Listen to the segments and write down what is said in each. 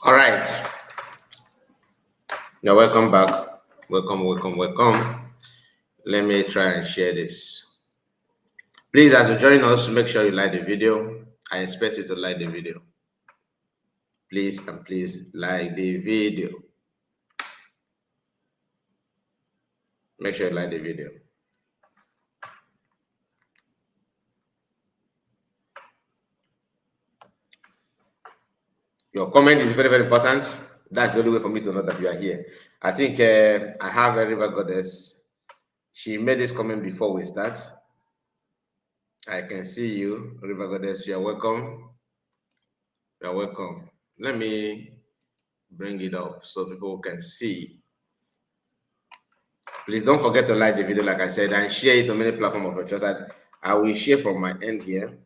All right. You're welcome back. Welcome. Let me try and share this. Please, as you join us, make sure you like the video. I expect you to like the video. Please and please like the video. Make sure you like the video. Your comment is very, very important. That's the only way for me to know that you are here. I think I have a River Goddess. She made this comment before we start. I can see you, River Goddess. You are welcome. You are welcome. Let me bring it up so people can see. Please don't forget to like the video, like I said, and share it on many platforms of your choice. I will share from my end here.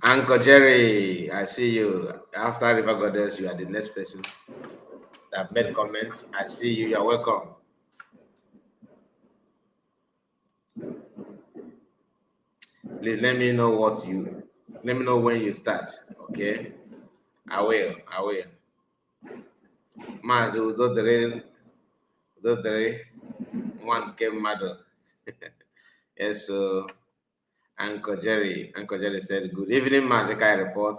Uncle Jerry, I see you. After River Goddess, you are the next person that made comments. I see you. You are welcome. Please let me know let me know when you start. Okay, I will. Mazi Udodere, one came mad. Yes, so Uncle Jerry said, "Good evening, Mazikai report.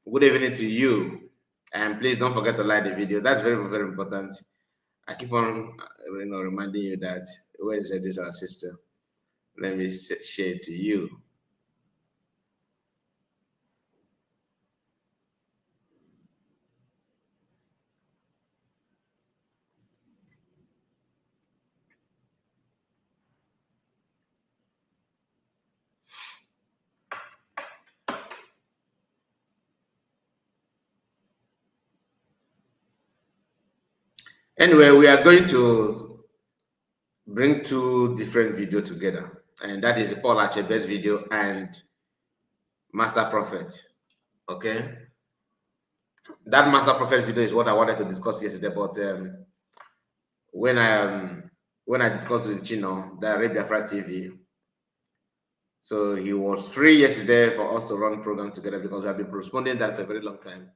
Good evening to you, and please don't forget to like the video. That's very, very important. I keep on, reminding you that where is this our sister? Let me share it to you." Anyway, we are going to bring two different videos together, and that is Paul Achebe's video and Master Prophet. Okay, that Master Prophet video is what I wanted to discuss yesterday, but when I discussed with Chino, the Arabia Biafra TV, so he was free yesterday for us to run program together because we have been postponing that for a very long time.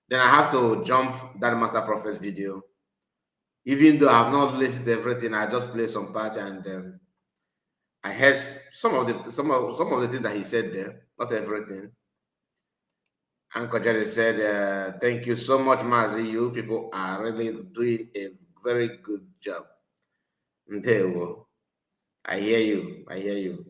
Then I have to jump that Master Prophet video. Even though I have not listed everything, I just played some parts, and I heard some of the things that he said there, not everything. Uncle Jerry said, "Thank you so much, Mazi. You people are really doing a very good job." Ndewo. I hear you.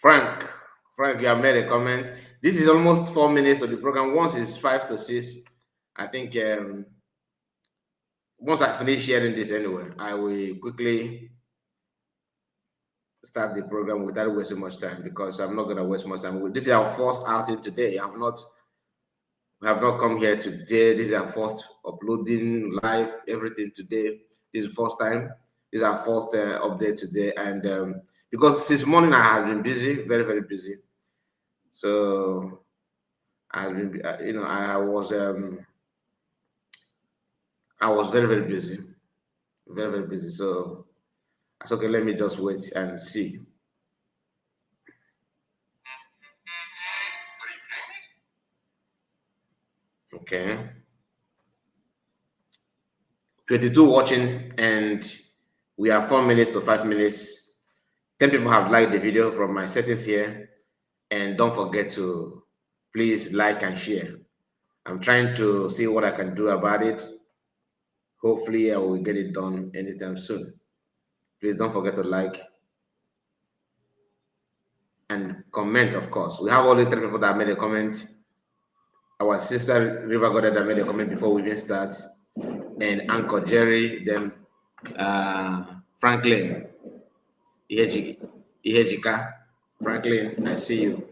Frank, you have made a comment. This is almost 4 minutes of the program. Once it's 5 to 6, I think once I finish sharing this anyway, I will quickly start the program without wasting much time, because I'm not going to waste much time. This is our first outing today. We have not come here today. This is our first uploading live, everything today. This is the first time. This is our first update today. And because since morning I have been busy, very, very busy. So I've been, I was very, very busy. Very, very busy. So I said, okay, let me just wait and see. Okay. 22 watching, and we are 4 minutes to 5 minutes. 10 people have liked the video from my settings here. And don't forget to please like and share. I'm trying to see what I can do about it. Hopefully I will get it done anytime soon. Please don't forget to like and comment, of course. We have only 3 people that made a comment. Our sister River Goddess that made a comment before we even start, and Uncle Jerry, then Franklin, Ihejika. Franklin, I see you.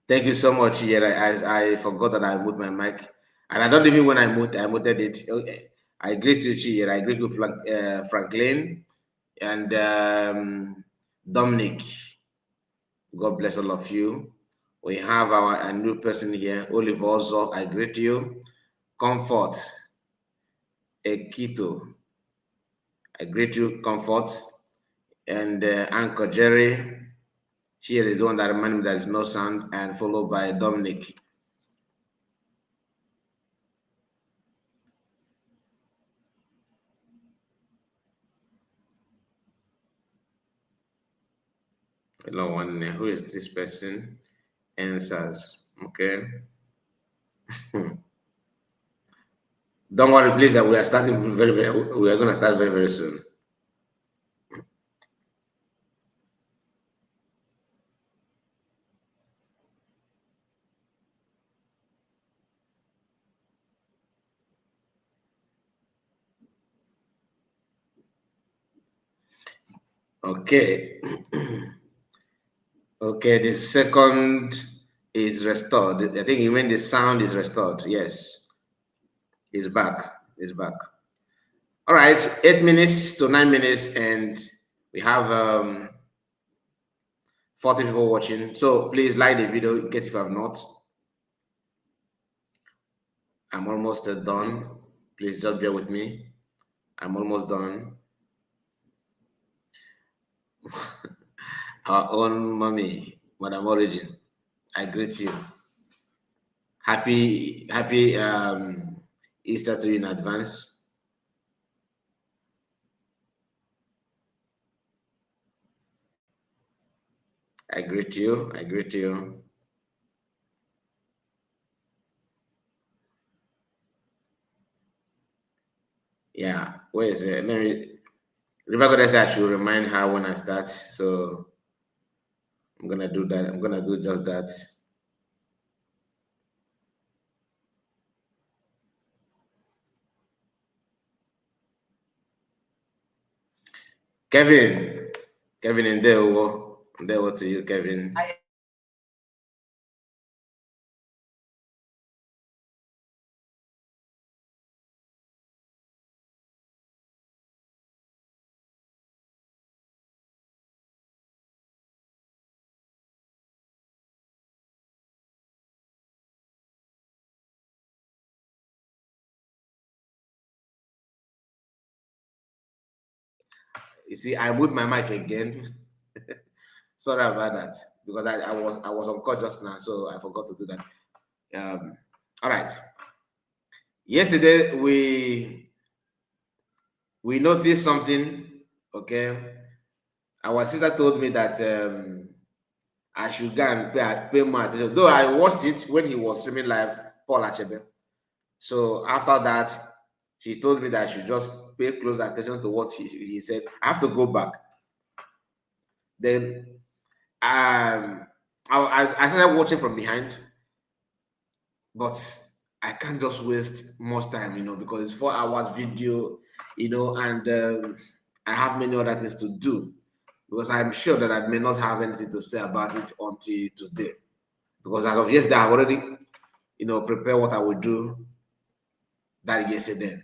Thank you so much. Yeah, I forgot that I moved my mic, and I don't even when I muted it. Okay. I greet you, Chi. I greet you, Franklin, and Dominic. God bless all of you. We have a new person here, Oliver Ozo. I greet you. Comfort, Ekito. I greet you, Comfort, and Anchor Jerry. Here is the one that reminds me there is no sound, and followed by Dominic. Hello, one. Who is this person? Answers. Okay. Don't worry, please. We are starting very. We are going to start very soon. Okay. Okay. The second is restored. I think you mean the sound is restored. Yes. It's back. It's back. All right. 8 minutes to 9 minutes, and we have 40 people watching. So please like the video in case if you have not. I'm almost done. Please just bear with me. I'm almost done. Our own mommy, Madam Origin, I greet you. Happy Easter to you in advance. I greet you. I greet you. Yeah, where is it? Let me. River Goddess, I should remind her when I start. So I'm gonna do that. I'm gonna do just that. Kevin, and there to you, Kevin. You see, I moved my mic again. Sorry about that because I was on call just now, so I forgot to do that. All right. Yesterday we noticed something. Okay, our sister told me that I should go and pay more attention. Though I watched it when he was streaming live, Paul Achebe. So after that, she told me that I should just pay close attention to what he said. I have to go back. Then I started watching from behind, but I can't just waste much time, because it's 4 hours video, and I have many other things to do because I'm sure that I may not have anything to say about it until today. Because as of yesterday, I've already, prepared what I would do that yesterday.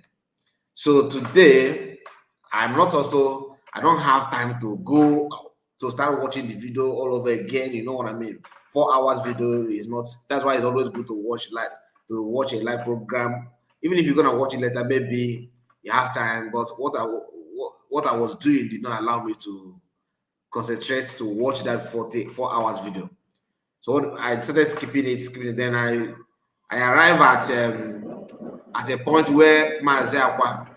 So today, I don't have time to go to start watching the video all over again. You know what I mean? 4 hours video is not, that's why it's always good to watch a live program. Even if you're gonna watch it later, maybe you have time. But what I was doing did not allow me to concentrate to watch that 4 hours video. So I started skipping it. Then I arrived at a point where Mazi Ekpa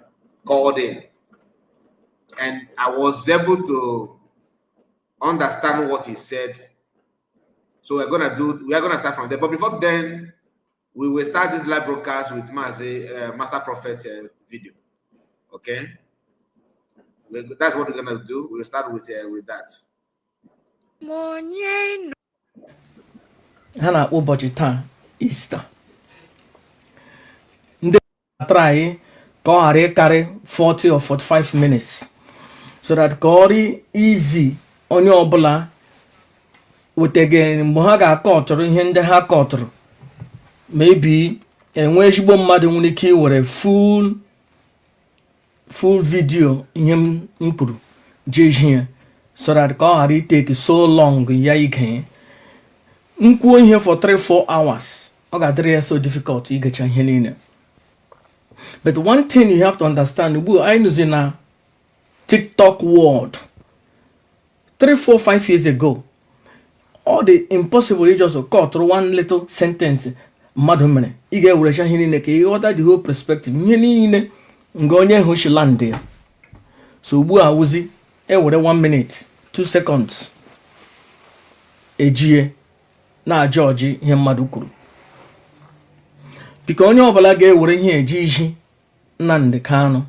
called in, and I was able to understand what he said. So we are gonna start from there. But before then, we will start this live broadcast with Master Prophet video. Okay, that's what we're gonna do. We'll start with that. ha na-akpọ ụbọchị taa Easter. Ndị try ka ọ ghara ịkarị 40 or 45 minutes so that ka ọ dị easy onye ọbụla wetegere mgbe ha ga-akọtụrụ ihe ndị ha kọtụrụ maybe enwe ezigbo mmadụ nwere ike iwere full video ihe m kwuru jejie so that ka ọ ghara iteke so long ya ige nkwuo ihe for 3-4 hours ọ ga-adịrị ya so difficult igecha ihe niile. But one thing you have to understand, ugbu anyị nụzi na TikTok world 3-4-5 years ago, all the impossible is just cut through one little sentence mmadụ mere ị ga-ewerecha ihe niile ka ịghọta the whole perspective ihe niile nke onye hụ shi land ya. So ugbu a wụzi ewere 1 minute 2 seconds ejie na judge ihe mmadụ kwuru, biko onye ọbụla ga-ewere ihe eji iji Nnamdi Kanu,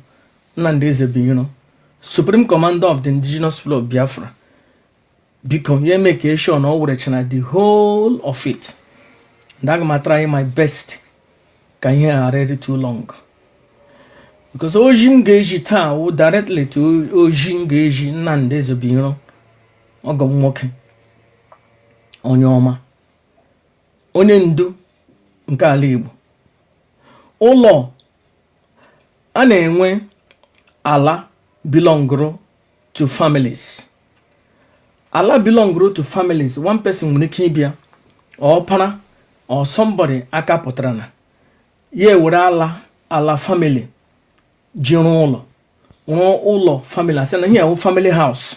Nnamdi Ezebiro, Supreme Commander of the Indigenous People of Biafra, biko ya make sure na o werechana the whole of it. And I'm gonna try my best ka ihe ghara too long, because oji m ga-eji taa wụ directly to oji m ga-eji Nnamdi Ezebiro, ọgọ m nwoke, onye ọma, onye ndu nke ala Igbo. Ụlọ a na-enwe ala belong to families. Ala belong to families. One person nwere ike ịbịa or para or somebody aka pụtara na ya were ala family jiri ụlọ family asị na here wụ family house.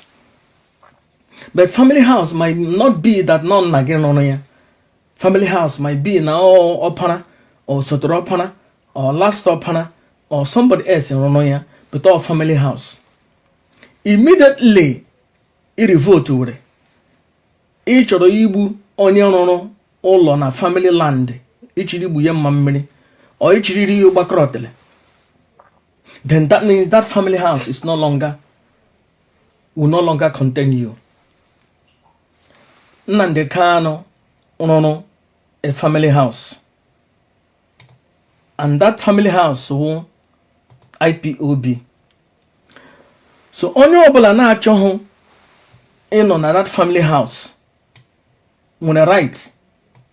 But family house might not be that nọ na gị nọ ya. Family house might be na ọpara or sotoro ọpara or last ọpara or somebody else nọ ya, but all family house. Immediately I revolt were ị chọrọ igbu onye rụrụ ụlọ na family land, ichiri igbu ya mma mmiri or ichiriri ya ụgbakọrọtele, then that means that family house is will no longer contain you. Nnamdi Kanu rụrụ a family house, and that family house wụ IPOB. So onye ọbụla na-achọghị ịnọ na that family house nwere right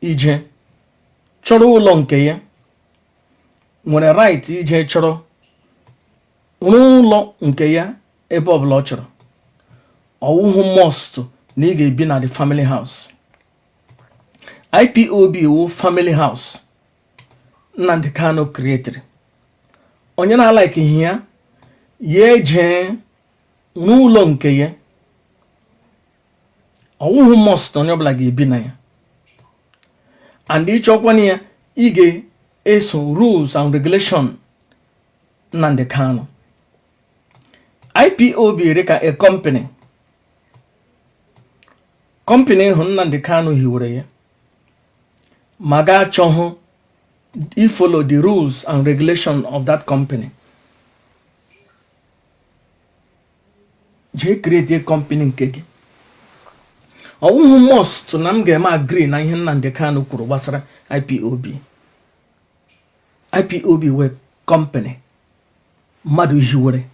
ije chọrọ ụlọ nke ya, nwere right ije chọrọ ụlọ nke ya ebe ọbụla ọ chọrọ. Ọwụhụ must na ị ga-ebi na the family house. IPOB wụ family house Nnamdi Kanu created. Onye na-alike ihe ya eje n'ụlọ nke ya. Ọwụhụ must onye ọbụla ga-ebi na ya, and ịchọkwana ya ị ga-eso rules and regulation Nnamdi Kanu. IPOB dị ka a company hụ Nnamdi Kanu hiwere ya ma ga-achọhụ follow the rules and regulation of that company. Jee create a company nke gị. Ọwụhụ must na m ga-eme agree na ihe Nnamdi Kanu kwuru gbasara IPOB. IPOB wee company mmadụ hiwere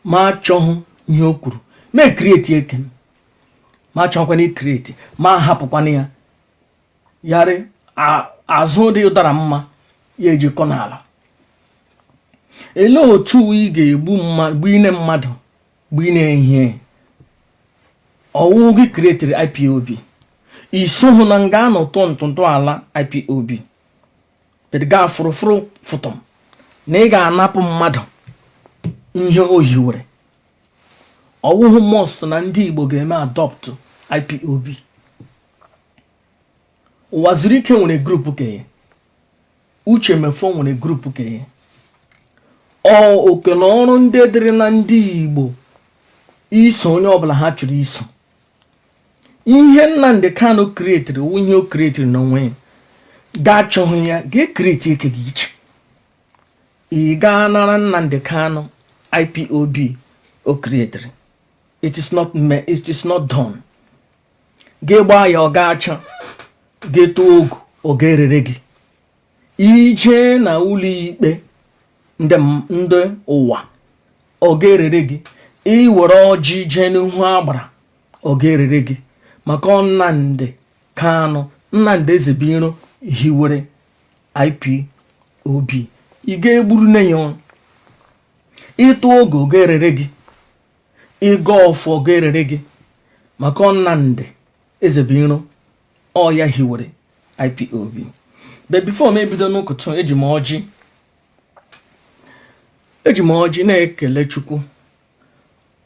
ma achọhụ ihe o kwuru ma create eken, ma achọkwana create ma hapụkwana ya yari azụ dị ụdara mma ya ejikọ n'ala. Ele otu ị ga-egbu ine mmadụ bụ ine ihe ọwụ gị created IPOB isohụ na nga anọ ntụntụ ala IPOB, but ga fụrụ fụtọm na ị ga-anapụ mmadụ ihe o hiwere. Ọwụhụ most na ndị Igbo ga-eme adopt IPOB. Ụwa zuru ike nwere grupu kenye, Uche Mefo nwere grupu kenye. Oke na ọrụ ndị dịrị na ndị Igbo iso onye ọbụla ha chọrọ iso. Ihe Nnamdi Kanu created wụ ihe o created n'onwe ya. Ga-achọghị ya ga-ekreti ike gị iche. Ị ga-anara Nnamdi Kanu IPOB o created. It is not done. Ga-egba ya ọ ga-acha, ga-eto ogu ọ ga-erere gị. Ije na ụlọ ikpe ndị ụwa ọ ga-erere gị. Iwere ọjị jee n'ihu agbara ọ ga-erere gị maka Nnamdi Kanu Nnamdi Ezebiro hiwere IPOB. ị ga-egburu nne ya ịtụ oge ọ ga-erere gị, ịga ọfọ ọ ga-erere gị maka Nnamdi Ezebiro ọ ya hiwere IPOB. But before m ebido n'ụkụtụ, eji m ọjị na-ekele Chukwu.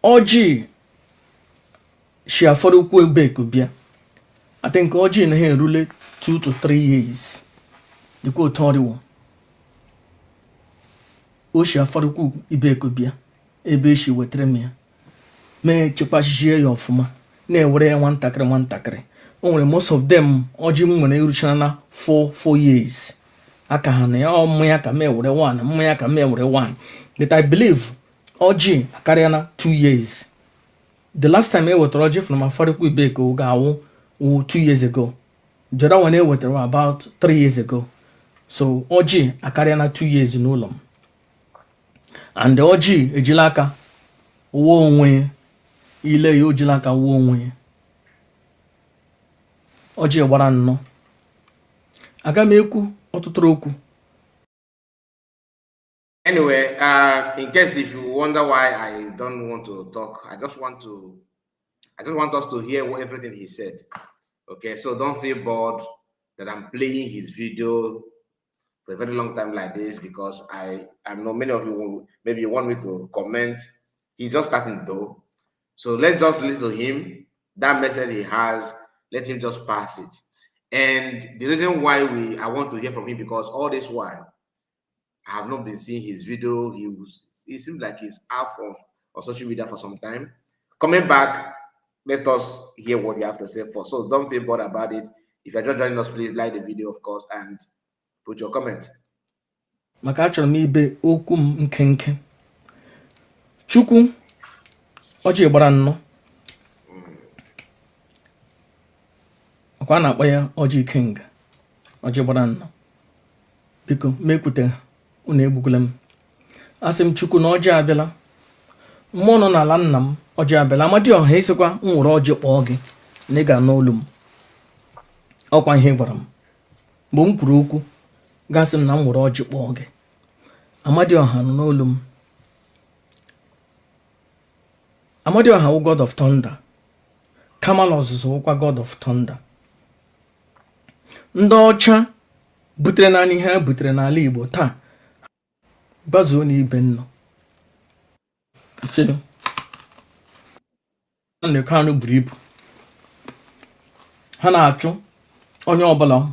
Ọjị shi afọrọ ukwu ebe ekobia. I think ọjị na ha erule 2 to 3 years. Dịkwa otu ọrịwọ. O shi afọrọ ukwu ibe ekobia ebe eshi wetere m ya. Mee chekwachie ya ọfụma. Na-ewere ya nwatakịrị. O nwere most of them ọjị m nwere eruchara na 4 years. Aka ha na ya mmanya ka m ewere 1, mmanya ka m ewere 1. But I believe ọjị akarịa na 2 years. The last time I wetara ọjị from Afarikwu Ibeko ga-awụ 2 years ago. The other one I wetara about 3 years ago. So ọjị akarịa na 2 years n'ụlọ m. And ọjị ejila aka wuo onwe ya. Ile ya ojila aka wuo onwe ya. Ọjị gbara nnọọ. Aga m ekwu ọtụtụ okwu. Anyway, in case if you wonder why I don't want to talk, I just want us to hear everything he said. Okay, so don't feel bored that I'm playing his video for a very long time like this, because I know many of you will, maybe you want me to comment. He's just starting though. So let's just listen to him. That message he has, let him just pass it. And the reason why I want to hear from him, because all this while I have not been seeing his video. He seems like he's out of social media for some time. Coming back, let us hear what you have to say first. So don't feel bored about it. If you're just joining us, please like the video, of course, and put your comments. Maka achọrọ m ibe okwu m nkenke. Chukwu ọjị gbara nnọọ. Ọkwa na-akpọ ya ọjị king. Ọjị gbara nnọọ. Biko mekwute unu egbugula m. Asị m Chukwu na ọjị abịala. Mmụọ nọ n'ala nna m ọjị abịala. Amadioha isikwa nwere ọjị kpọọ gị na ị ga-anụ olu m. Ọkwa ihe gwara m. Mgbe m kwuru okwu gasị m na m nwere ọjị kpọọ gị. Amadioha nọ n'olu m. Amadioha wụ God of Thunder. Kamal ọzụzụ wụkwa God of Thunder. Ndị ọcha butere naanị ihe butere n'ala Igbo taa gbazuo n'ibe nnọ. Nnamdi Kanu buru ibu. Ha na-achụ onye ọbụla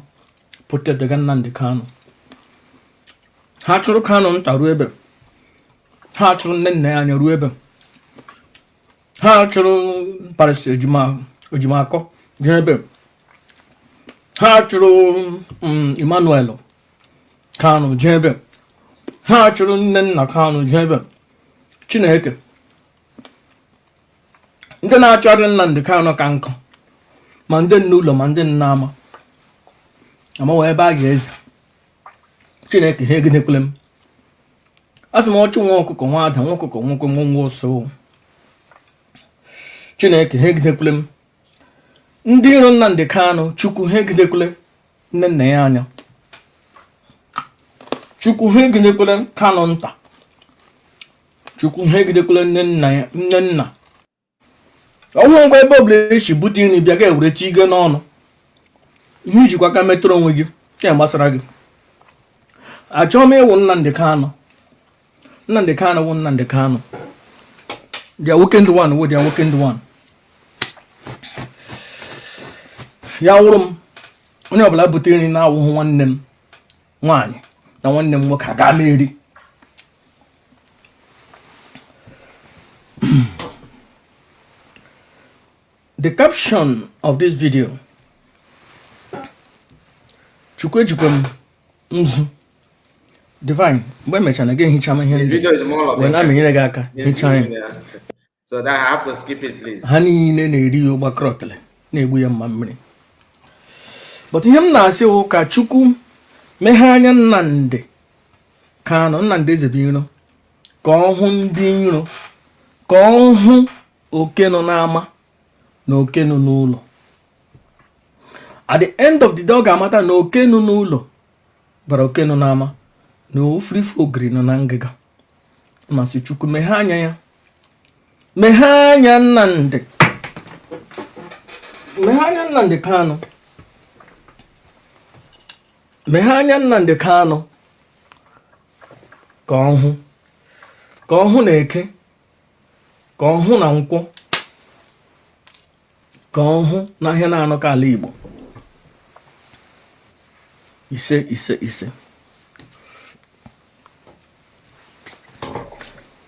pụtedega Nnamdi Kanu. Ha chụrụ Kanu nta ruo ebe. Ha chụrụ nne ya anya ruo ebe. Ha chụrụ Paris Ejimakọ ruo ebe. Ha chụrụ Emmanuel Kanu jee ebe. Ha chụrụ Nnenna Kanu jee ebe. Chineke ndị na-achọrọ Nnamdi Kanu ka nkụ, ma ndị n'ụlọ ma ndị n'ama amawa ebe a ga-eze. Chineke ha egidekwele m. Asị m ọchụ nwa ọkụkọ nwa ada, nwa ọkụkọ nwoke nwa ụsọ. Chineke ha egidekwele m. Ndị iro Nnamdi Kanu, Chukwu ha egidekwele nne nna ya anya. Chukwu ha egidekwele Kanu nta. Chukwu ha egidekwele nne nna. Ọnwụ ngwa ebe ọbụla echi bute nri bịa ga-ewere ige n'ọnụ. Ihe ijikwa ka metụrụ onwe gị ka gbasara gị. Achọghị m ịwụ Nnamdi Kanu. Nnamdi Kanu wụ Nnamdi Kanu. Their weekend one wụ their weekend one. Ya wụrụ m onye ọbụla butere nri na-awụhụ nwanne m nwaanyị na nwanne m nwoke aga m eri. The caption of this video, Chukwu ejikwa m nzu divine mgbe emechara gị hicha m ihe ndị wee na-amịnyere gị aka hicha ya. So that I have to skip it, please. Ha niile na-eri ya ụgbakọrọ ọtele na-egbu ya mma mmiri. But ihe m na-asị wụ ka Chukwu meghe anya Nnamdi Kanu, Nnamdi Ezebiro, ka ọ hụ ndị iro, ka ọ hụ oke nọ n'ama na oke nọ n'ụlọ. At the end of the day, ọ ga-amata na oke nọ n'ụlọ bara oke nọ n'ama na ofurifu ogiri nọ na ngịga. Masị Chukwu meghee anya ya, meghee anya Nnamdi, meghee anya Nnamdi Kanu, meghee anya Nnamdi Kanu ka ọ hụ na Eke, ka ọ hụ na Nkwọ, ka ọ hụ na ihe na-anọ ka ala Igbo. Ise.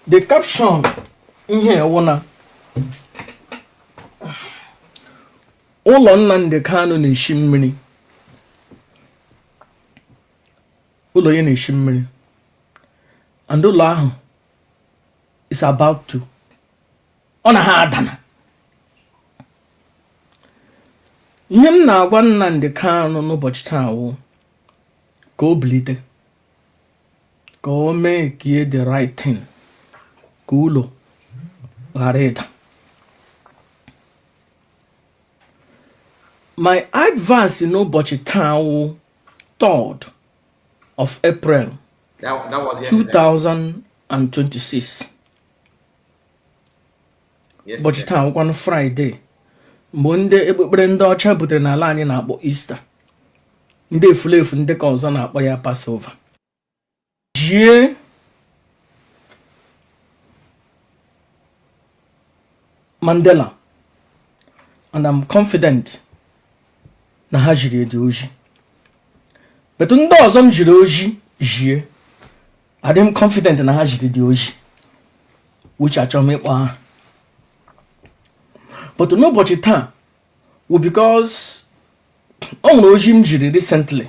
The caption ihe ewu na ụlọ Nnamdi Kanu na-eshi mmiri, ụlọ ya na-eshi mmiri, and ụlọ ahụ is about to, ọ na ha adana. Ihe m na-agwa Nnamdi Kanu n'ụbọchị taa wụ ka o bilite, ka o mee kie the right thing, ka ụlọ ghara ịda. My advice n'ụbọchị taa wụ 3rd of April That was 2026. Ụbọchị taa wụkwanụ Friday, mgbe ndị ekpekpere ndị ọcha butere n'ala anyị na-akpọ Easter, ndị efulefu ndị ka ọzọ na-akpọ ya Passover. Jie Mandela, and I'm confident na ha jiri edi oji. But ndị ọzọ m jiri oji jie, adị m confident na ha jiri di oji, which achọrọ m ịkpọ ha. But n'ụbọchị taa wụ because o nwere oji m jiri recently,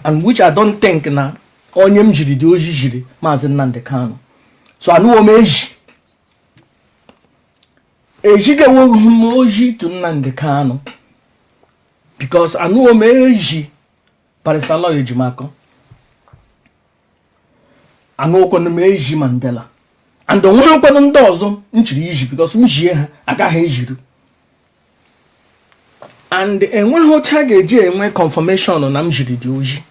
and which I don't think na onye m jiri di oji jiri Maazị Nnamdi Kanu. So anụwo m ejigewo m oji to Nnamdi Kanu because anụwo m eji Barrister Lawyer Ejimakor, anụkwanu m eji Mandela, and onwekwanu ndị ọzọ m chiri iji because m jie ha agaghị ejiru. And enweghị otu a ga-eji enwe confirmation na m jiri dị oji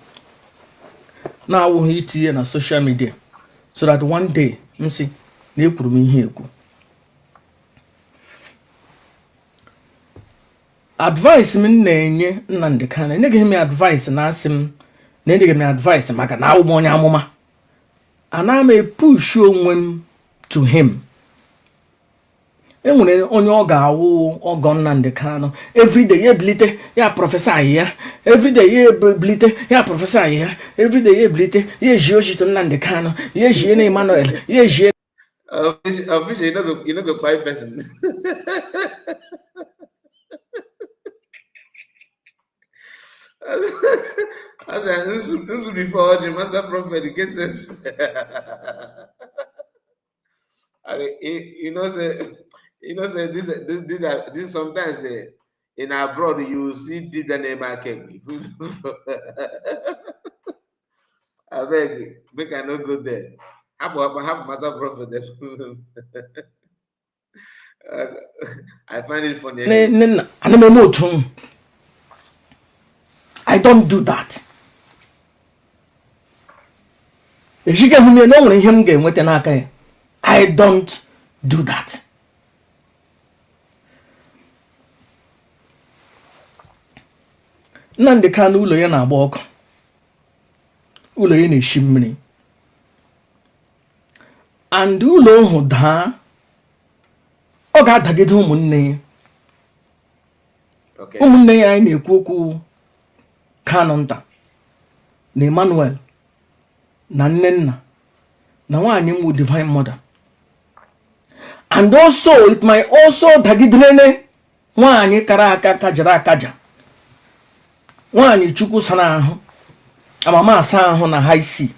na-awụghị itinye na social media so that one day m sị na ekwuru m ihe ekwu. Advice m na-enye Nnamdi Kanu, enyeghị m advice na asị m na enyeghị m advice maka na awụ m onye amụma. Ana m epush onwe m to him. Enwere onye ọ ga-awụ ọgọ Nnamdi Kanu, everyday ya ebilite ya prọfesa ya, everyday ya ebilite ya prọfesa ya, everyday ya ebilite ya eji oji to Nnamdi Kanu, ya eji na Emmanuel, ya eji officially you know go buy person. As I before the Master Prophet gets this. I mean, this sometimes in abroad you see deep than a market. I beg, make I not go there. How about Master Prophet? I find it funny. I don't do that. I don't do that. Nnamdi Kanu ụlọ ya na-agba ọkụ, ụlọ ya na-eshi mmiri, and ụlọ ahụ daa, ọ ga-adagide ụmụnne ya. Ụmụnne ya anyị na-ekwu okwu Kanu nta na Emmanuel na Nnenna na nwaanyị m Divine Mother, and also it might also dagidere nwaanyị kara aka kajara akaja, nwaanyị Chukwu sara ahụ amama asa ahụ na high sea.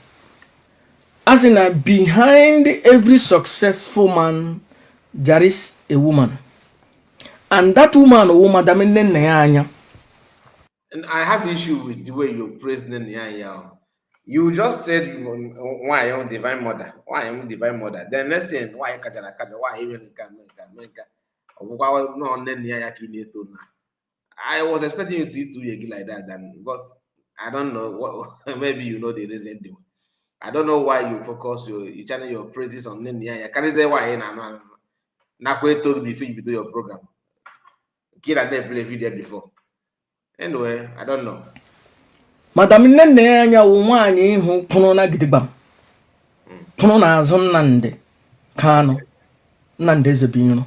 As in behind every successful man there is a woman, and that woman Madam Nnenna ya anya. And I have issue with the way you praise Nnenna. You just said why I'm Divine Mother, why I'm Divine Mother. The next thing, why Kajana Kaja, why even Kameka. I was expecting you to eat 2 egg like that, but I don't know what. Maybe you know the reason. I don't know why you focus you channel your praises on Nenya. Carry the why na told me before you do your program. Kid I didn't play video before. Anyway, I don't know. Madam nne ya anya wụ nwaanyị ihu pụrụ na gidigbam pụrụ n'azụ Nnamdi Kanu, Nnamdi Ezebiro.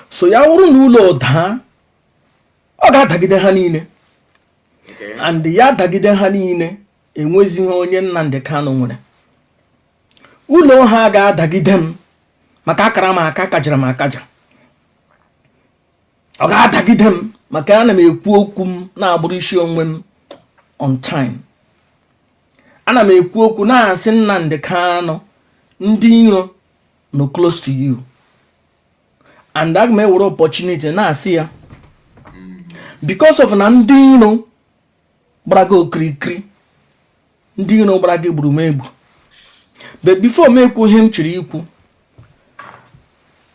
So ya wụrụ n'ụlọ daa, ọ ga-adagide ha niile. And ya dagide ha niile, enwezighị onye Nnamdi Kanu nwere. Ụlọ ha ga-adagide m maka akara m aka kajara m akaja. Ọ ga-adagide m maka ana m ekwu okwu m na-agbụrụ isi onwe m on time. Ana m ekwu okwu na-asị Nnamdi Kanu, ndị iro no close to you. And aga m ewere opportunity na-asị ya, because of na ndị iro gbara gị okirikiri, ndị iro gbara gị gburu m egbu. But before m ekwu ihe m chiri ikwu,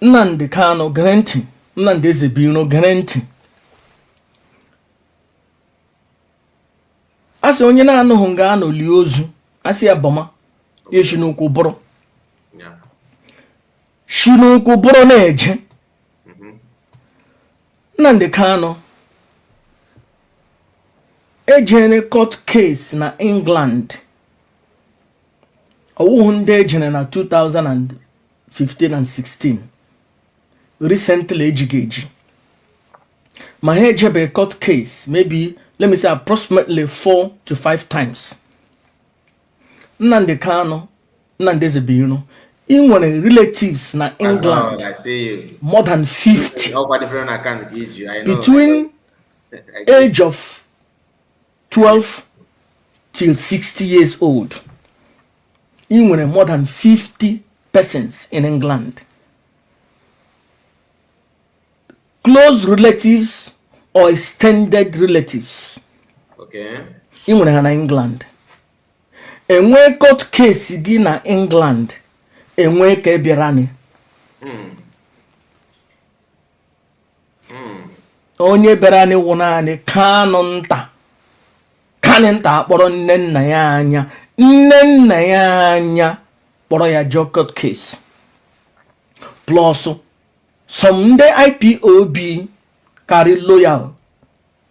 Nnamdi Kanu gere ntị, Nnamdi Ezebiro gere ntị. Asị onye na-anụghị nga n'oli ozu, asị ya bọma, ya shi n'ụkwụ bụrụ. Shi n'ụkwụ bụrụ na-eje. Nnamdi Kanu ejere court case na England. Ọwụhụ ndị ejere na 2015 and 16. Recently ejighị eji. Ma ha ejebe court case, maybe, let me say approximately 4 to 5 times. Nnamdi Kanu, Nnamdi Ezebiro, he nwere relatives na England. I see. More than 50. Between age of 12 till 60 years old. He nwere more than 50 persons in England. Close relatives or extended relatives. Okay. He nwere na England. Enwe court case gị na England, enwe ka ebirani. Onye berani wụ naanị Kanu nta. Kanu nta kpọrọ nne nna ya anya. Nne nna ya anya kpọrọ ya jo court case. Plus, some ndị IPOB carry loyal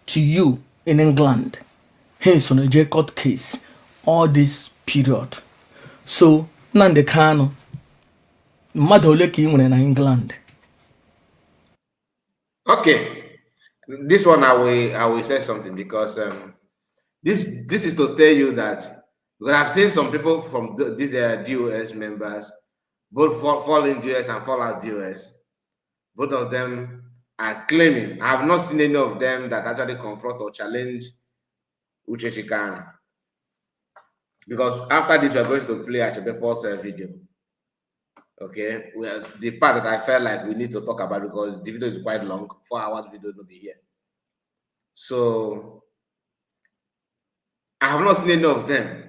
to you in England. Hence on a J court case all this period. So Nnamdi Kanu, mmadụ ole ka ị nwere na England? Okay, this one I will say something because this is to tell you that, because I've seen some people from these DOS members, both fall in DOS and fall out DOS. Both of them are claiming. I have not seen any of them that actually confront or challenge Uchechi Kanu. Because after this, we are going to play Achebe Paul's video. Okay, the part that I felt like we need to talk about, because the video is quite long, 4 hours video will be here. So I have not seen any of them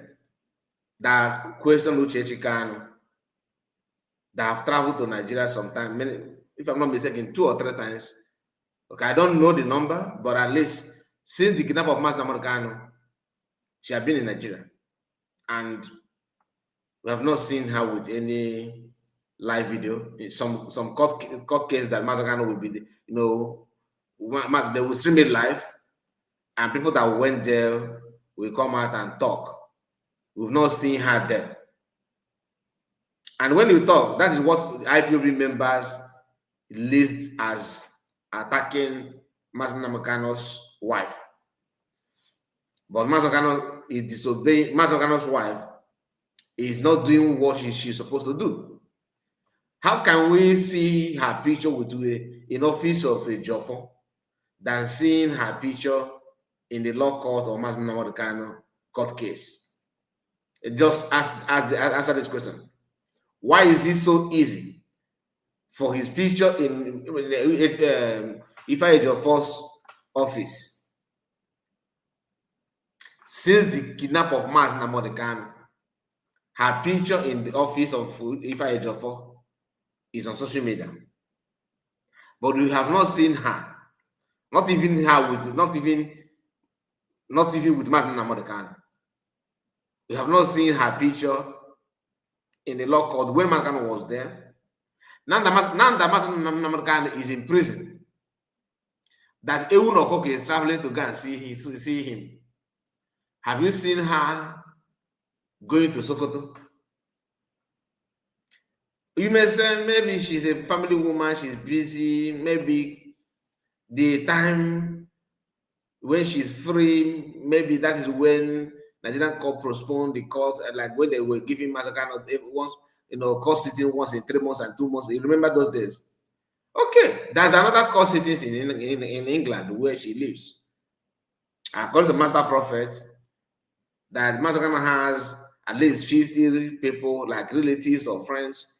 that question Uchechi Kanu, that have traveled to Nigeria sometime, if I'm not mistaken, 2 or 3 times. Okay, I don't know the number, but at least since the kidnap of Mas Nnamdi Kanu, she has been in Nigeria, and we have not seen her with any live video. Some court case that Mas Nnamdi Kanu will be, they will stream it live, and people that went there will come out and talk. We've not seen her there. And when you talk, that is what IPOB members list as attacking Mas Nnamdi Kanu's wife. But Mas Nnamdi Kanu is disobeying. Mas Nnamdi Kanu's wife is not doing what she's supposed to do. How can we see her picture with in office of a Jofo than seeing her picture in the law court or Mas Nnamdi Kanu court case? Just answer this question. Why is it so easy for his picture in Ekpa Jofo's office, since the kidnap of Mas Nnamdi Kanu, her picture in the office of Ekpa Jofo is on social media? but you have not seen her. Not even her with, not even with Martin Namorikano. You have not seen her picture in the law court when Martin was there. Now that Martin Namorikano is in prison, that Ewu Okoke is traveling to go and see him. Have you seen her going to Sokoto? You may say maybe she's a family woman, she's busy, maybe the time when she's free, maybe that is when Nigerian court postponed the court, like when they were giving us a kind of once, court sitting once in 3 months and 2 months. You remember those days? Okay, there's another court sitting in England where she lives. According to Master Prophet, that Master has at least 50 people, like relatives or friends,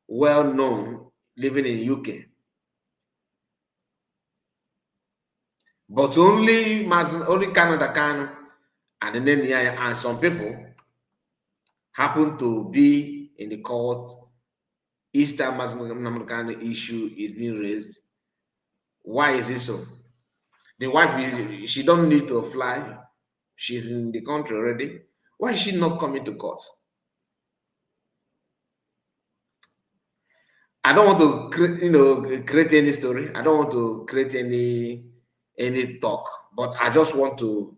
well known, living in UK. But only Canada can, and then and some people happen to be in the court each time Namorikano issue is being raised. Why is it so? The wife, she don't need to fly. She's in the country already. Why is she not coming to court? I don't want to create any story. I don't want to create any talk, but I'm just trying to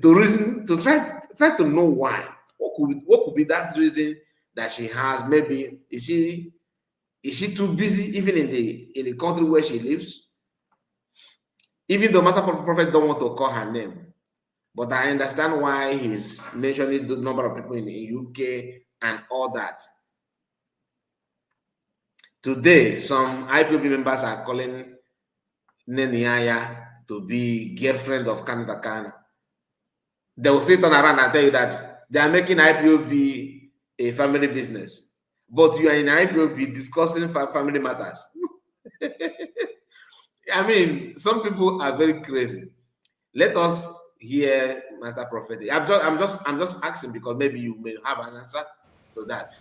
reason to try to know why. What could be that reason that she has? Maybe is she too busy even in the country where she lives? Even though Master Prophet don't want to call her name, but I understand why he's mentioning the number of people in the UK and all that. Today, some IPOB members are calling Neniaya to be girlfriend of Canada Khan. They will still turn around and tell you that they are making IPOB a family business, but you are in IPOB discussing family matters. I mean, some people are very crazy. Let us hear Master Prophetis. I'm just asking because maybe you may have an answer to that.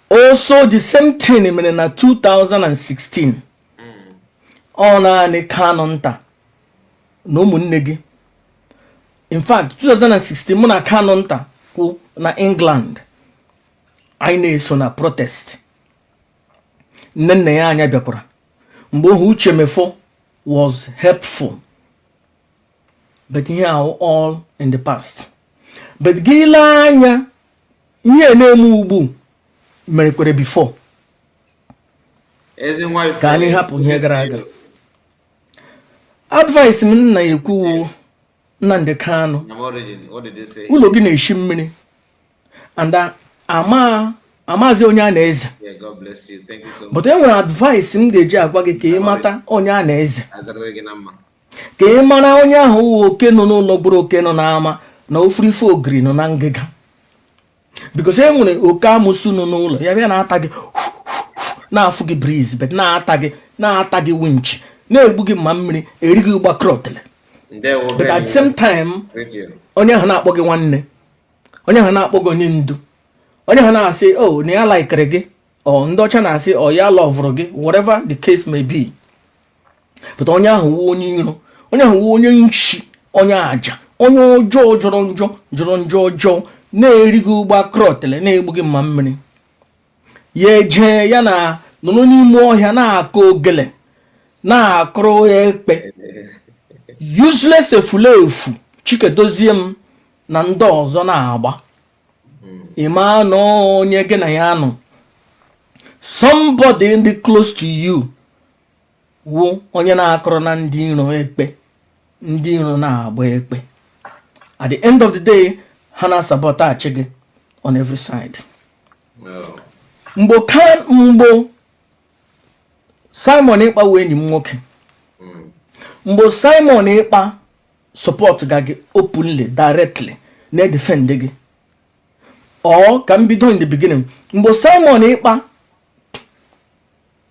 Also, the same thing in 2016. On Kanonta. No munegi. In fact, 2016, muna Kanonta who na England. I so na protest. Nene ya anya biakura. Mbo uche mefo was helpful. But here are all in the past. But gila anya nye nemu ubu merekwere before. Ka anyị hapụ ihe gara aga. Advice m na ekwu Nnamdi Kanu. Ụlọ gị na-eshi mmiri. And amazi onye a na-eze. God bless you. Thank you so much. But enwere advice m ga-eji agwa gị ka ị mata onye a na-eze. Ka ị mara onye ahụ oke nọ n'ụlọ gburu oke nọ n'ama na ofurife ogiri nọ na ngịga. Because enwere oke amụsụ nọ n'ụlọ ya bịa na-ata gị na-afụ gị breeze, but na-ata gị winch, na-egbu gị mma mmiri, eri gị gbakọtele. But at the same time, onye ahụ na-akpọ gị nwanne, onye ahụ na-akpọ gị onye ndu, onye ahụ na-asị oh na ya laikere gị, or ndị ọcha na-asị oh ya lọvụrụ gị, whatever the case may be. But onye ahụ wụ onye iro, onye ahụ wụ onye nchi, onye aja, onye ọjọọ jọrọ njọ ọjọọ, na-eri gị gbakọtele, na-egbu gị mma mmiri. Ya eje ya na nọ n'ime ọhịa na-akọ ogele, na-akụrụ ekpe, useless efulefu, Chikedozie m na ndị ọzọ na-agba. Ịma na onye gị na ya nọ, somebody dị close to you wụ onye na-akụrụ na ndị iro ekpe, ndị iro na-agba ekpe. At the end of the day, ha na-sabotage gị on every side. Mgbo Simon Ekpa wee enyi m nwoke. Mgbo Simon Ekpa support gị openly, directly, na-defend gị. Or ka m bido in the beginning. Mgbo Simon Ekpa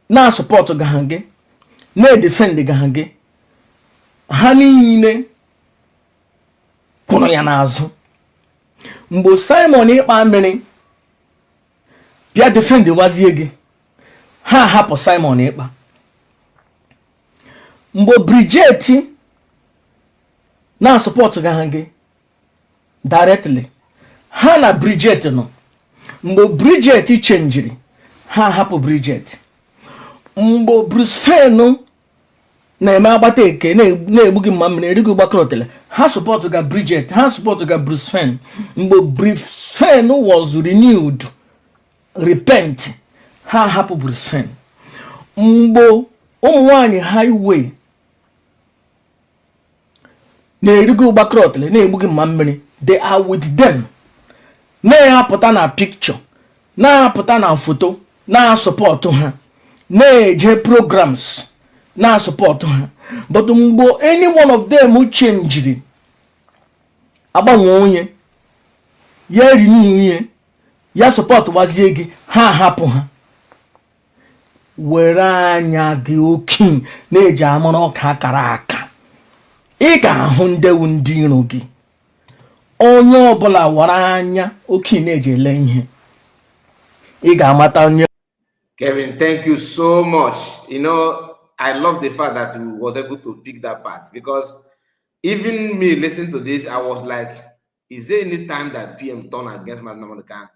na-support gị, na-defend gị, ha niile zụrụ ya n'azụ. Mgbe Simon Ekpa mere bịa defend wazie gị, ha hapụ Simon Ekpa. Mgbe Bridget na support ga gị directly, ha na Bridget nọ. Mgbe Bridget chenjiri, ha hapụ Bridget. Mgbe Bruce Fenu na-eme agbata eke na-egbu gị mma mmiri erigo gbakọrọtele, ha support ga Bridget, ha support ga Bruce Fen. Mgbe Bruce Fen was renewed, repent, ha hapụ Bruce Fen. Mgbe ụmụ nwanyị highway na-erigo gbakọrọtele na-egbu gị mma mmiri, they are with them. Na-apụta na picture, na-apụta na foto, na-support ha, na-eje programs, na-support ha. But mgbe any one of them changed, agbanwe onye ya renew ihe ya support wazie gị, ha hapụ ha. Were anya gị oke na-eji amara ọka akara aka, ị ga-ahụ ndewu ndị iro gị. Onye ọbụla were anya oke na-eji ele ihe, ị ga-amata onye. Kevin, thank you so much. You know, I love the fact that you was able to pick that part, because even me listening to this, I was like, is there any time that PM turn against Mazi Nnamdi Kanu?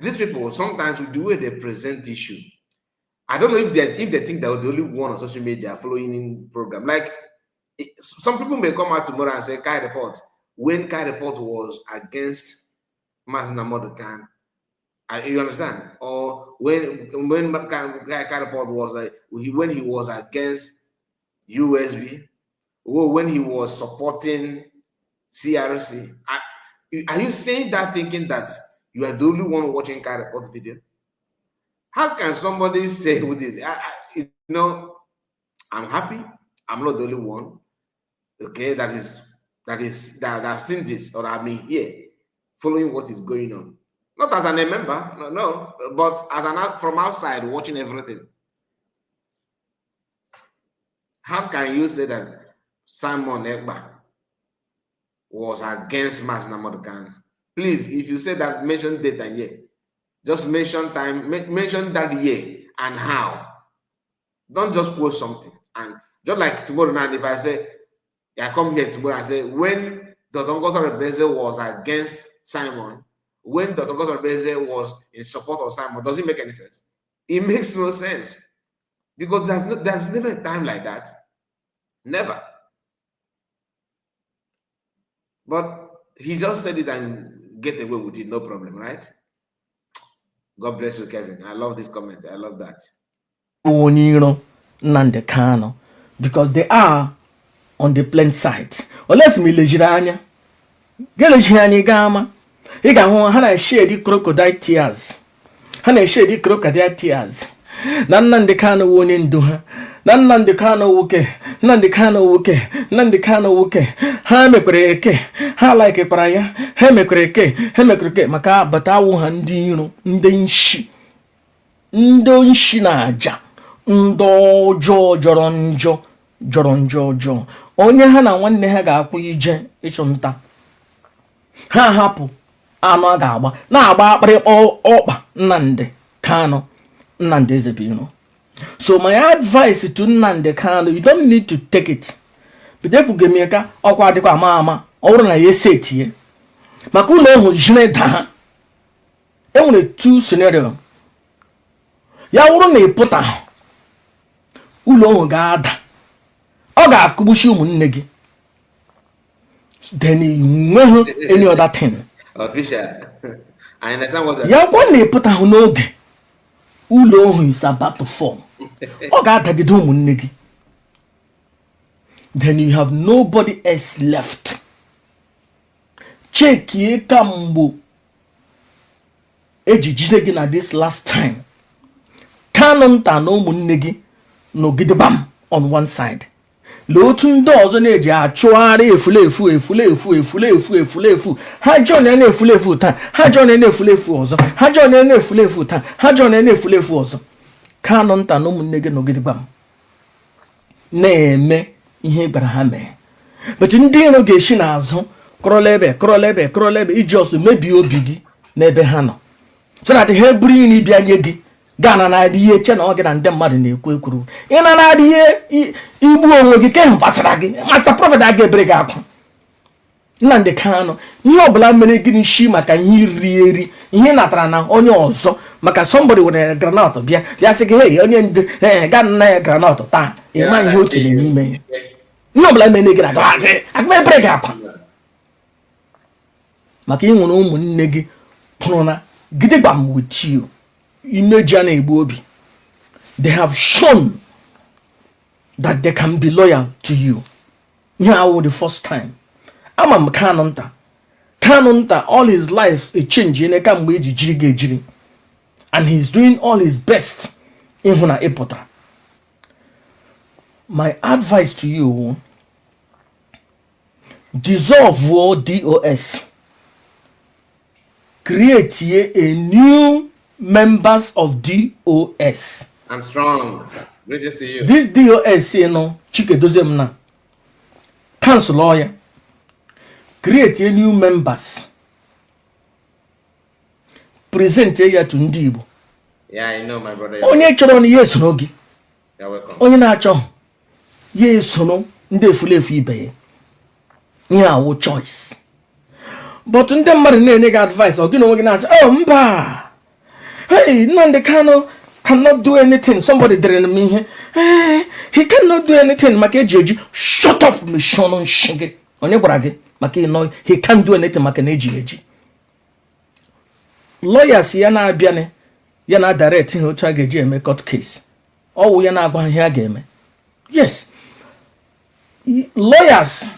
These people, sometimes with the way they present issue, I don't know if they think they're the only one on social media following in program. Like, some people may come out tomorrow and say, Kai Report, when Kai Report was against Mazi Nnamdi Kanu, you understand? Or when Kai Report was like, when he was against USB, or when he was supporting CRC. Are you saying that thinking that you are the only one watching Kai Report video? How can somebody say with this? You know, I'm happy. I'm not the only one. Okay, that I've seen this, or I'm here following what is going on. Not as a member, no, but as from outside watching everything. How can you say that Simon Ekpa was against Mazi Nnamdi Kanu? Please, if you say that, mention date and year. Just mention time, mention that year and how. Don't just quote something. And just like tomorrow night, if I say, I come here tomorrow and say, when Dr. Ngozi Rebeze was against Simon, when Dr. Ngozi Rebeze was in support of Simon, does it make any sense? It makes no sense. Because there's never a time like that. Never. But he just said it and get away with it, no problem, right? God bless you, Kevin. I love this comment. I love that. Nnamdi Kanu, because they are on the plain sight. Unless me lejiranya, gelejiranya gama. He got one hana shade crocodile tears. Hana shade crocodile tears. Nnamdi Kanu won't do her. Nnamdi Kanu woke. Nnamdi Kanu woke. Nnamdi Kanu woke. Ha mekreke. Ha like a prayer. He mekreke. Maka batawu handi you know. Ndenshi na aja. Ndo joronjo. Onye ha na nwanne ha ga-akwụ ije ịchụnta. Ha hapụ anụ a ga-agba na-agba akpịrị ọkpa Nnamdi Kanu, Nnamdi Ezebiro. So my advice to Nnamdi Kanu, you don't need to take it. Bideku gemeka ọkwa adịkwa ama ọ bụrụ na ya esetie maka ụlọ ọhụ jine daa. Enwere two scenario. Ya wụrụ na ịpụta ụlọ ọhụ ga-ada, ọ ga-akụgbuchi ụmụnne gị. Then you any other thing. Official. I understand what ya gwa na ịpụta n'oge ụlọ ọhụ is about to form. Ọ ga-adagide ụmụnne gị. Then you have nobody else left. Check ye kambo ejijide gị na this last time. Kanu nta na ụmụnne gị nọgide bam on one side. Lotu ndị ọzọ na-eji achụgharị efulefu. Ha John na-efulefu taa, ha John na-efulefu ọzọ, ha John na-efulefu taa, ha John na-efulefu ọzọ. Kanu nta na ụmụnne gị nọgide bam na-eme ihe gbara ha mee. but ndị iro ga-eshi n'azụ kọrọla ebe iji ọsọ mebie obi gị n'ebe ha nọ, so that ha buru iri bịa nye gị gana na-adị ihe che na ọ gị na ndị mmadụ na-ekwu ekwuru ị na-adị ihe igbu onwe gị ka ịhụ gbasara gị. Master Prophet aga ebere gị akwa. Nnamdi Kanu ihe ọbụla mere gị n'isi maka ihe iri eri ihe natara na onye ọzọ maka somebody were granọt bịa sị gị hey onye ndu ga nna ya granọt taa ịma ihe o tinye n'ime ya. Ihe ọbụla mere gị aga ebere gị akwa maka ị nwere ụmụnne gị pụrụ na gidigbam with you. Imeji a na-egbu obi. They have shown that they can be loyal to you. Here I was the first time. I'm a Kanu nta all his life a change in a kamgbe eji jiri ga-ejiri, and he's doing all his best ịhụ na ịpụta. My advice to you, dissolve your DOS, create a new members of DOS. I'm strong. Greetings to you. This DOS, you know, Chike Dozem na cancel lawyer, create a new members, present here to ndị Igbo. Yeah, I know, my brother. Onye chọrọ na yes no gị. You're welcome. Onye na-achọ yes no ndị efulefu ibe ya. Nye awo choice. But ndị mmadụ na-enye gị advice, ọ gị na onwe gị na-asị, oh mba. Hey, Nnamdi Kanu cannot do anything. Somebody did me here. He cannot do anything. Make Jeji, shut up, me shono shige. Onye gwara make no, he can't do anything. Make Jeji. Lawyers yana abiane, yana direct him to a me court case. Oh, yana agba here game. Yes, lawyers.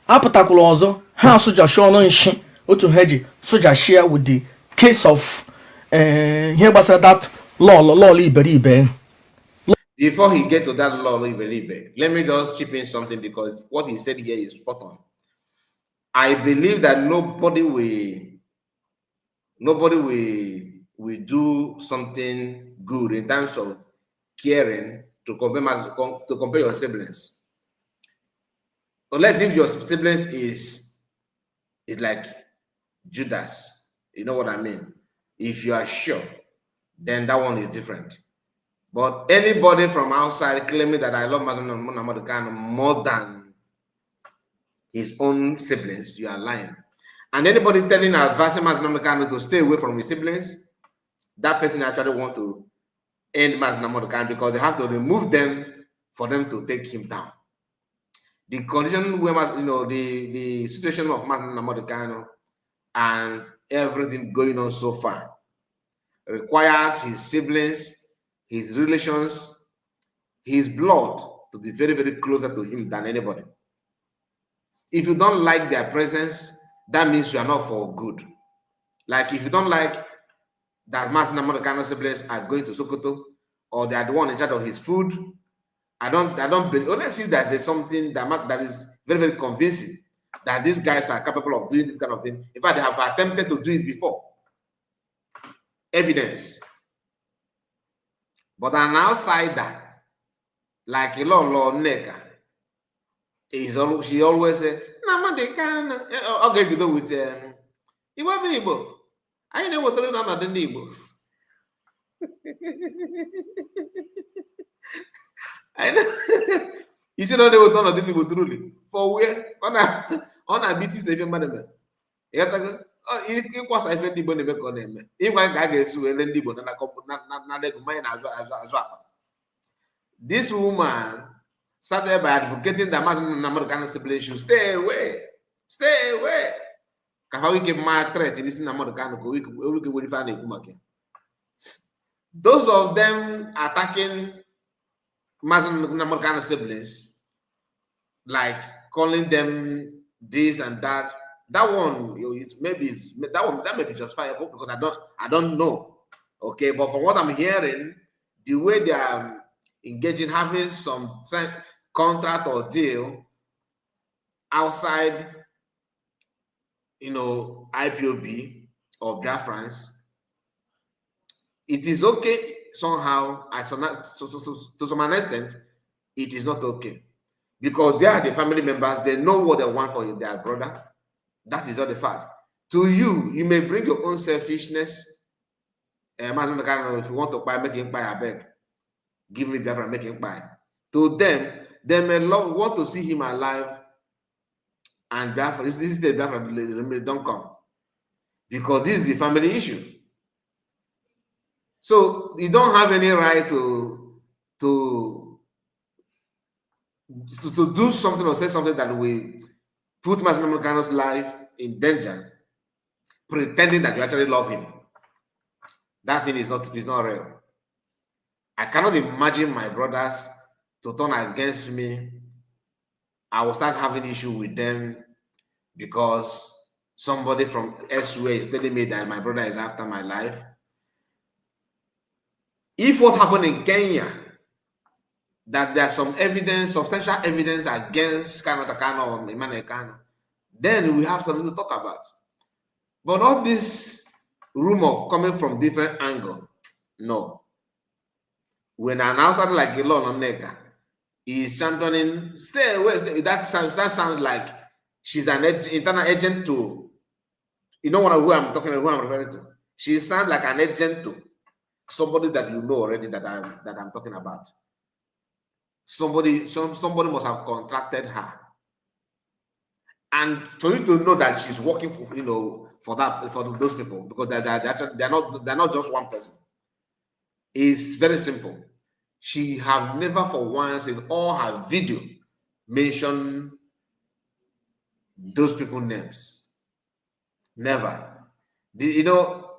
Apatakulo ozo ha soja shono nshi otu heji soja share with the case of here was that law iberibe. Before he get to that law iberibe, let me just chip in something, because what he said here is spot on. I believe that nobody will do something good in terms of caring to compare your siblings, unless if your siblings is like Judas. You know what I mean? If you are sure, then that one is different. But anybody from outside claiming that I love Nnamdi Kanu more than his own siblings, you are lying. And anybody advising Nnamdi Kanu to stay away from his siblings, that person actually want to end Nnamdi Kanu, because they have to remove them for them to take him down. The condition where the situation of Nnamdi Kanu and everything going on so far requires his siblings, his relations, his blood to be very, very closer to him than anybody. If you don't like their presence, that means you are not for good. Like if you don't like that Nnamdi Kanu siblings are going to Sokoto, or they are the one in charge of his food, I don't believe, unless if there's something that is very, very convincing that these guys are capable of doing this kind of thing. In fact, they have attempted to do it before. Evidence. But an outsider, like Ilolo Neka, she always say, Nnamdi Kanu. Okay, you do with Igbo. I know what I'm doing Igbo. I know. You should know they were done Igbo truly. For where? On a BT safe madam. Ịkwasa ife ndị Igbo na-eme ka ọ na-eme ịgwa ka a ga-esi were ndị Igbo na lego mmanya na-azụ akpa. This woman started by advocating that Nnamdi Kanu siblings should stay away. Ka ha wike ma threat n'isi Nnamdi Kanu ka wike were ife a na-ekwu maka. Those of them attacking Nnamdi Kanu siblings, like calling them this and that. That one, that may be justifiable, because I don't know. Okay, but from what I'm hearing, the way they are engaging, having some contract or deal outside, IPOB or Biafrans, it is okay somehow. To some extent, it is not okay. because they are the family members. They know what they want for their brother. That is all the fact. To you, you may bring your own selfishness. If you want to buy, make him buy, I beg. Give me Biafra, make him buy. To them, they may want to see him alive, and Biafra, this is the Biafra, don't come. Because this is the family issue. So you don't have any right to do something or say something that will put Masina Mekano's life in danger, pretending that you actually love him. That thing is not real. I cannot imagine my brothers to turn against me. I will start having issue with them because somebody from elsewhere is telling me that my brother is after my life. If what happened in Kenya, that there's some evidence, substantial evidence against Takano or Emmanuel Kano, then we have something to talk about. But all this rumor coming from different angle, no. When an outsider like Elon Onega is championing, stay away, that sounds like she's an internal agent to, you know who I'm talking about, who I'm referring to. She sounds like an agent to somebody that you know already that I'm talking about. Somebody must have contracted her, and for you to know that she's working for for those people, because they're not just one person. It's very simple. She have never for once in all her video mentioned those people's names. Never.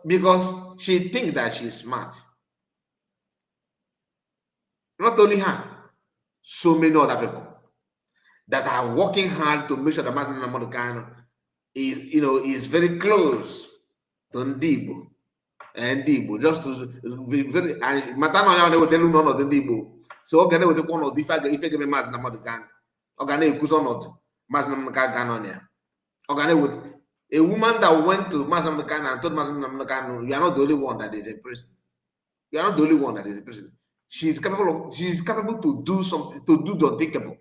Because she thinks that she's smart. Not only her, so many other people that are working hard to make sure that Masina Namodokano is very close to Ndibo. And Igbo, just to be very matano ya na wetelu n'ọnọdụ ndị Igbo. So ọ ga na-ewetakwa ọnọdụ ife ga-eme Maazị Nnamdi Kanu. Ọ ga na-ekwuzi ọnọdụ Maazị Nnamdi Kanu ya. Ọ ga na-eweta a woman that went to Maazị Nnamdi Kanu and told Maazị Nnamdi Kanu, you are not the only one that is in prison. You are not the only one that is in prison. She is capable to do something, to do the unthinkable.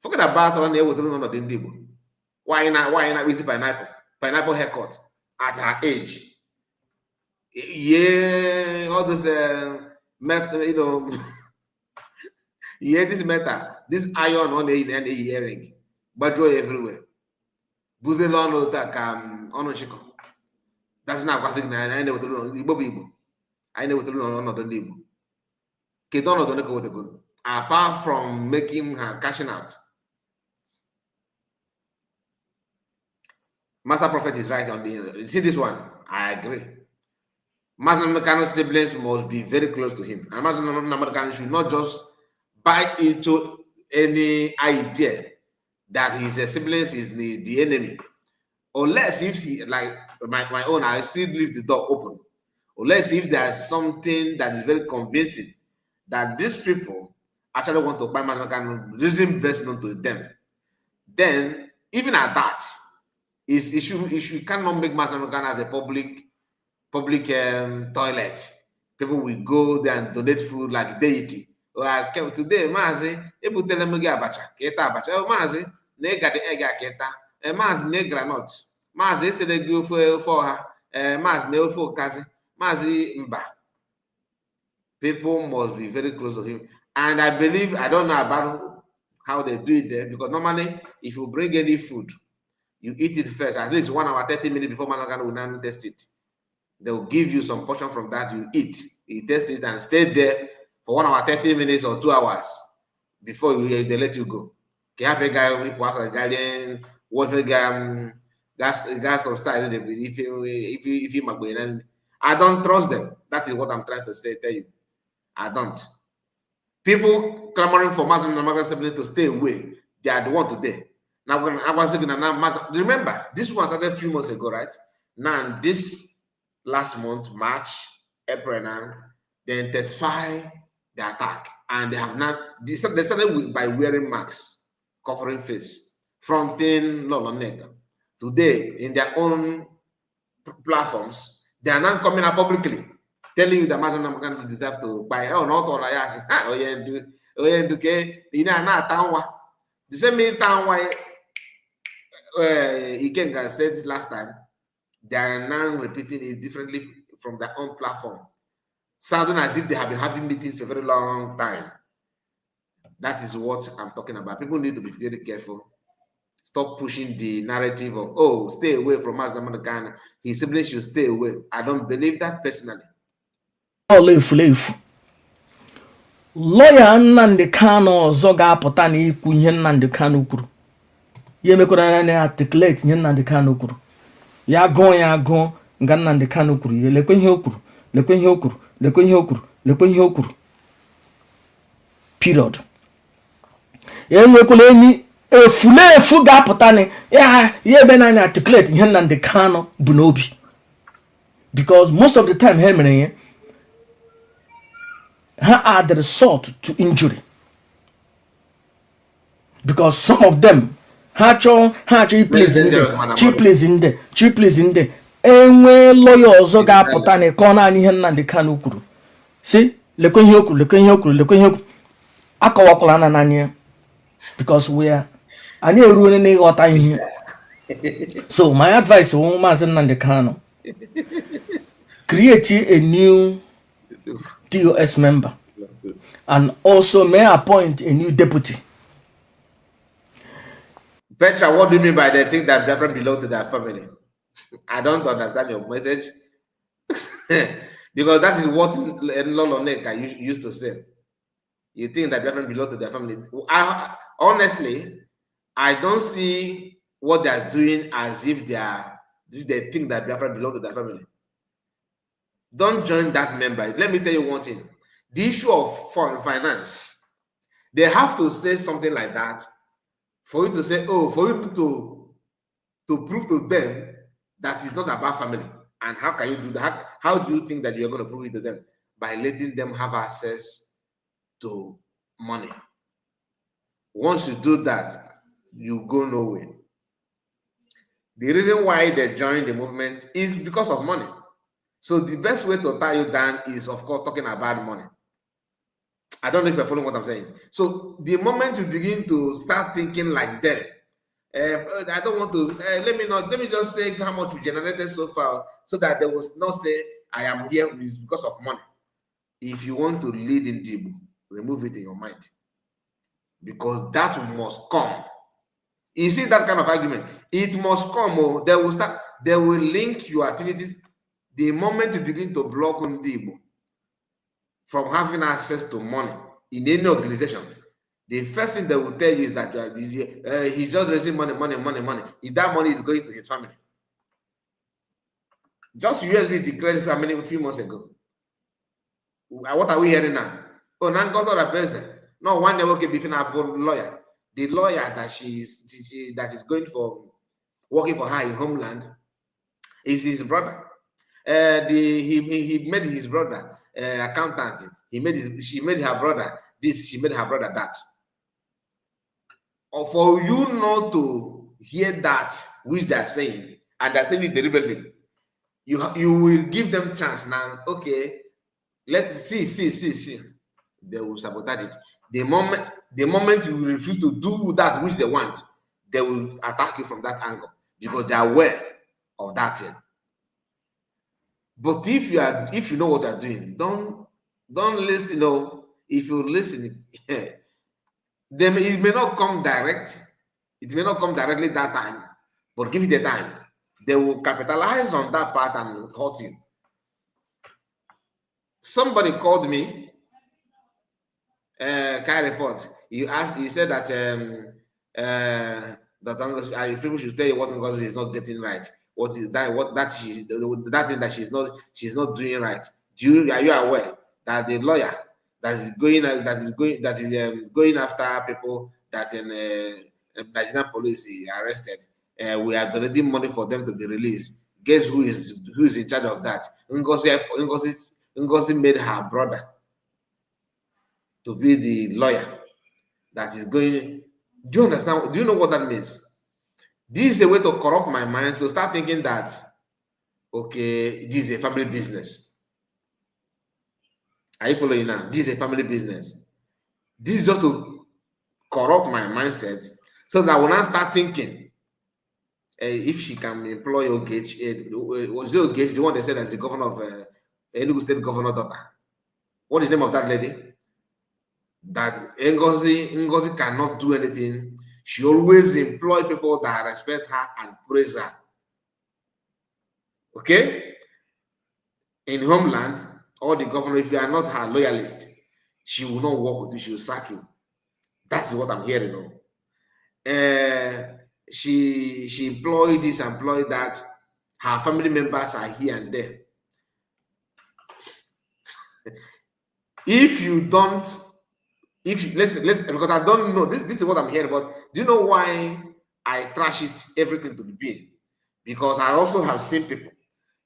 Forget about her na-ewetelu n'ọnọdụ ndị Igbo. Why not busy pineapple haircut at her age? Yeah, all this metal, yeah, this metal, this iron on the earring, but everywhere. Buzelon on chico. That's not classic. I never told you. I never told you on the Igbo. Kedono don't go with the good. Apart from making her cashing out. Master Prophet is right on the. You see this one? I agree. Masina Kano's siblings must be very close to him. And Masina Kano should not just buy into any idea that his siblings is the enemy. Unless if he, like my own, I still leave the door open. Unless if there's something that is very convincing that these people actually want to buy Masina Kano, reason best known to them. Then, even at that, you cannot make Masina Kano as a public toilet. People will go there and donate food like deity. Like today, Mazi, ebutele megi abacha, keta abacha. Mazi, nega de ega keta. Mazi negra not. Mazi esele go for her. Mazi ne for kazi. Mazi mba. People must be very close to him. And I believe, I don't know about how they do it there, because normally, if you bring any food, you eat it first, at least 1 hour, 30 minutes before Masina will not test it. They will give you some portion from that, you eat, you test it, and stay there for 1 hour, 30 minutes or 2 hours before they let you go. Gas of style if you I don't trust them. That is what I'm trying to tell you. I don't. People clamoring for Masina to stay away, they are the one today. Now, when I was thinking, remember, this one started a few months ago, right? Now, this last month, March, April now, they intensify the attack, and they have not. They started by wearing masks, covering face, fronting Lolonega. Today, in their own platforms, they are now coming out publicly, telling you that Masina deserve to buy. Oh, not all I ask. Oh yeah, okay, you know, not town. The same town why Ikenga said last time, they are now repeating it differently from their own platform, sounding as if they have been having meetings for a very long time. That is what I'm talking about. People need to be very careful. Stop pushing the narrative of, oh, stay away from us, Ghana. His siblings should stay away. I don't believe that personally. efu lọya Nnamdi Kanu ọzọ ga-apụta na ikwu ihe Nnamdi Kanu kwuru ya emekwara na articulate ihe Nnamdi Kanu kwuru ya gụọ nga Nnamdi Kanu kwuru ya lekwe ihe o kwuru lekwe ihe o kwuru lekwe ihe o kwuru lekwe ihe o kwuru period. Enwekwala enyi efu ga-apụta na ya ebe na articulate ihe Nnamdi Kanu bụ n'obi, because most of the time ha mere ya are the result to injury, because some of them chi please nde enwe lawyer ọzọ ga-apụta na ịkọ naanị ihe Nnamdi Kanu kwuru si lekwe ihe o kwuru akọwakwala na n'anya, because anyị eruo na ịghọta ihe. So my advice to Maazị Nnamdi Kanu, create a new TOS member and also may appoint a new deputy. Petra, what do you mean by they think that Biafran belong to their family? I don't understand your message. Because that is what Lolo Neka used to say. You think that Biafran belong to their family. Honestly, I don't see what they are doing as if they think that Biafran belong to their family. Don't join that member. Let me tell you one thing. The issue of finance, they have to say something like that for you to say, oh, for you to prove to them that it's not about family. And how can you do that? How do you think that you're going to prove it to them? By letting them have access to money. Once you do that, you go nowhere. The reason why they joined the movement is because of money. So the best way to tie you down is, of course, talking about money. I don't know if you're following what I'm saying. So the moment you begin to start thinking like them, I don't want to, let me just say how much we generated so far, so that they will not say, I am here because of money. If you want to lead in Dibu, remove it in your mind. Because that must come. You see that kind of argument? It must come. Oh, they will link your activities. The moment you begin to block Ndibo from having access to money in any organization, the first thing they will tell you is that he's just raising money. If that money is going to his family. Just USB declared a few months ago. What are we hearing now? Oh, Nango's person. No one never can be a lawyer. The lawyer that that is going for working for her in Homeland is his brother. He made his brother accountant. She made her brother this. She made her brother that. Or for you not to hear that which they are saying, and they're saying it deliberately, you will give them chance now. Okay, let's see. They will sabotage it. The moment you refuse to do that which they want, they will attack you from that angle because they are aware of that thing. But if you know what they're doing, don't listen. You know, if you listen, it may not come direct. It may not come directly that time, but give it a time. They will capitalize on that part and hurt you. Somebody called me. Kind report. You said that that people should tell you what Ngozi is not getting right. What is that? That thing that she's not doing right. Are you aware that the lawyer that is going after people that in Nigerian police arrested? We are donating money for them to be released. Guess who is in charge of that? Ngozi made her brother to be the lawyer that is going. Do you understand? Do you know what that means? This is a way to corrupt my mind. So start thinking that, okay, this is a family business. Are you following now? This is a family business. This is just to corrupt my mindset so that when I start thinking, if she can employ Ogage, was it Ogage, the one they said as the governor of Enugu State governor daughter? What is the name of that lady? That Ngozi cannot do anything. She always employ people that respect her and praise her. Okay? In homeland, all the governor, if you are not her loyalist, she will not work with you, she will sack you. That's what I'm hearing. She employed this, employed that. Her family members are here and there. If you don't, let's because I don't know, this is what I'm hearing, but do you know why I trash it everything to the bin? Because I also have seen people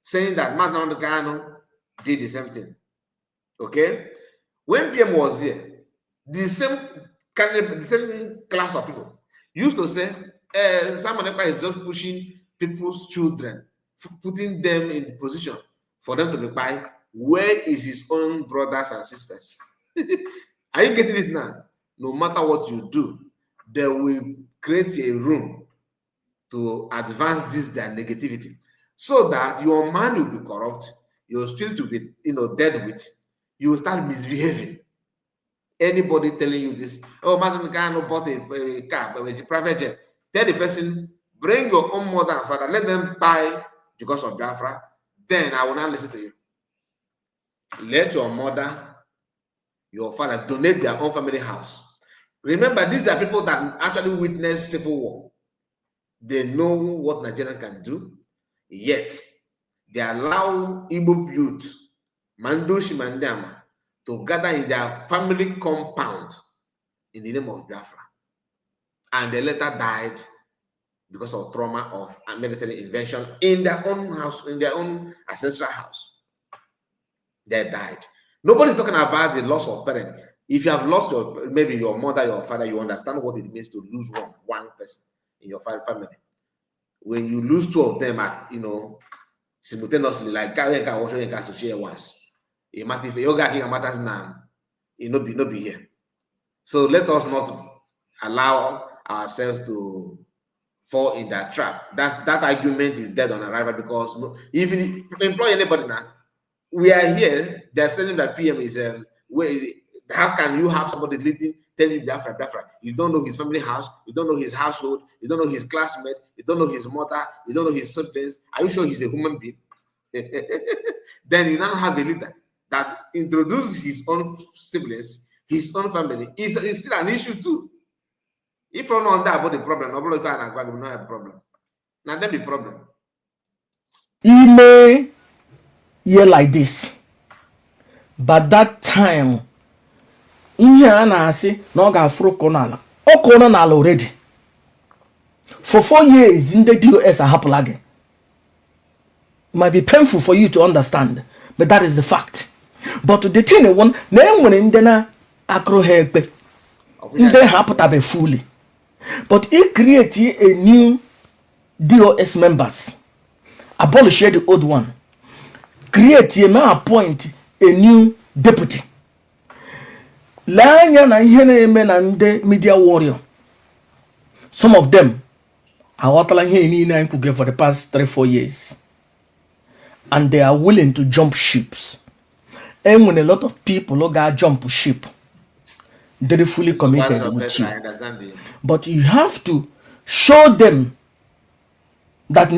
saying that Mazda Gano did the same thing. Okay? When PM was here, the same class of people used to say, Simon Ekpa is just pushing people's children, putting them in position for them to be by. Where is his own brothers and sisters? Are you getting it now? No matter what you do, they will create a room to advance their negativity, so that your mind will be corrupt, your spirit will be, dead with. You will start misbehaving. Anybody telling you this, oh, Master Mikano bought a car, but it's a private jet. Tell the person, bring your own mother and father, let them die because of Biafra. Then I will not listen to you. Let your mother, your father donate their own family house. Remember, these are people that actually witnessed civil war. They know what Nigeria can do, yet they allow Igbo youth, Mandoshi Mandama, to gather in their family compound in the name of Biafra. And they later died because of trauma of military invasion in their own house, in their own ancestral house. They died. Nobody's talking about the loss of parent. If you have lost maybe your mother, your father, you understand what it means to lose one person in your family. When you lose two of them at, simultaneously, like once, it matters now, it be here. So let us not allow ourselves to fall in that trap. That argument is dead on arrival, because if you employ anybody now, we are here, they're saying that PM is how can you have somebody leading, telling you Biafra? You don't know his family house, you don't know his household, you don't know his classmate, you don't know his mother, you don't know his siblings. Are you sure he's a human being? Then you now have a leader that introduces his own siblings, his own family. It's still an issue too. If you're not about the problem, nobody will not have a problem. Now then the problem. Year like this, but that time ihe a na-asị na ọ ga-afụrụ konala ọ konala already for 4 years. In the DOS ahapụla gị. Might be painful for you to understand, but that is the fact. But the thing one na enwere ndị na akụrụ ha ekpe, ndị hapụtabe fully, but it create a new DOS members, abolish the old one, create appoint a new deputy. Lanya na ihe na-eme na ndị media warrior, some of them aghọtala ihe niile anyị kwuge for the past 3-4 years, and they are willing to jump ships. And when a lot of people go jump ship, they're fully committed with you. But you have to show them that a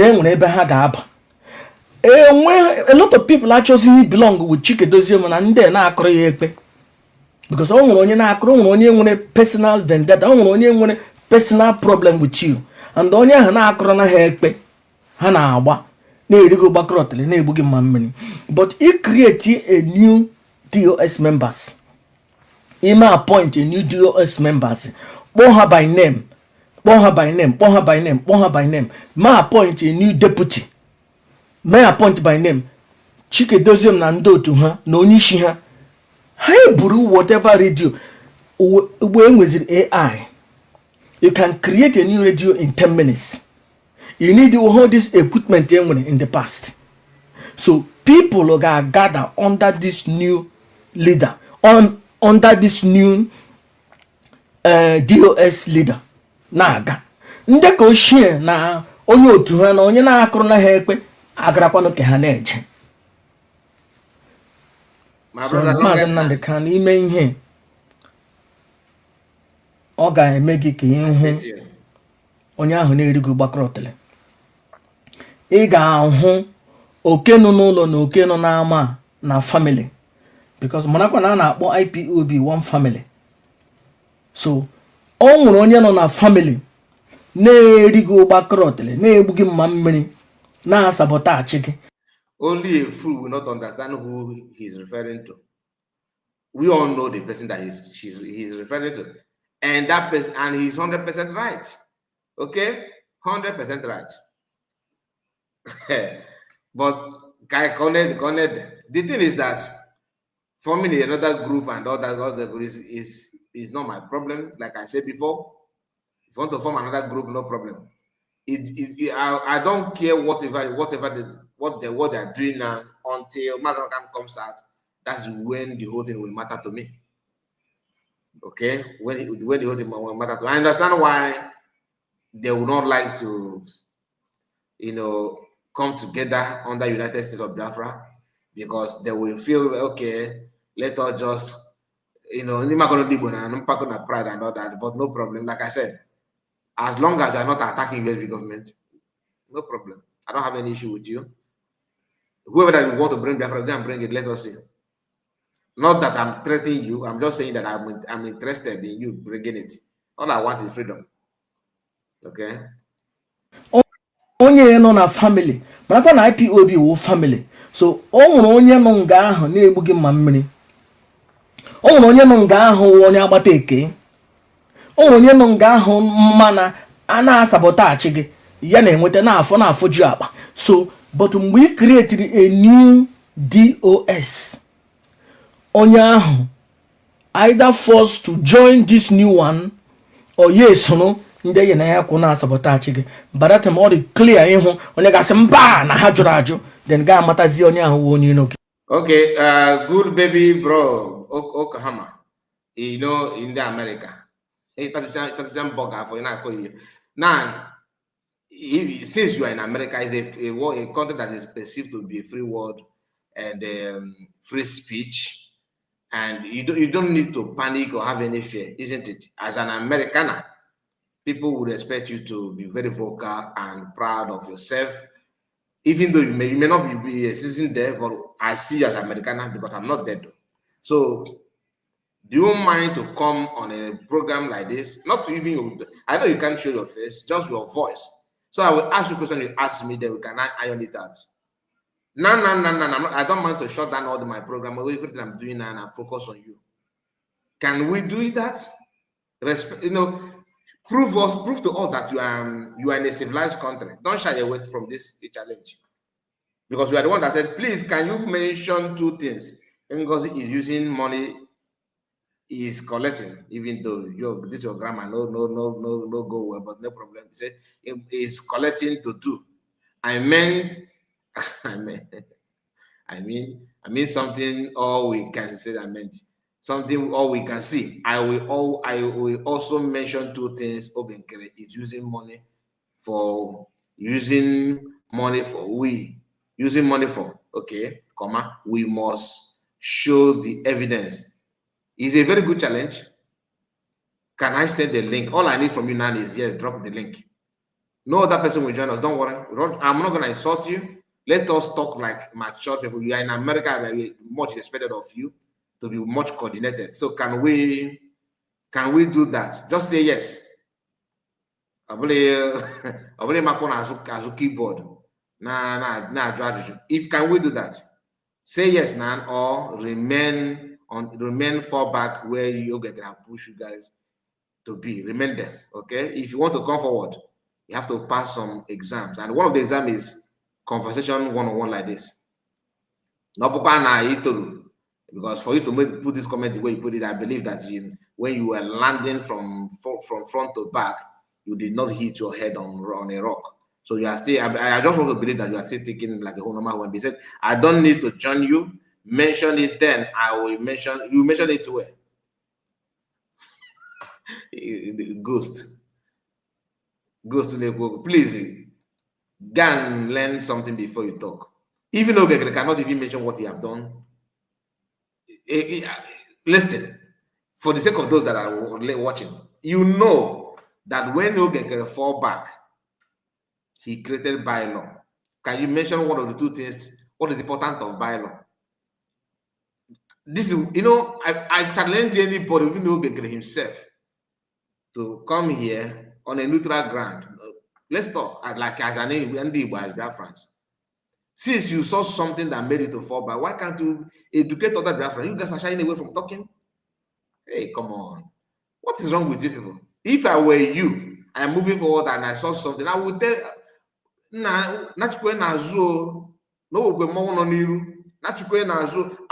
lot of people actually belong with Chike Dozium and they're not because only personal vendetta, only personal problem with you, and only hana hekpe hana agba na-erigo bakrotly na-egbugi mmiri. But it create a new DOS members. He may appoint a new DOS members. Born her by name. May appoint a new deputy. May appoint by name. Chike Dozium Nando to her, no nishi her. Hey, Buru, whatever radio. When was it AI? You can create a new radio in 10 minutes. You need to hold this equipment in the past. So people will gather under this new leader, under this new DOS leader na-aga ndị ka ochie na onye otu ha na onye na-akụrụla ha ekpe agarakwanụ ka ha na-eje. Maazị Nnamdi Kanu ime ihe ọ ga-eme gị ka ịhụ onye ahụ na-erigo gbakọrọ otele. Ị ga-ahụ oke nọ n'ụlọ na oke nọ n'ama na family, because marakwa na a na-akpọ IPOB one family. So o nwere onye nọ na family na-erigo gbakọrọ otele na-egbu gị mma mmiri na-asabotachi gị. Only a fool will not understand who he's referring to. We all know the person that he's referring to, and that person, and he's 100% right. Okay, 100% right. But the thing is that forming another group and all that is not my problem. Like I said before, if you want to form another group, no problem. I don't care what they're doing now until Mazakan comes out. That's when the whole thing will matter to me. Okay, when the whole thing will matter to me. I understand why they would not like to, come together under United States of Biafra, because they will feel, okay, let us just, pride and all that. But no problem. Like I said, as long as you're not attacking US government, no problem. I don't have any issue with you. Whoever that you want to bring Biafra, then bring it. Let us see. Not that I'm threatening you. I'm just saying that I'm interested in you bringing it. All I want is freedom. Okay. Onye nọ na family, marakwa na IPOB wo family. So o nwere onye nọ nga ahụ na-egbu gị mma mmiri. O nwere onye nọ nga ahụ onye agbata eke. O nwere onye nọ nga ahụ mana a na-asabotachi gị ya na-enweta na-afọ ji akpa. So but mgbe we created a new DOS, onye ahụ either forced to join this new one or yes no ndị ya na ya kwụ na-asabotachi gị. But all the clear ịhụ onye gasị mba na ha jụrụ ajụ, then ga amatazi onye ahụ onye ino gị. Okay, good baby bro Oklahoma, in the America. Now, since you are in America, is a country that is perceived to be a free world and free speech, and you don't need to panic or have any fear, isn't it? As an Americaner, people would expect you to be very vocal and proud of yourself, even though you may not be a citizen there, but I see you as an Americaner because I'm not there though. So do you mind to come on a program like this? Not to even, I know you can't show your face, just your voice. So I will ask you a question, you ask me, then we can iron it out. No, I don't mind to shut down all my program, everything I'm doing now, and I focus on you. Can we do that? Prove to us that you are in a civilized country. Don't shy away from this challenge. Because you are the one that said, please, can you mention two things? Ngozi is using money, is collecting, even though your grammar no go well, but no problem. He said is collecting to do. I mean something all we can say. I meant something all we can see. I will also mention two things. Obenkere is using money for okay, comma, we must show the evidence. It's a very good challenge. Can I send the link? All I need from you now is yes, drop the link. No other person will join us. Don't worry. I'm not going to insult you. Let us talk like mature people. You are in America, very much expected of you to be much coordinated. So can we do that? Just say yes. I believe my phone has a keyboard. If can we do that? Say yes now, or remain far back where you get to push you guys to be. Remain there. Okay. If you want to come forward, you have to pass some exams, and one of the exams is conversation one-on-one like this. Because for you to put this comment the way you put it, I believe that when you were landing from front to back, you did not hit your head on a rock. So you are still, I just want to believe that you are still thinking like a whole normal one. He said, I don't need to join you. Mention it then. I will mention, you mention it where? Ghost. Ghost, please go and learn something before you talk. Even though Ogekere cannot even mention what he have done, listen, for the sake of those that are watching, you know that when Ogekere fall back, he created bylaw. Can you mention one of the two things? What is the important of bylaw? This is, I challenge anybody, even Ogekere himself, to come here on a neutral ground. Let's talk like as an Igbo, as Biafrans. Since you saw something that made it to fall back, why can't you educate other Biafrans? You guys are shying away from talking. Hey, come on. What is wrong with you people? If I were you, I am moving forward and I saw something, I would tell, I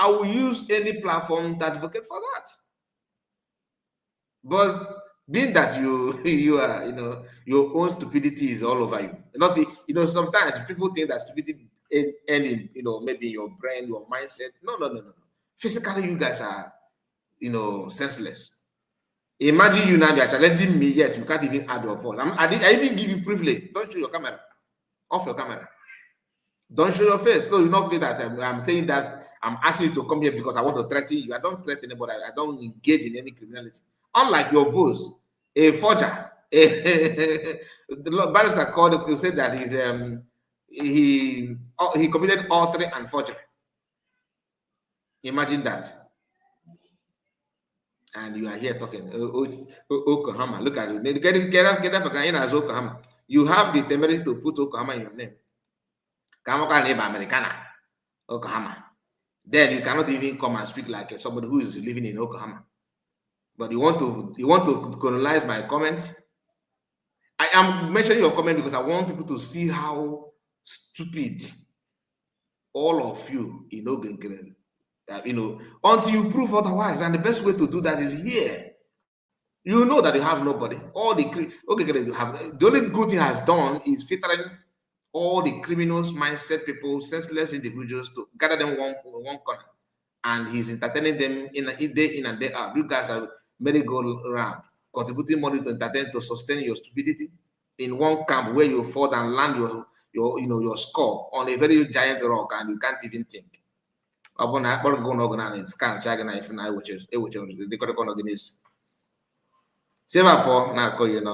will use any platform to advocate for that. But being that you are, your own stupidity is all over you. Not, sometimes people think that stupidity end in, maybe your brain, your mindset. No. Physically, you guys are, senseless. Imagine you now, you are challenging me, yet you can't even add your phone. I even give you privilege. Don't show your camera. Off your camera. Don't show your face. So you not feel that I'm saying that I'm asking you to come here because I want to threaten you. I don't threaten anybody. I don't engage in any criminality. Unlike your boss, a forger. The barrister called to say that he committed adultery and forgery. Imagine that. And you are here talking Oklahoma. Look at it. Get up as Oklahoma. You have the temerity to put Oklahoma in your name. Americana, Oklahoma. Then you cannot even come and speak like somebody who is living in Oklahoma. But you want to colonize my comment. I am mentioning your comment because I want people to see how stupid all of you in Ogekere, until you prove otherwise. And the best way to do that is here. You know that you have nobody. All the only good thing has done is filtering all the criminals, mindset people, senseless individuals to gather them one corner, and he's entertaining them day in and day out. You guys are merry-go-round, contributing money to entertain, to sustain your stupidity in one camp where you fall and land your skull on a very giant rock and you can't even think. Singapore now call you in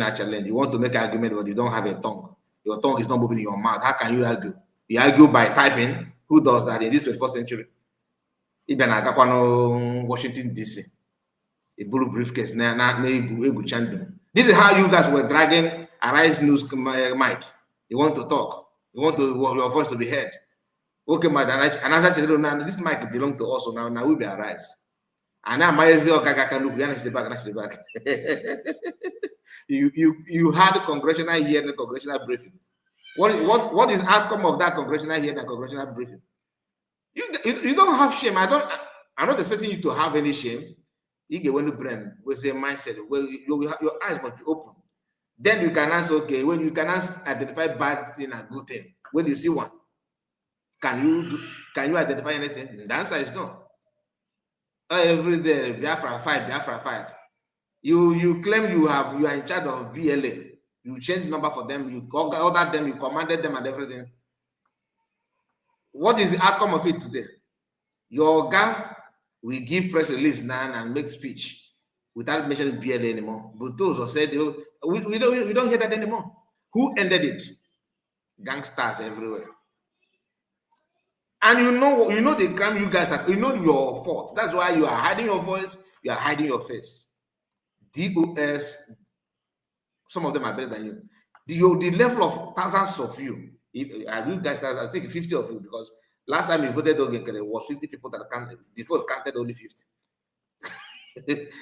a challenge. You want to make an argument, but you don't have a tongue. Your tongue is not moving in your mouth. How can you argue? You argue by typing. Who does that in this 21st century? Even Washington DC. A blue briefcase. This is how you guys were dragging Arise News mic. You want to talk. You want your voice to be heard. Okay, madam. And this mic belongs to us. So now we be Arise. And now my the back. You had a congressional hearing, a congressional briefing. What is outcome of that congressional hearing and congressional briefing? You don't have shame. I'm not expecting you to have any shame. You get when you brain with a mindset where your eyes must be open. Then you can ask, okay, when you can identify bad thing and good thing. When you see one, can you identify anything? The answer is no. Every day, Biafra fight. You claim you are in charge of BLA. You change number for them, you ordered them, you commanded them and everything. What is the outcome of it today? Your guy will give press release now and make speech without mentioning BLA anymore. But those who said we don't hear that anymore. Who ended it? Gangsters everywhere. And you know the crime you guys are, your fault. That's why you are hiding your voice, you are hiding your face. DOS, some of them are better than you. The level of thousands of you, you guys, I think 50 of you, because last time you voted Ogekere was 50 people that counted. The vote counted only 50.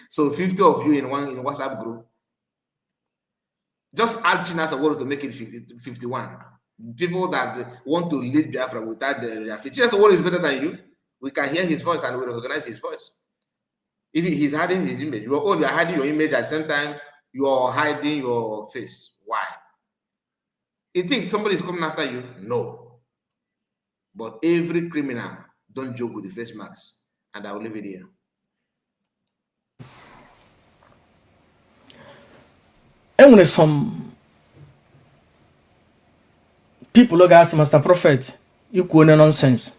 So 50 of you in WhatsApp group. Just add Chinas Aworo to make it 51. People that want to lead Biafra without their feet. Chinas Aworo is better than you. We can hear his voice and we recognize his voice. If he's hiding his image, you are hiding your image at the same time, you are hiding your face. Why? You think somebody is coming after you? No. But every criminal don't joke with the face masks. And I will leave it here. enwere some people who ga-asị Master Prophet ikwu onye nonsense.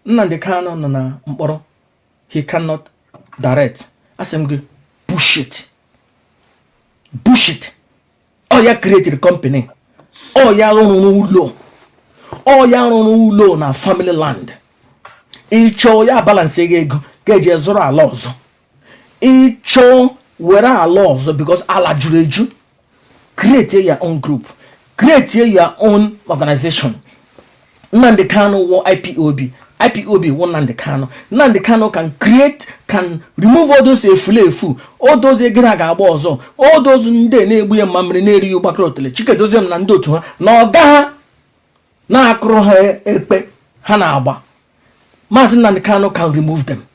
Nnamdi Kanu nọ na mkpọrọ, he cannot direct. Asị m gị bullshit. Oh, ya created company. Oh, ya rụrụ ụlọ. Oh, ya rụrụ ụlọ na family land. Ịchọ ya balance ego ga-eji zụrụ ala ọzọ. Ịchọ were ala ọzọ because ala juru eju. Create your own group. Create your own organization. Nnamdi Kanu won IPOB. IPOB won Nnamdi Kanu. Nnamdi Kanu can remove all those efulefu, all those egiraga agba ọzọ, all those ndị na-egbu ya mamịrị na-eri ụgbakọrọ otele. Chike dozie na ndị otu ha na ọga ha na-akụrụ ha ekpe ha na-agba. Maazị Nnamdi Kanu can remove them.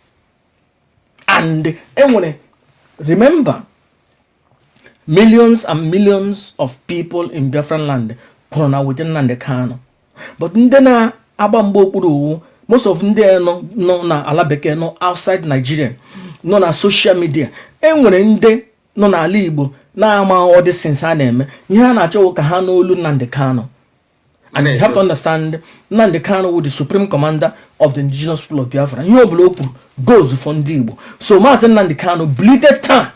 And remember, millions and millions of people in Biafran land corona within Nnamdi Kanu. But ndị na-agba mgbe okpuru owu, most of ndị nọ na ala bekee nọ outside Nigeria, nọ na social media, ndị nọ n'ala Igbo na-ama all these things a na-eme. Ihe a na-achọ ka ha n'olu Nnamdi Kanu. And you have to understand, Nnamdi Kanu was the supreme commander of the indigenous people of Biafra. Ihe ọbụla o kwuru goes for ndị Igbo. So Maazị Nnamdi Kanu bleeded time.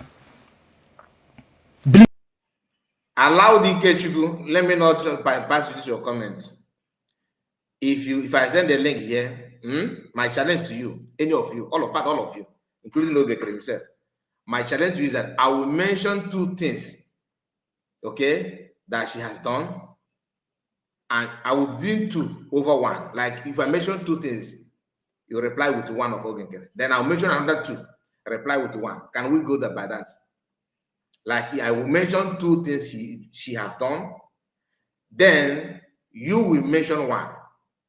Allow the Ikechukwu, let me not pass this your comment. If I send the link here, my challenge to you, any of you, all of you, including Ogekere himself, my challenge to you is that I will mention 2 things, okay, that she has done, and I will do 2 over 1. Like if I mention 2 things, you reply with 1 of Ogekere. Then I'll mention another 2, reply with 1. Can we go by that? Like I will mention 2 things she have done, then you will mention 1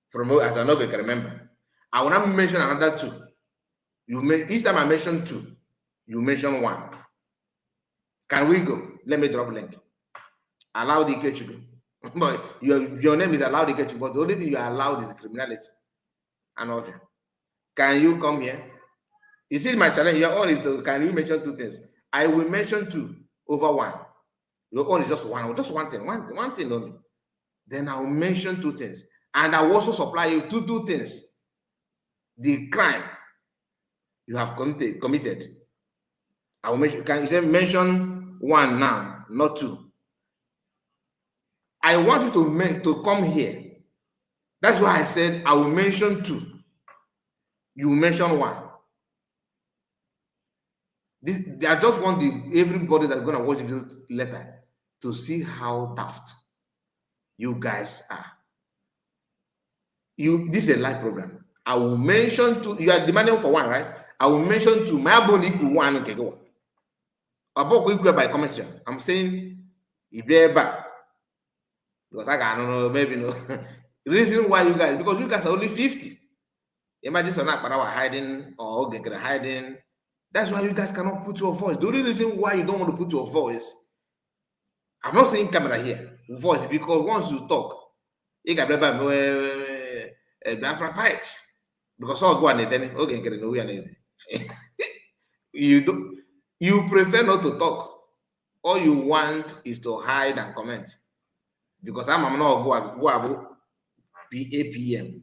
from as I know you can remember. I will not mention another 2. Each time I mention 2, you mention 1. Can we go? Let me drop link. Allow the Ikechukwu. But your name is allowed Ikechukwu, but the only thing you are allowed is criminality. And all. Can you come here? You see my challenge. Your own is to, can you mention 2 things? I will mention 2 over 1. Your own is just 1, or just 1 thing, one thing only. Then I will mention 2 things. And I will also supply you 2 things. The crime you have committed. I will mention, can you say mention 1 now, not 2? I want you to come here. That's why I said I will mention 2. You will mention 1. I just want everybody that's going to watch this letter to see how daft you guys are. This is a live program. I will mention 2. You are demanding for 1, right? I will mention 2. My bone equal 1. Okay, go. About equal by commission. I'm saying Ibeba. Because I don't know, maybe no. Reason why you guys, because you guys are only 50. Imagine so not hiding or hiding. That's why you guys cannot put your voice. The only reason why you don't want to put your voice, I'm not saying camera here, voice, because once you talk, you can fight. Because all go on then you prefer not to talk. All you want is to hide and comment. Because I'm not go about APM,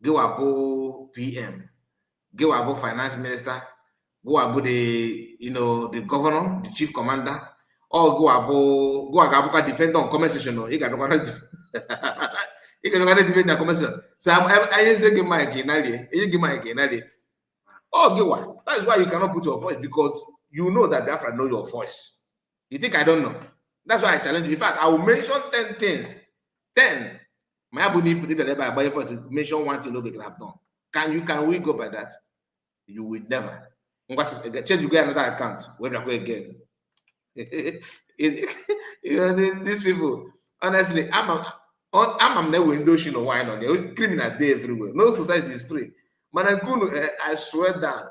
go about PM, go about finance minister, go about the governor, the chief commander, or go about defend on comment section. You can defend the comment section. So I give my again. Oh, go on. That's why you cannot put your voice, because you know that Biafra know your voice. You think I don't know? That's why I challenge you. In fact, I will mention 10 things. 10. My abuni by effort to mention 1 thing nobody can have done. Can we go by that? You will never. Change you get another account. When I go again. These people, honestly, I'm never window no wine on the criminal day everywhere. No society is free. Man, I swear down.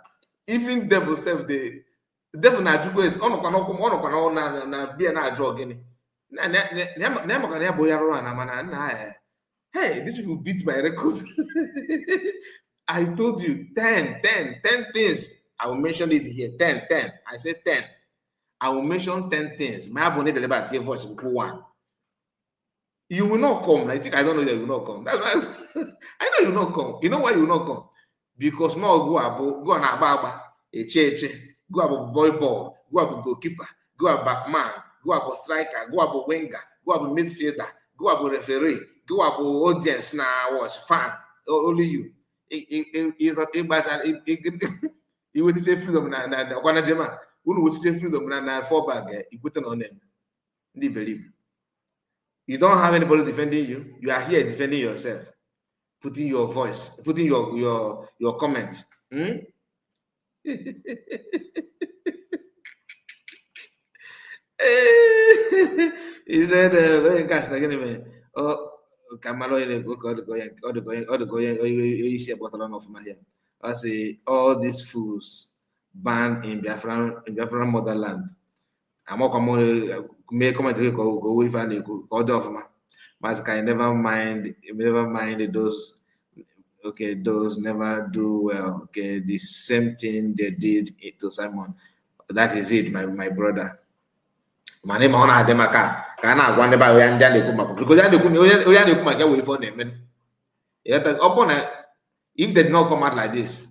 Even devil self the devil na jugo is ono na be na draw again. Hey, these people beat my record. I told you 10 things. I will mention it here. 10. I said 10. I will mention 10 things. My abonnee deliver here voice one. You will not come. I think I don't know that you will not come. That's why I know you will not come. You know why you will not come? Because more go on ababa, a cheche, go about boy ball, go about goalkeeper, go about backman, go about striker, go about winger, go about midfielder, go about referee, go about audience now watch fan. Only you. Is a you will say freedom na kwana jema. Unu will say freedom na fall back. You put it on them. They believe. You don't have anybody defending you. You are here defending yourself, putting your voice, putting your comment. He said, "Oh, Kamalo, you see about a lot of my here. I say all these fools banned in Biafran motherland. I'm all come make comment go with and go off my. But I never mind those. Okay, those never do well. Okay, the same thing they did to Simon. That is it, my brother. My name on Ademaka. Can I wonder about Yandy because Yandy wait for them. If they did not come out like this,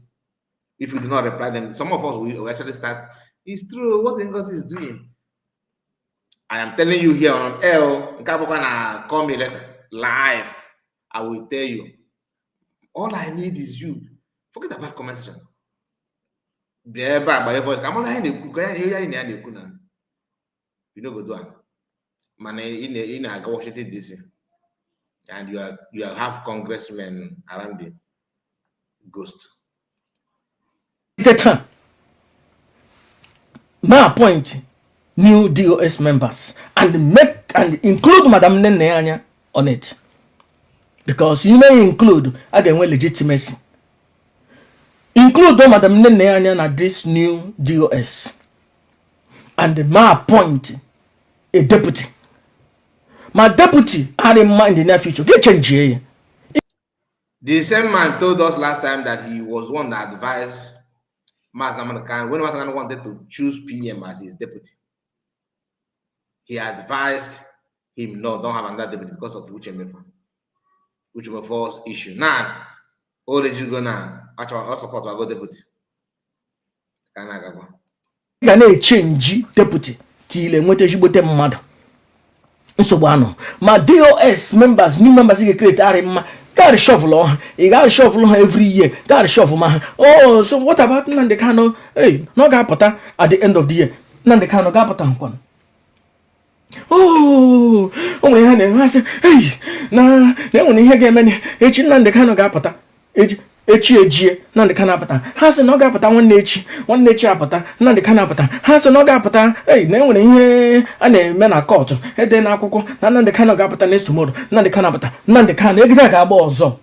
if we do not reply them, some of us will actually start. It's true. What English is doing? I am telling you here on L. Call me later live. I will tell you. All I need is you. Forget about comment section. Be back by your voice. I'm only in the you know go do it. Man, in a Washington DC, and you have congressmen around the ghost. My point, new DOS members and include Madam Nene on it. Because you may include again legitimacy. Include Madam Nene at this new DOS. And my point, a deputy. My deputy had in mind in the future. Get change here. The same man told us last time that he was one that advised Mas Namanakan when Mas Namanakan wanted to choose PM as his deputy. He advised him, no, don't have another deputy because of Uchemefor's issue. Now, all the you go now, actually, all support will go deputy. Can I change deputy till a motor mad? So, my DOS members, new members, you create got a shovel, you got a shovel every year, got a shovel, man. Oh, so what about Nandekano? Hey, no gapata at the end of the year. Nandekano gapata. Oh, only I say, hey, nah, they only hear many H Nandekano gapata. Echi nandi kanapata hasa no gapata one nature apata nandi kanapata hasa no gapata hey na enwere ihe a na-eme na court ede na akwụkwọ na nandi kana gapata next tomorrow nandi kanapata nandi kana egide ga agba ọzọ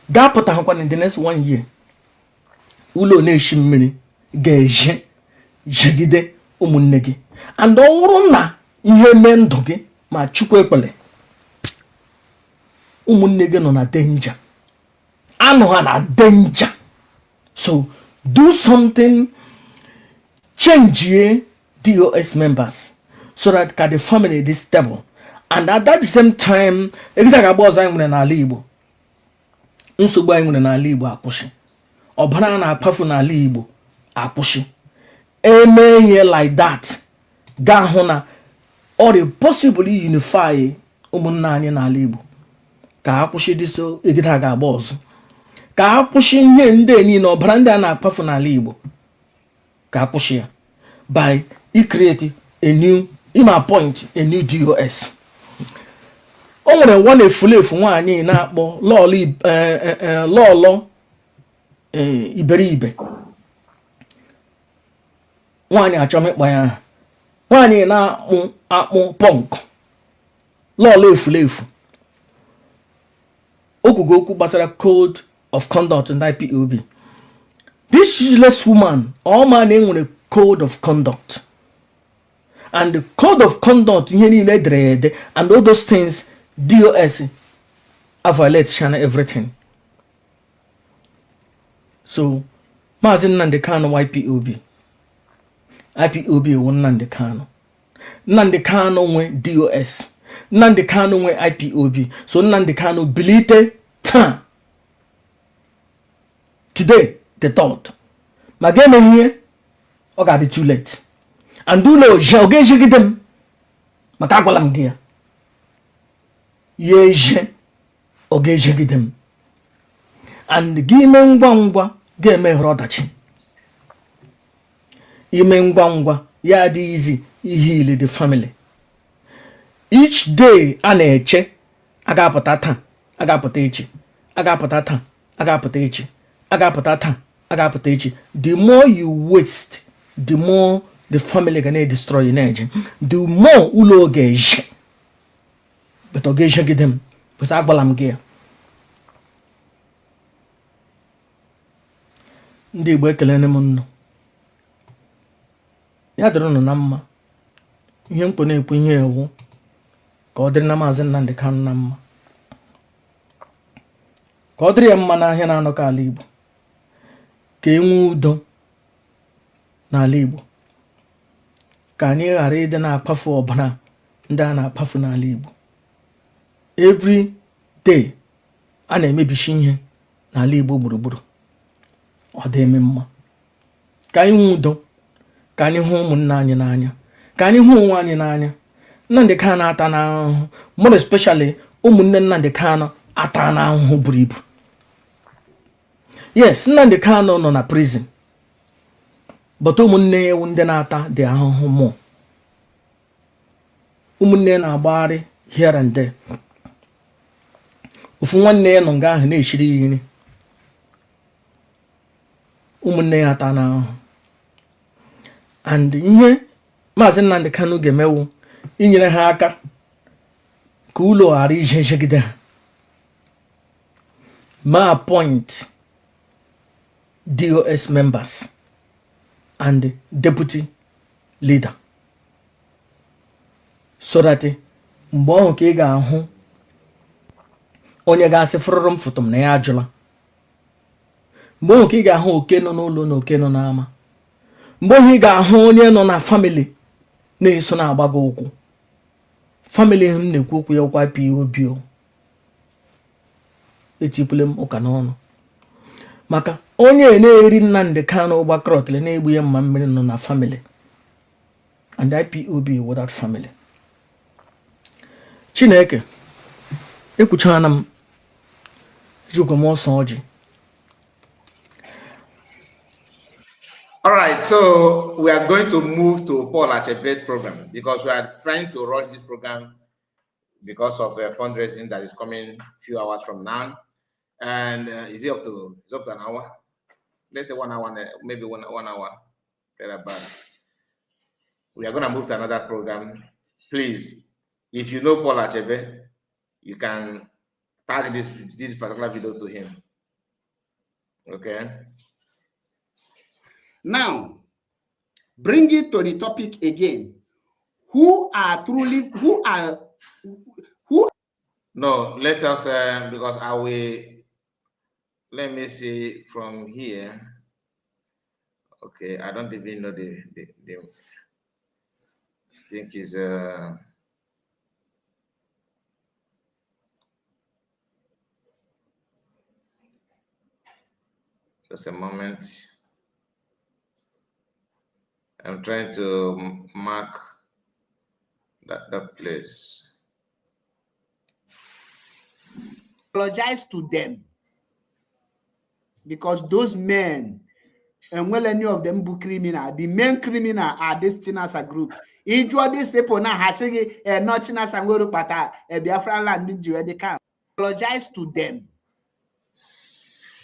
gapata hakwa in the next 1 year ụlọ na-eshi mmiri ga-eje jegide ụmụnne gị and ọ wụrụ na ihe mee ndụ gị ma chukwu ekpele ụmụnne gị nọ na danger. I know a danger. So do something, change DOS members so that the family is stable. And at that same time, everything about I'm in a libo. Unsuba in a libo a pushing. Or banana puffin a libo a pushing. Amen here like that. Gahona or possibly unify umunani na libo. Ka pushi this so egitaga boss. Ka pushing here ndị niile ọbara ndị a na-akpafu n'ala Igbo ka push ya by create a new appoint a new DOS. O nwere one efulefu nwaanyị na-akpọ lọlọ iberibe nwaanyị achọmịkpa ya nwaanyị na-akpụ punk lọlọ efulefu okugo okwu gbasara code of conduct in IPOB. This useless woman, all man in a code of conduct. And the code of conduct, and all those things, DOS, violate China everything. So, Mazin and the kind of YPOB. IPOB wụ Nnamdi Kanu. Nnamdi Kanu nwe DOS. Nnamdi Kanu nwe IPOB. So Nnamdi Kanu bilite taa. Today, the thought. Ma ga-eme ihe, ọ ga-adị too late. And ụlọ ọ ga-ejigide m maka agwala m gị ya. Ya eje, ọ ga-ejigide m. And gị ime ngwa ngwa ga-emeghere ọdachi. Ime ngwa ngwa ya adị easy ihile the family. Each day a na-eche aga-apụta taa, aga-apụta echi, aga-apụta taa, aga-apụta echi, aga-apụta taa, aga-apụta echi. The more you waste, the more the family ga na-destroy energy. The more ụlọ oge eje. But ọ ga-ejegide m. Because agbala m gị ya. Ndị Igbo ekelene m nnụ. Ya dịrị unu na mma. Ihe mkpu na-ekwu ihe ewu ka ọ dịrị na Maazị Nnamdi Kanu na mma. Ka ọ dịrị ya mma n'ahịa na-anọkọ ala Igbo. Ka enwe udo n'ala Igbo. Ka anyị ghara ịdị na-akpafu ọbara ndị a na-akpafu n'ala Igbo. Every day a na-emebishi ihe n'ala Igbo gburugburu. Ọ dị eme mma. Ka anyị nwee udo. Ka anyị hụ ụmụnne anyị n'anya. Ka anyị hụ onwe anyị n'anya. Nnamdi Kanu ata n'ahụhụ. More especially ụmụnne Nnamdi Kanu ata n'ahụhụ buru ibu. Yes, Nnamdi Kanu nọ na prison. But ụmụnne ya ndị na-ata dị ahụhụ mụọ. Ụmụnne na-agbagharị here and there. Ofu nwanne ya nọ nga ahụ na-eshiri ya nri. Ụmụnne ya ata n'ahụhụ. And ihe Maazị Nnamdi Kanu ga-emewu inyere ha aka ka ụlọ ghara ijegide ha. Ma appoint DOS members and deputy leader. So that mgbe ọhụ ka ị ga-ahụ onye ga-asị fụrụrụ m foto m na ya ajụla. Mgbe ọhụ ka ị ga-ahụ oke nọ n'ụlọ na oke nọ n'ama. Mgbe ọhụ ị ga-ahụ onye nọ na family na-eso na-agba gị ụkwụ. Family m na-ekwu okwu ya ụkwa IPOB. Etipụle m ụka n'ọnụ. Maka onye na-eri Nnamdi Kanu gbakọrọtịrị na-egbu ya mma mmiri nọ na family. And IPOB without family. Chineke ekwuchana m jugo m ọsọ ọjị. All right, so we are going to move to Paul Achebe's program because we are trying to rush this program because of fundraising that is coming a few hours from now. And it's up to an hour. Let's say 1 hour, maybe one hour. We are going to move to another program. Please, if you know Paul Achebe, you can tag this particular video to him. Okay. Now, bring it to the topic again. Who? No, let us, because I will, let me see from here. Okay, I don't even know the I think is, just a moment. I'm trying to mark that place. Apologize to them because those men, and well, any of them be criminal. The main criminal are these Tinasa group. Each of these people now has a not Tinasa group, but a Biafran land you they can apologize to them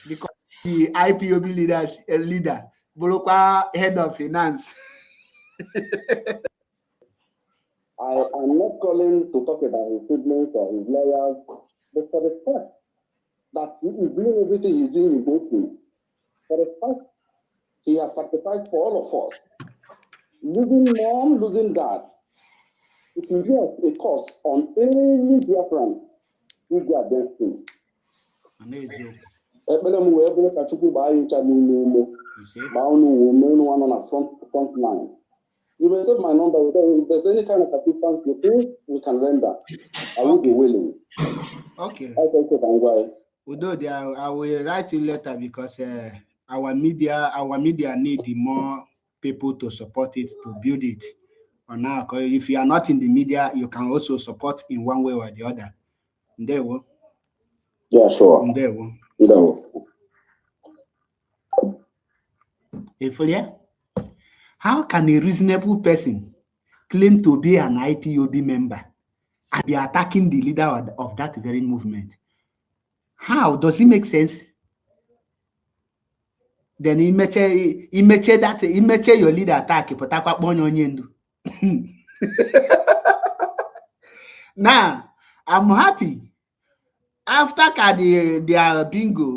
because the IPOB leader, Bolokwa head of finance. I am not calling to talk about his siblings or his lawyers, but for the fact that he is doing everything he's doing in both ways. For the fact he has sacrificed for all of us. Losing mom, losing dad. It will be a cost on any Biafran who go against him. Front line. You may save my number. If there's any kind of assistance you think we can render, I will be willing. Okay. Okay, I will write you later because our media need more people to support it, to build it. Or now, if you are not in the media, you can also support in one way or the other. There will. Yeah, sure. There will. How can a reasonable person claim to be an IPOB member and be attacking the leader of that very movement? How does it make sense? Then he met your leader attack. Now, I'm happy. After their bingo,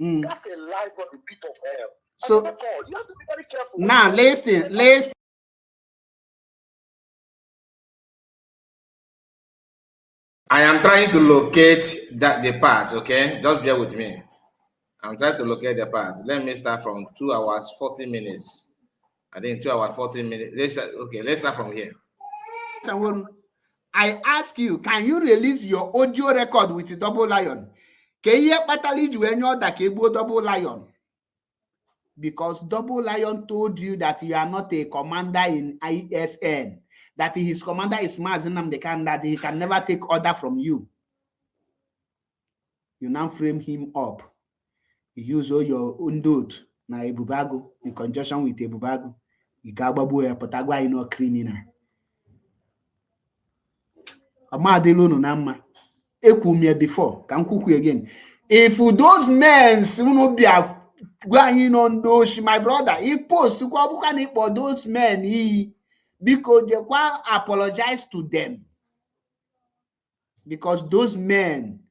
That's a lie for the pit of hell. So you have to be very careful. now listen. I am trying to locate the part, okay? Just bear with me. I'm trying to locate the part. Let me start from 2 hours, 40 minutes. I think 2 hours, 40 minutes. Let's start from here. I ask you, can you release your audio record with the Double Lion? Can you battle Double Lion? Because Double Lion told you that you are not a commander in ISN, that his commander is Mazinam Dekan, that he can never take order from you. You now frame him up. You use all your own dote na Ebubago in conjunction with Ebubago. You gababu e potagwa ino criminal. Amadelo no nama. Ekumia before. Can cook again. If those men will be going on those, my brother, he post for those men, because they want apologize to them. Because those men,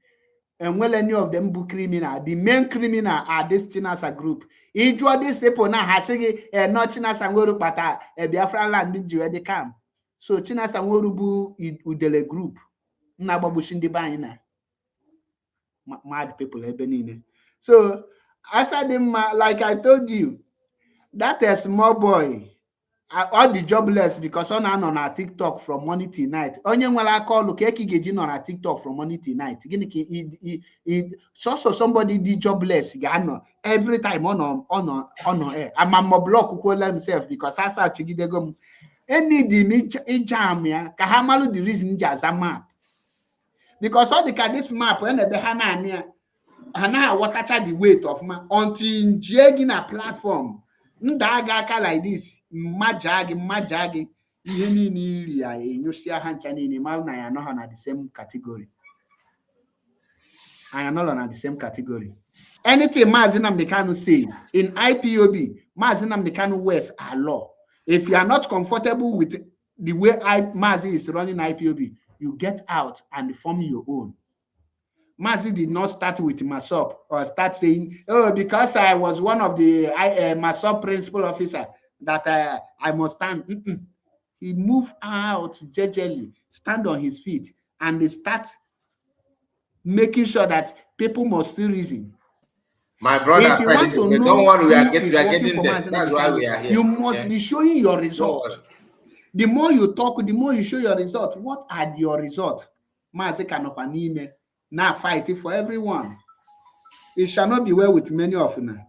and well, any of them book criminal, the main criminal are this Chinasa group. Each of these people now has not Chinasa Ngoru, but a Biafran land they come. So Chinasa Ngoru udele group. Nababushindi Baina. Mad people, so as I did, like I told you, that a small boy, all the jobless, because on our TikTok from morning till night. Only when I call look on our TikTok from morning till night. So somebody did jobless. Every time on air. I'm a block himself because I saw Chigidegum. Any the jam ya Kahamalu the reason jazz a map. Because all this map when the Hanania and now what catch the weight of man until jigging a platform. Ndagaka like this, majagi, iheni ni ya enyusia hanchani ni malu na ya no na the same category. I am not on the same category. Anything Mazinam Dekanu says in IPOB, Mazinam Dekanu West are law. If you are not comfortable with the way Mazi is running IPOB, you get out and form your own. Mazi did not start with Masop or start saying, oh, because I was one of the Masop principal officer that I must stand. He moved out gingerly, stand on his feet, and they start making sure that people must still reason. My brother, if you want to know, don't worry, we are getting there. That's why we are here. You must be showing your result. The more you talk, the more you show your result. What are your results? Mazi Kanopanime. Now fighting for everyone. It shall not be well with many of them.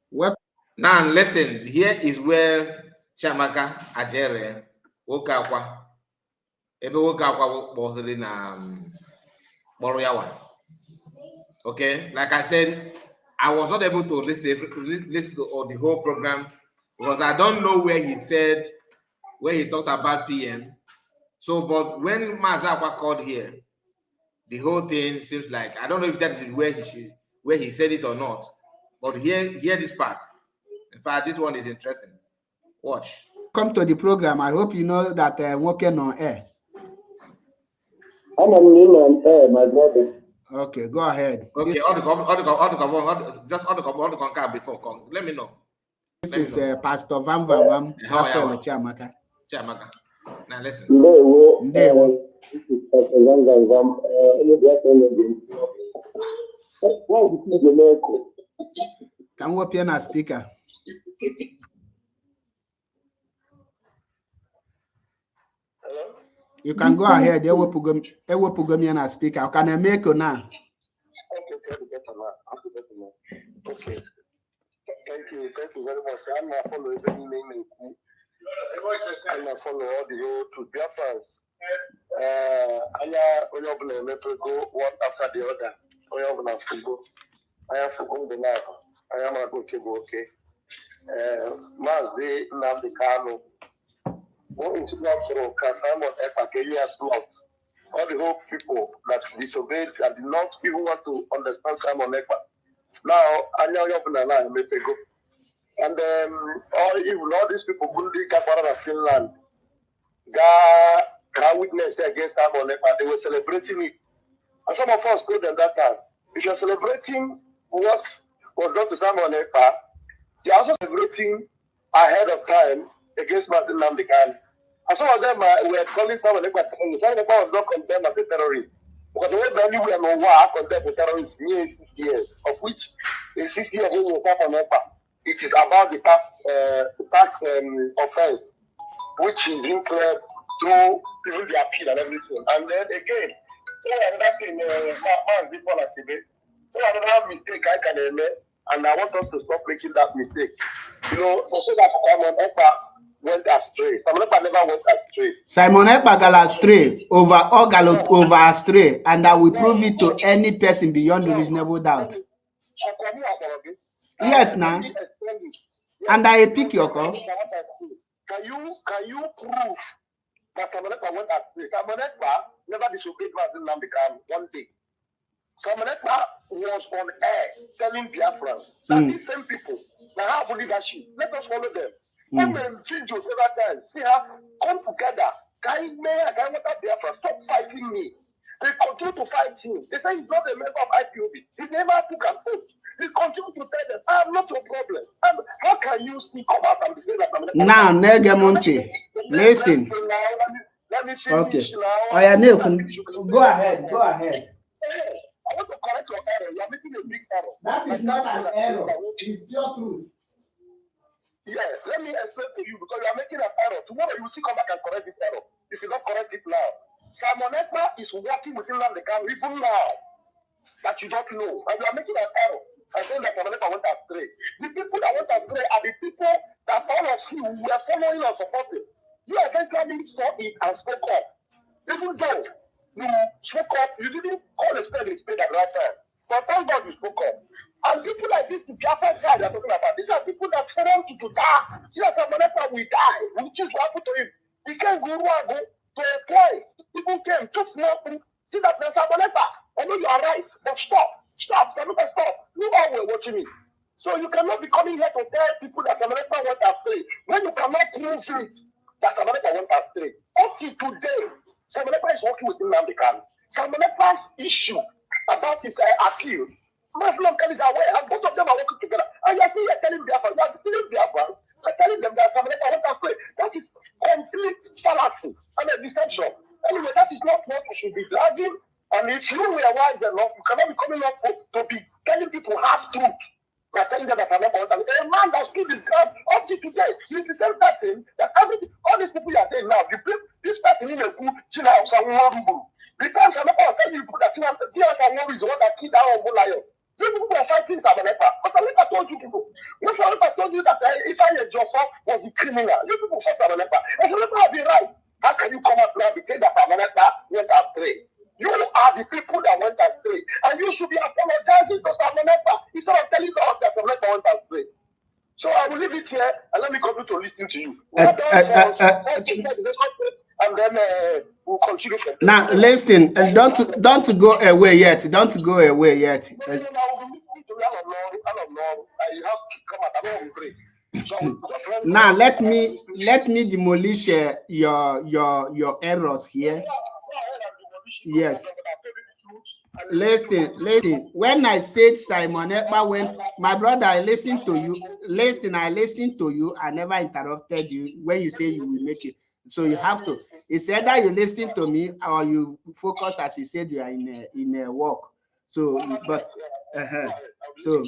Well, now listen, here is where Chamaka Ajere Wokakwa Ebe Wokakwa was in Boroyawa. Okay, like I said, I was not able to listen to the whole program because I don't know where he talked about PM. So, but when Mazakwa called here, the whole thing seems like, I don't know if that is where he said it or not, but hear this part. In fact, this one is interesting. Watch. Come to the program. I hope you know that I'm working on air. I'm on air, my brother. Okay, go ahead. Okay, just all the conquer before. Let me know. This is Pastor Vam Vam Raphael Chiamaka. Now listen. Can we open a speaker? Hello? You can go ahead. Ewo pugami na speaker. Can I make you now? Okay. Thank you very much. I'm not following any name. I'm not following all the way to Biafrans. Onye ọbụla emepego one after the other. Onye ọbụla fugo. Anya fugo ndị na-abụ. Anya maka oke bụ oke. Maazị Nnamdi Kanu. What is not through Simon Ekpa slots? All the whole people that disobeyed and did not even want to understand Simon Ekpa. Now, Anya Yobunana and Mepego. And all these people, Bundi, Kapara, and Finland, got witness against Simon Ekpa. They were celebrating it. And some of us told them that time, if you're celebrating what was done to Simon Ekpa, you're also celebrating ahead of time against Martin Nnamdi Kanu. And some of them were calling Simon Ekpa terrorist. Simon Ekpa was not condemned as a terrorist. Because the way Benny and Noah condemned the terrorists near 6 years, of which in 6 years when you Simon Ekpa, it is about the tax offense, which is being cleared through even the appeal and everything. And then again, another thing, man, before Achebe, another mistake I can make, and I want us to stop making that mistake. You know, to say that Simon Ekpa went astray. Simon Ekpa never went astray. Simon Ekpa got astray over astray, and I will prove it to any person beyond reasonable doubt. Yes, now. And I pick your call. Can you prove that Simon Ekpa went astray? Simon Ekpa never disobeyed Nnamdi Kanu one day. Simon Ekpa was on air telling Biafrans that these same people now have leadership. Let us follow them. Come and change you several times. See how come together. Can Biafra stop fighting me? They continue to fight him. They say he's not a member of IPOB. He never took an oath. He continue to tell them, I'm not your problem. And how can you still come out and say that? Now, Negamonte, listen. Let me finish Okay. now. Oh, yeah, no, go ahead. Go ahead. I want to correct your error. You are making a big error. That is not an error. It's pure truth. Yes, let me explain to you because you are making an error. Tomorrow you will still come back and correct this error. If you don't correct it now, Simon Ekpa is working within Nnamdi Kanu even now that you don't know. And you are making an error. I think that Simon Ekpa went astray. The people that went astray are the people that all of you were following or supporting. You eventually saw it and spoke up. Even though you spoke up, you didn't call a spade at the right time. But thank God you spoke up. And people like this, the Biafran child they are talking about, these are people that want to die. See that Simon Ekpa will die. Which is what happened to him. He can't go to a place. People came, just nothing. See that Simon Ekpa, I know you are right, but stop. Stop. You all were watching it. So you cannot be coming here to tell people that Simon Ekpa went astray when you cannot prove it that Simon Ekpa went astray. Up to today, Simon Ekpa is working with Nnamdi Kanu. Simon Ekpa's issue about his appeal, Muslim is aware, and both of them are working together. And you are still telling Biafra, you are telling Biafra, you are telling them that Simon Ekpa went astray. That is complete fallacy and a deception. Anyway, that is not what we should be dragging. And if you were wise enough, you cannot be coming up to be telling people half truth. You are telling them that Simon Ekpa went astray. A man that stood his ground up to today, it is the same person that all these people you are saying now, this person in a good China of someone. The time Simon Ekpa was telling you that China is the one that killed that Obo lion. These people are fighting Simon Ekpa. But Simon Ekpa told you people. When Simon Ekpa told you that Isaiah Joseph was the criminal, you people fought Simon Ekpa. And Simon Ekpa has been right. How can you come up now and say that Simon Ekpa went astray? You are the people that went astray. And you should be apologizing to Simon Ekpa instead of telling us that Simon Ekpa went astray. So I will leave it here and let me continue to listen to you. And then we'll continue. Now, listen, don't go away yet. Don't go away yet. Now, let me demolish your errors here. Yes. Listen. When I said Simon Ekpa went, my brother, I listened to you. I listened to you. I never interrupted you when you say you will make it. So you have to. It's either you listen to me or you focus, as you said, you are in a walk. So, but so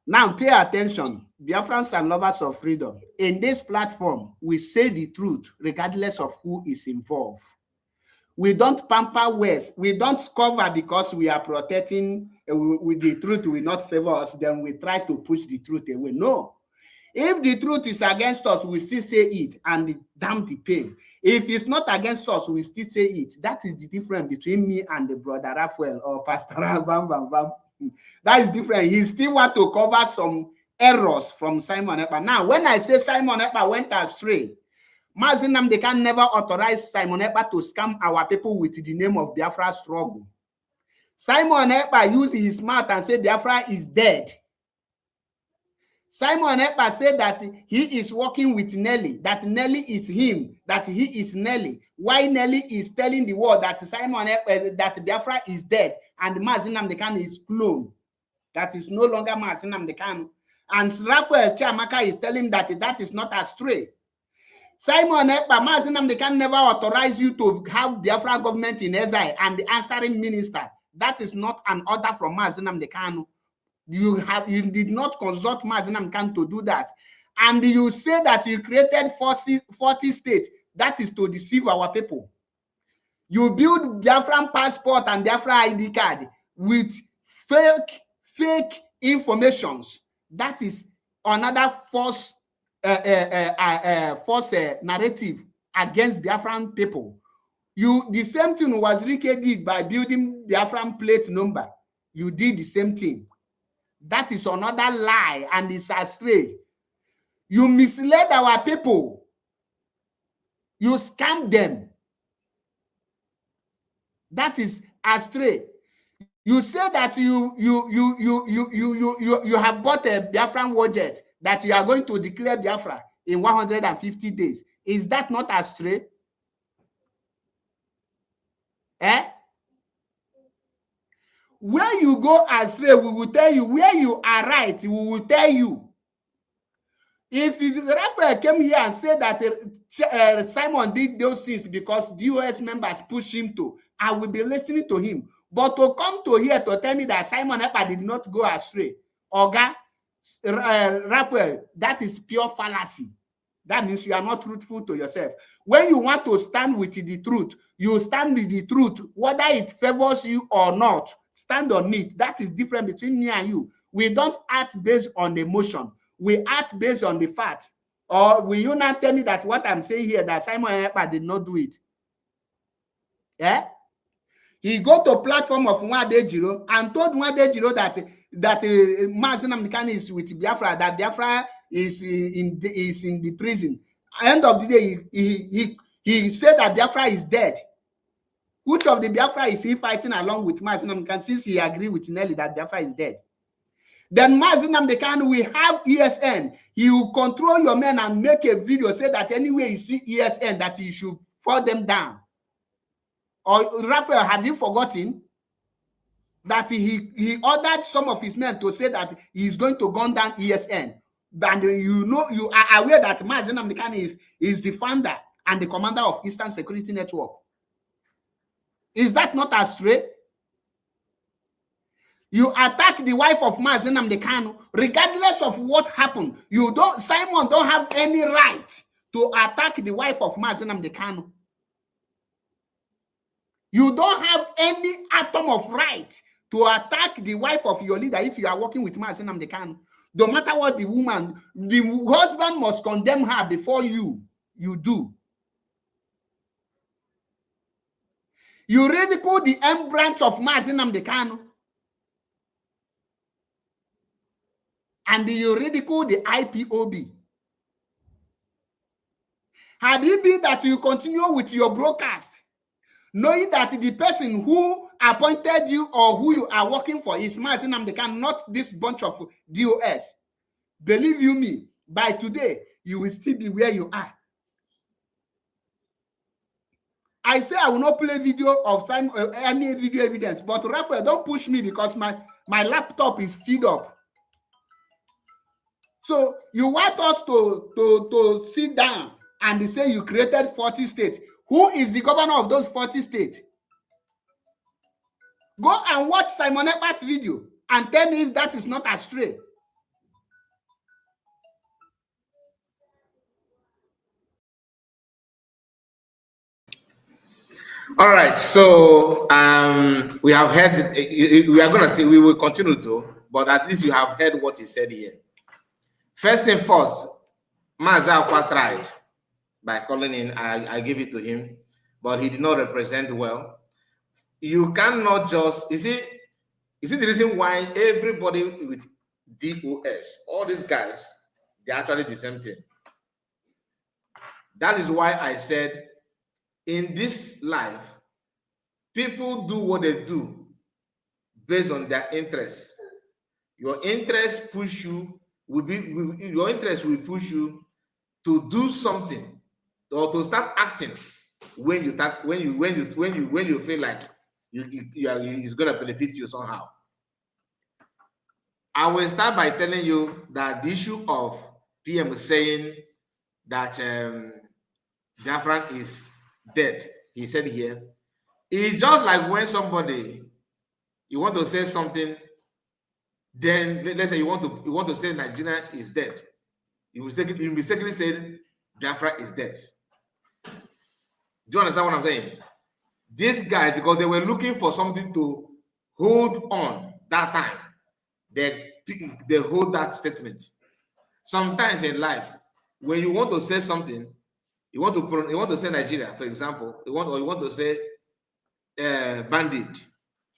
now pay attention, Biafrans and lovers of freedom. In this platform, we say the truth regardless of who is involved. We don't pamper words. We don't cover because we are protecting with the truth will not favor us. Then we try to push the truth away. No. If the truth is against us, we still say it and damn the pain. If it's not against us, we still say it. That is the difference between me and the brother Raphael or Pastor Bam. That is different. He still want to cover some errors from Simon Ekpa. Now, when I say Simon Ekpa went astray, Mazi Nnamdi Kanu never authorized Simon Ekpa to scam our people with the name of Biafra struggle. Simon Ekpa used his mouth and said Biafra is dead. Simon Ekpa said that he is working with Nelly, that Nelly is him, that he is Nelly. Why Nelly is telling the world that Simon Ekpa, that Biafra is dead and Mazi Nnamdi Kanu is clone. That is no longer Mazi Nnamdi Kanu. And Raphael Chiamaka is telling that that is not astray. Simon Ekpa, Mazi Nnamdi Kanu never authorized you to have Biafra government in exile and the answering minister. That is not an order from Mazi Nnamdi Kanu. You did not consult Mazi Nnamdi Kanu to do that. And you say that you created 40 states. That is to deceive our people. You build Biafran passport and Biafra ID card with fake informations. That is another false narrative against Biafran people. The same thing was Rike did by building Biafran plate number. You did the same thing. That is another lie and it's astray. You misled our people. You scammed them. That is astray. You say that you have bought a Biafran budget that you are going to declare Biafra in 150 days. Is that not astray? Where you go astray, we will tell you. Where you are right, we will tell you. If Raphael came here and said that Simon did those things because DOS members pushed him to, I will be listening to him. But to come to here to tell me that Simon Ekpa did not go astray, Oga, Raphael, that is pure fallacy. That means you are not truthful to yourself. When you want to stand with the truth, you stand with the truth, whether it favors you or not. Stand on it. That is different between me and you. We don't act based on emotion. We act based on the fact. Or will you not tell me that what I'm saying here, that Simon Ekpa did not do it? Yeah? He go to platform of Nwade Jiro and told Nwade Jiro that Mazi Nnamdi Kanu is with Biafra, that Biafra is in the prison. At the end of the day, he said that Biafra is dead. Which of the Biafra is he fighting along with Mazi Nnamdi Kanu, since he agreed with Nelly that Biafra is dead? Then Mazi Nnamdi Kanu will have ESN. He will control your men and make a video, say that anywhere you see ESN, that you should fall them down. Or Raphael, have you forgotten that he ordered some of his men to say that he's going to gun down ESN? And you are aware that Mazi Nnamdi Kanu is the founder and the commander of Eastern Security Network. Is that not astray? You attack the wife of Mazi Nnamdi Kanu, regardless of what happened. Simon don't have any right to attack the wife of Mazi Nnamdi Kanu. You don't have any atom of right to attack the wife of your leader if you are working with Mazi Nnamdi Kanu. No matter what the husband must condemn her before you do. You ridicule the M branch of Mazi Nnamdi Kanu. And you ridicule the IPOB. Had it been that you continue with your broadcast, knowing that the person who appointed you or who you are working for is Mazi Nnamdi Kanu, not this bunch of DOS, believe you me, by today, you will still be where you are. I say I will not play video of any video evidence, but Raphael, don't push me because my laptop is filled up. So you want us to sit down and say you created 40 states. Who is the governor of those 40 states? Go and watch Simon Ekpa's video and tell me if that is not astray. All right, so we have heard, we are going to see, we will continue to, but at least you have heard what he said here. First thing first, Mazakwa tried by calling in, I gave it to him, but he did not represent well. You cannot just, you see the reason why everybody with DOS, all these guys, they're actually the same thing. That is why I said, in this life, people do what they do based on their interests. Your interest push you, your interest will push you to do something or to start acting when you feel like it's gonna benefit you somehow. I will start by telling you that the issue of PM saying that Biafra is dead, he said here, it's just like when somebody, you want to say something, then let's say you want to say Nigeria is dead. You mistakenly say Biafra is dead. Do you understand what I'm saying? This guy, because they were looking for something to hold on that time, they hold that statement. Sometimes in life, when you want to say something, you want to say Nigeria, for example, you want to say bandit,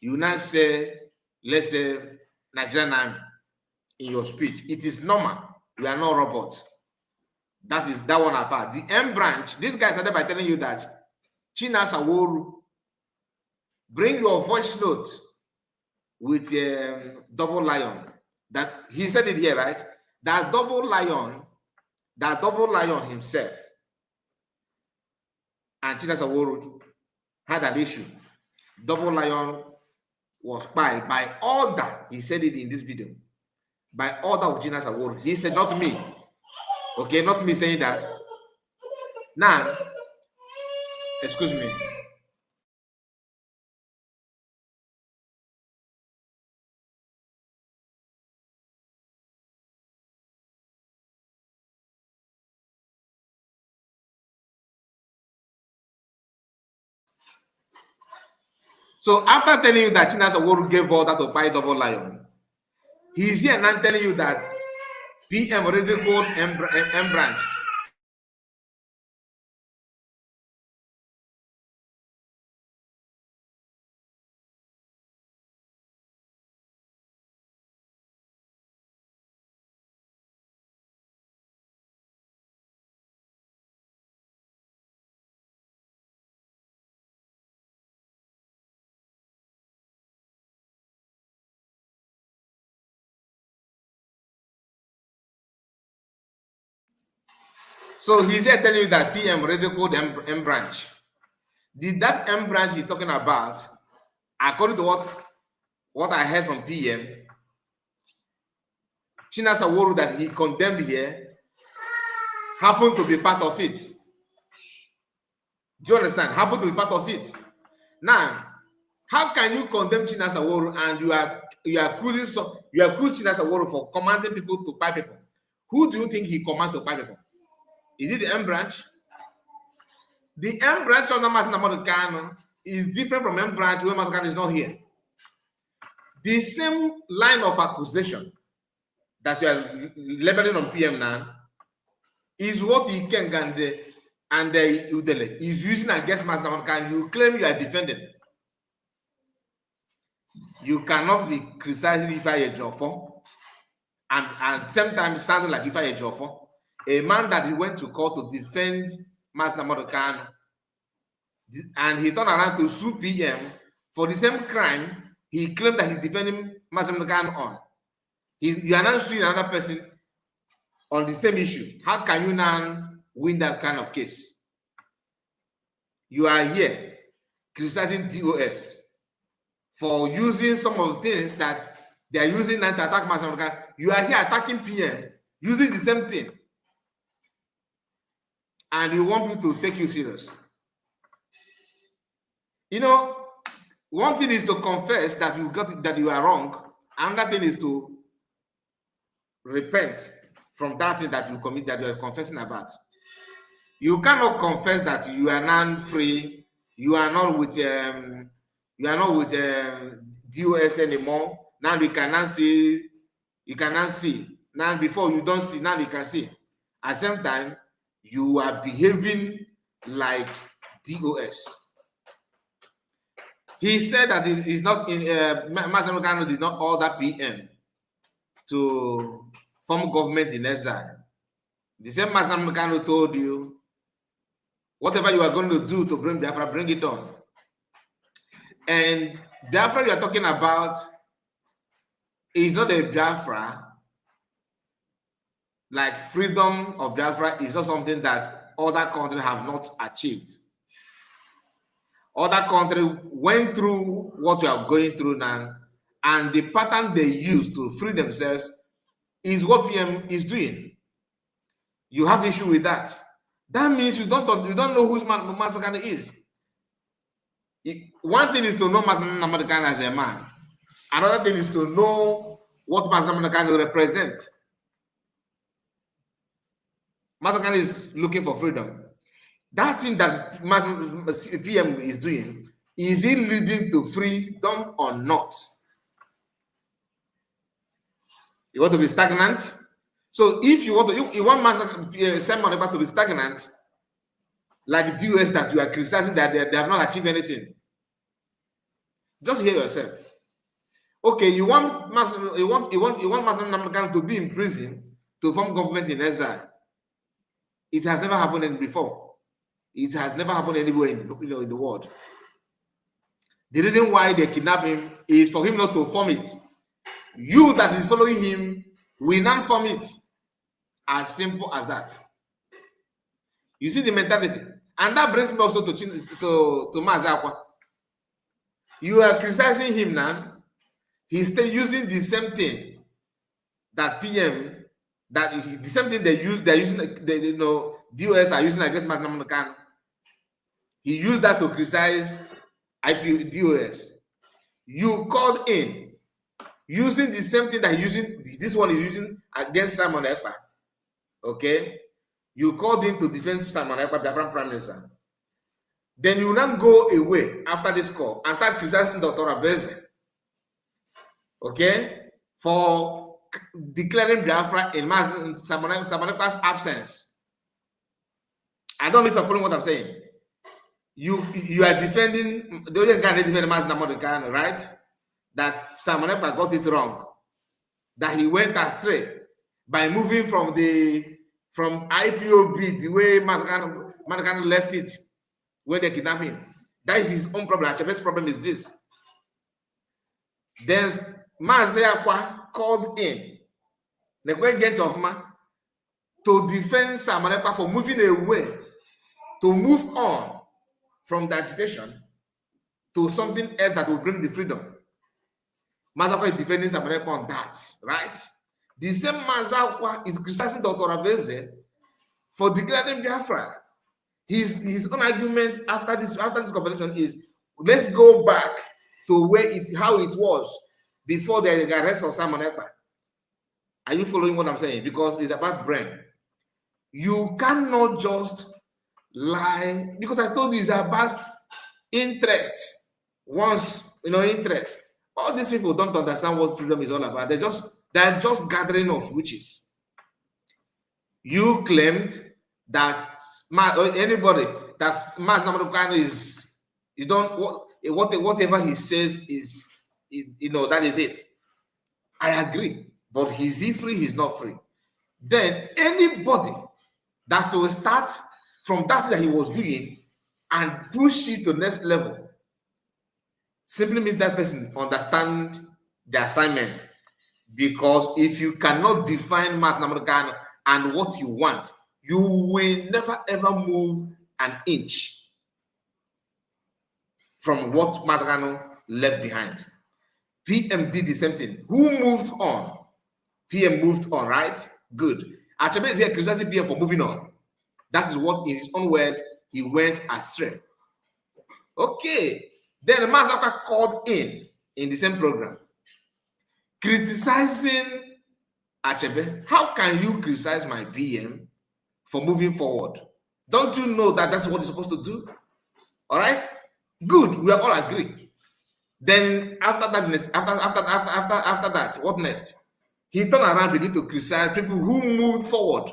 you now say, let's say Nigerian army in your speech. It is normal. We are not robots. That is that one apart. The M branch, this guy started by telling you that China Saworu, bring your voice notes with double lion. That he said it here, right? That double lion himself and China Saworu had an issue. Double lion was spied by order. He said it in this video. By order of China Saworu. He said, not me. Okay, not me saying that. Now, excuse me. So after telling you that China Saworu gave order to buy double lion, he's here now telling you that PM already called M branch. So he's here telling you that PM already called M branch. That M branch he's talking about, according to what I heard from PM, China Saworu that he condemned here happened to be part of it. Do you understand? Happened to be part of it. Now, how can you condemn China Saworu and you are accusing China Saworu for commanding people to buy people? Who do you think he commanded to buy people? Is it the M branch? The M branch of Namasina is different from M branch where Masakano is not here. The same line of accusation that you are labeling on PM now is what he can and Udele is using against Masakano. You claim you are defending. You cannot be criticizing Ifa Ejiofor and sometimes sounding like Ifa Ejiofor, a man that he went to court to defend Master Kanu, and he turned around to sue PM for the same crime he claimed that he's defending Master Kanu on. You are now suing another person on the same issue. How can you now win that kind of case? you are here criticizing DOS for using some of the things that they are using now to attack Mass African. You are here attacking PM using the same thing, and you want people to take you serious. You know, one thing is to confess that you got it, that you are wrong. Another thing is to repent from that thing that you commit, that you are confessing about. You cannot confess that you are not free. You are not with DOS anymore. Now you cannot see. You cannot see. Now before you don't see. Now you can see. At the same time, you are behaving like DOS. He said that it is not in Masamukano did not order PM to form government in exile. The same Masamukano told you, whatever you are going to do to bring Biafra, bring it on. And Biafra you are talking about is not a Biafra. Like freedom of Biafra is not something that other countries have not achieved. Other countries went through what you are going through now, and the pattern they use to free themselves is what PM is doing. You have issue with that. That means you don't know who Masakana is. One thing is to know Masakana as a man. Another thing is to know what Masakana represents. Masakana is looking for freedom. That thing that PM is doing, is it leading to freedom or not? You want to be stagnant? So if you want someone to be stagnant, like the US that you are criticizing that they have not achieved anything, just hear yourself. Okay, you want Masakana to be in prison to form government in exile. It has never happened before. It has never happened anywhere in the world. The reason why they kidnap him is for him not to form it. You that is following him will not form it. As simple as that. You see the mentality. And that brings me also to Mazakwa. You are criticizing him now. He's still using the same thing that PM, the same thing they're using, DOS are using against Masakana. He used that to criticize DOS. You called in using the same thing that this one is using against Simon Ekpa. Okay? You called in to defend Simon Ekpa, the Prime Minister. Then you will not go away after this call and start criticizing Dr. Abeze. Okay? For declaring Biafra in Simon Ekpa's absence. I don't know if you're following what I'm saying. You are defending the only guy defending Mazinamodekano, right? That Simon Ekpa got it wrong. That he went astray by moving from IPOB the way Mazinamodekano left it when they kidnapped him. That is his own problem. Achebe's problem is this. Then Maziakwa called in the great gent of man to defend Simon Ekpa for moving away, to move on from the agitation to something else that will bring the freedom. Mazakwa is defending Simon Ekpa on that, right? The same Mazakwa is criticizing Dr. Abeze for declaring Biafra. His own argument after this conversation is, let's go back to how it was before the arrest of Simon Ekpa. Are you following what I'm saying? Because it's about brain. You cannot just lie, because I told you it's about interest. Once interest. All these people don't understand what freedom is all about. They're just gathering of witches. You claimed that anybody that Mas Namadukano is, you don't whatever he says is, that is it. I agree, but is he free? He's not free. Then anybody that will start from that he was doing and push it to the next level simply means that person understand the assignment. Because if you cannot define Mas Namadukano and what you want, you will never ever move an inch. from what Mazagano left behind. PM did the same thing. Who moved on? PM moved on, right? Good. Achebe is here criticizing PM for moving on. That is what, in his own word, he went astray. Okay. Then Mazaka called in the same program, criticizing Achebe. How can you criticize my PM for moving forward? Don't you know that that's what you're supposed to do? All right. Good. We all agree. Then after that, what next? He turned around, began to criticize people who moved forward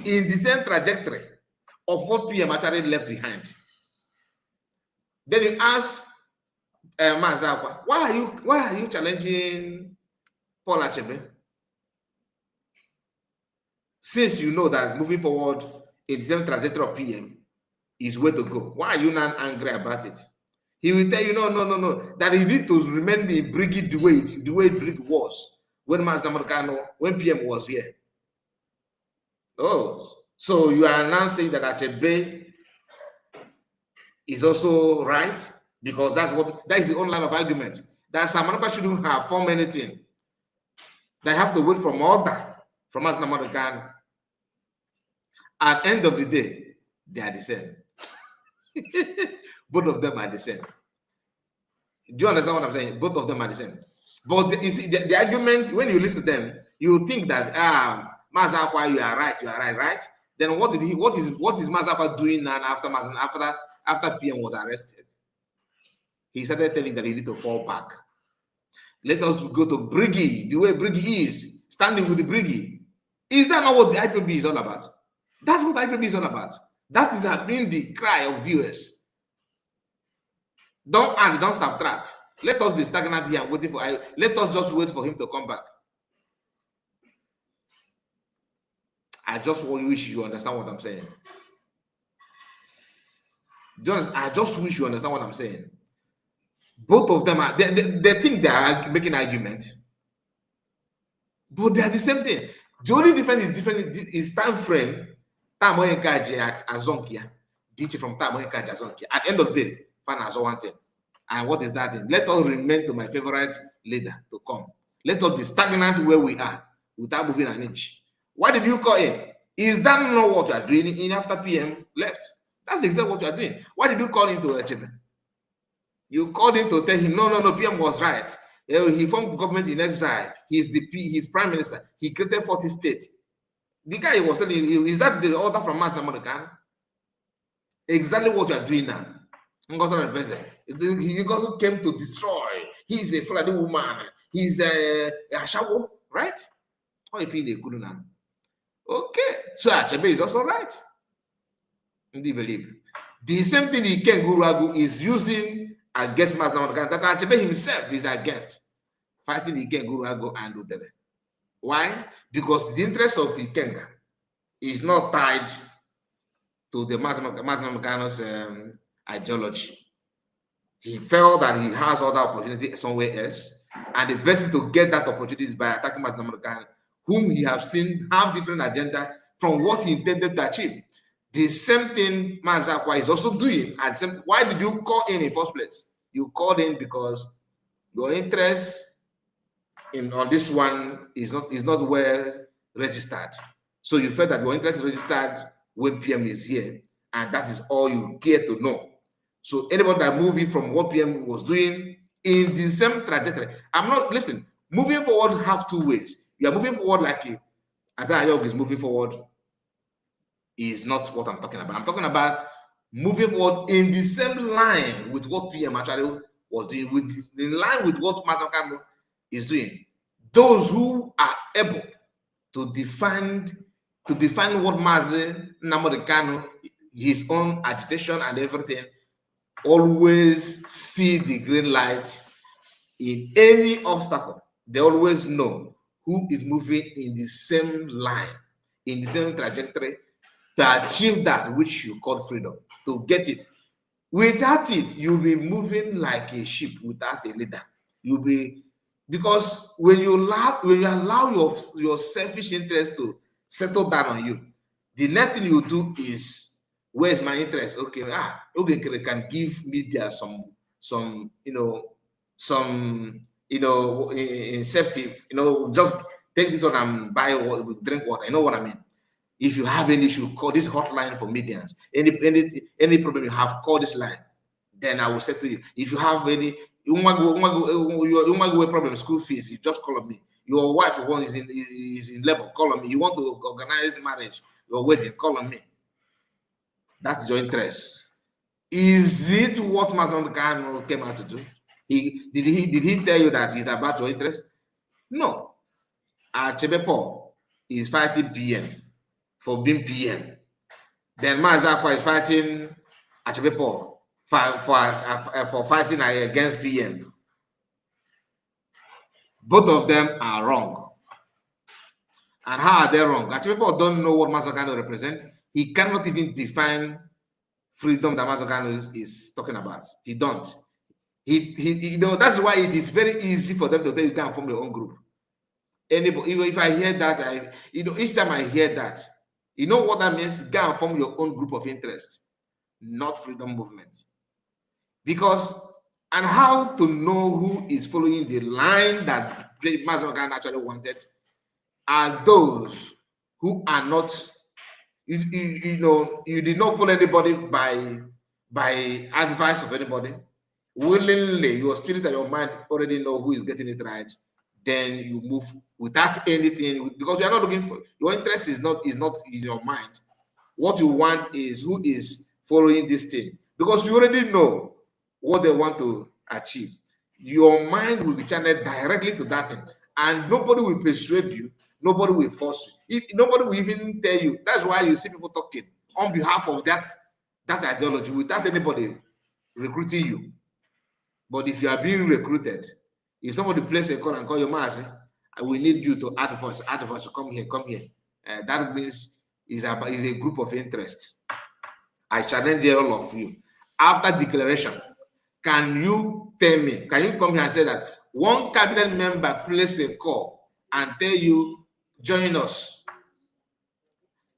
in the same trajectory of what PM actually left behind. Then you ask Mazakwa, why are you challenging Paul Achebe? Since you know that moving forward in the same trajectory of PM is where to go, why are you not angry about it? He will tell you, no, that he need to remain in Brigade the way Brigade was when Master Morgano, when PM was here. Oh, so you are now saying that Achebe is also right, because that is the only line of argument. That Samanapa shouldn't have formed anything. They have to wait from order from Master Morgano. At the end of the day, they are the same. Both of them are the same. Do you understand what I'm saying? Both of them are the same. But you see, the argument, when you listen to them, you think that Mazakwa, you are right? Then what is Mazakwa doing now after PM was arrested? He started telling that he need to fall back. Let us go to Briggy, the way Briggy is, standing with the Briggy. Is that not what the IPB is all about? That's what IPB is all about. That has been the cry of DOS. Don't add, don't subtract. Let us be stagnant here and waiting for. Let us just wait for him to come back. I just wish you understand what I'm saying. I just wish you understand what I'm saying. Both of them are. They think they are making an argument, but they are the same thing. The only difference is time frame. Time when Azonkia, DJ from time when Azonkia. At the end of the day, fan as one thing. And what is that thing? Let us remain to my favorite leader to come. Let us be stagnant where we are without moving an inch. Why did you call in? Is that not what you are doing in after PM left? That's exactly what you are doing. Why did you call into Achebe? You called in to tell him, no, PM was right. He formed government in exile. He's prime minister. He created 40 states. The guy was telling you, is that the order from Master Morgan? Exactly what you are doing now. He also came to destroy. He's a Fulani woman. He's a Ashawo, right? How you feel good now? Okay, so Achebe is also right. Do you believe? The same thing Iken Guragu is using against Master Morgan, that Achebe himself is against, fighting Iken Guragu and Udele. Why? Because the interest of Ikenga is not tied to the Master Morgano's ideology. He felt that he has other opportunity somewhere else, and the best way to get that opportunity is by attacking Master Morgan, whom he have seen have different agenda from what he intended to achieve. The same thing Mazakwa is also doing. Why did you call in the first place? You called in because your interest on this one is not well registered. So you felt that your interest is registered when PM is here, and that is all you care to know. So anybody that moving from what PM was doing in the same trajectory, moving forward have two ways. You are moving forward like Isaiah Yog is moving forward is not what I'm talking about. I'm talking about moving forward in the same line with what PM actually was doing, in line with what Mazakano is doing. Those who are able to define what Mazi Namorikano, his own agitation and everything, always see the green light in any obstacle. They always know who is moving in the same line, in the same trajectory to achieve that which you call freedom, to get it. Without it, you'll be moving like a sheep without a leader. Because when you allow your selfish interest to settle down on you, the next thing you do is Where's my interest? Okay, okay, can give media some incentive, just take this one and buy drink water. You know what I mean? If you have any issue, call this hotline for medians. Any problem you have, call this line. Then I will say to you, if you have any problem, school fees, you just call on me. Your wife is in labor, call on me. You want to organize marriage, your wedding, call on me. That's your interest. Is it what Master Khan came out to do? Did he tell you that he's about your interest? No. Achebe Paul is fighting PM for being PM. Then Mazakwa is fighting Achebe Paul for fighting against PM. Both of them are wrong. And how are they wrong? Achebe Paul don't know what Mazakano represents. He cannot even define freedom that Mazakano is talking about. He don't. That's why it is very easy for them to tell you can form your own group. Anybody, if I hear that, each time I hear that, you know what that means? Go and form your own group of interest, not freedom movement. And how to know who is following the line that Mazagan actually wanted are those who are not, you did not follow anybody by advice of anybody. Willingly, your spirit and your mind already know who is getting it right. Then you move without anything, because you are not looking for, your interest is not in your mind. What you want is who is following this thing, because you already know what they want to achieve. Your mind will be channeled directly to that thing, and nobody will persuade you, nobody will force you, nobody will even tell you. That's why you see people talking on behalf of that ideology without anybody recruiting you. But if you are being recruited, if somebody places a call and call your master, we need you to advance, come here. That means it's a group of interest. I challenge all of you. After declaration, can you tell me, can you come here and say that one cabinet member places a call and tell you, join us?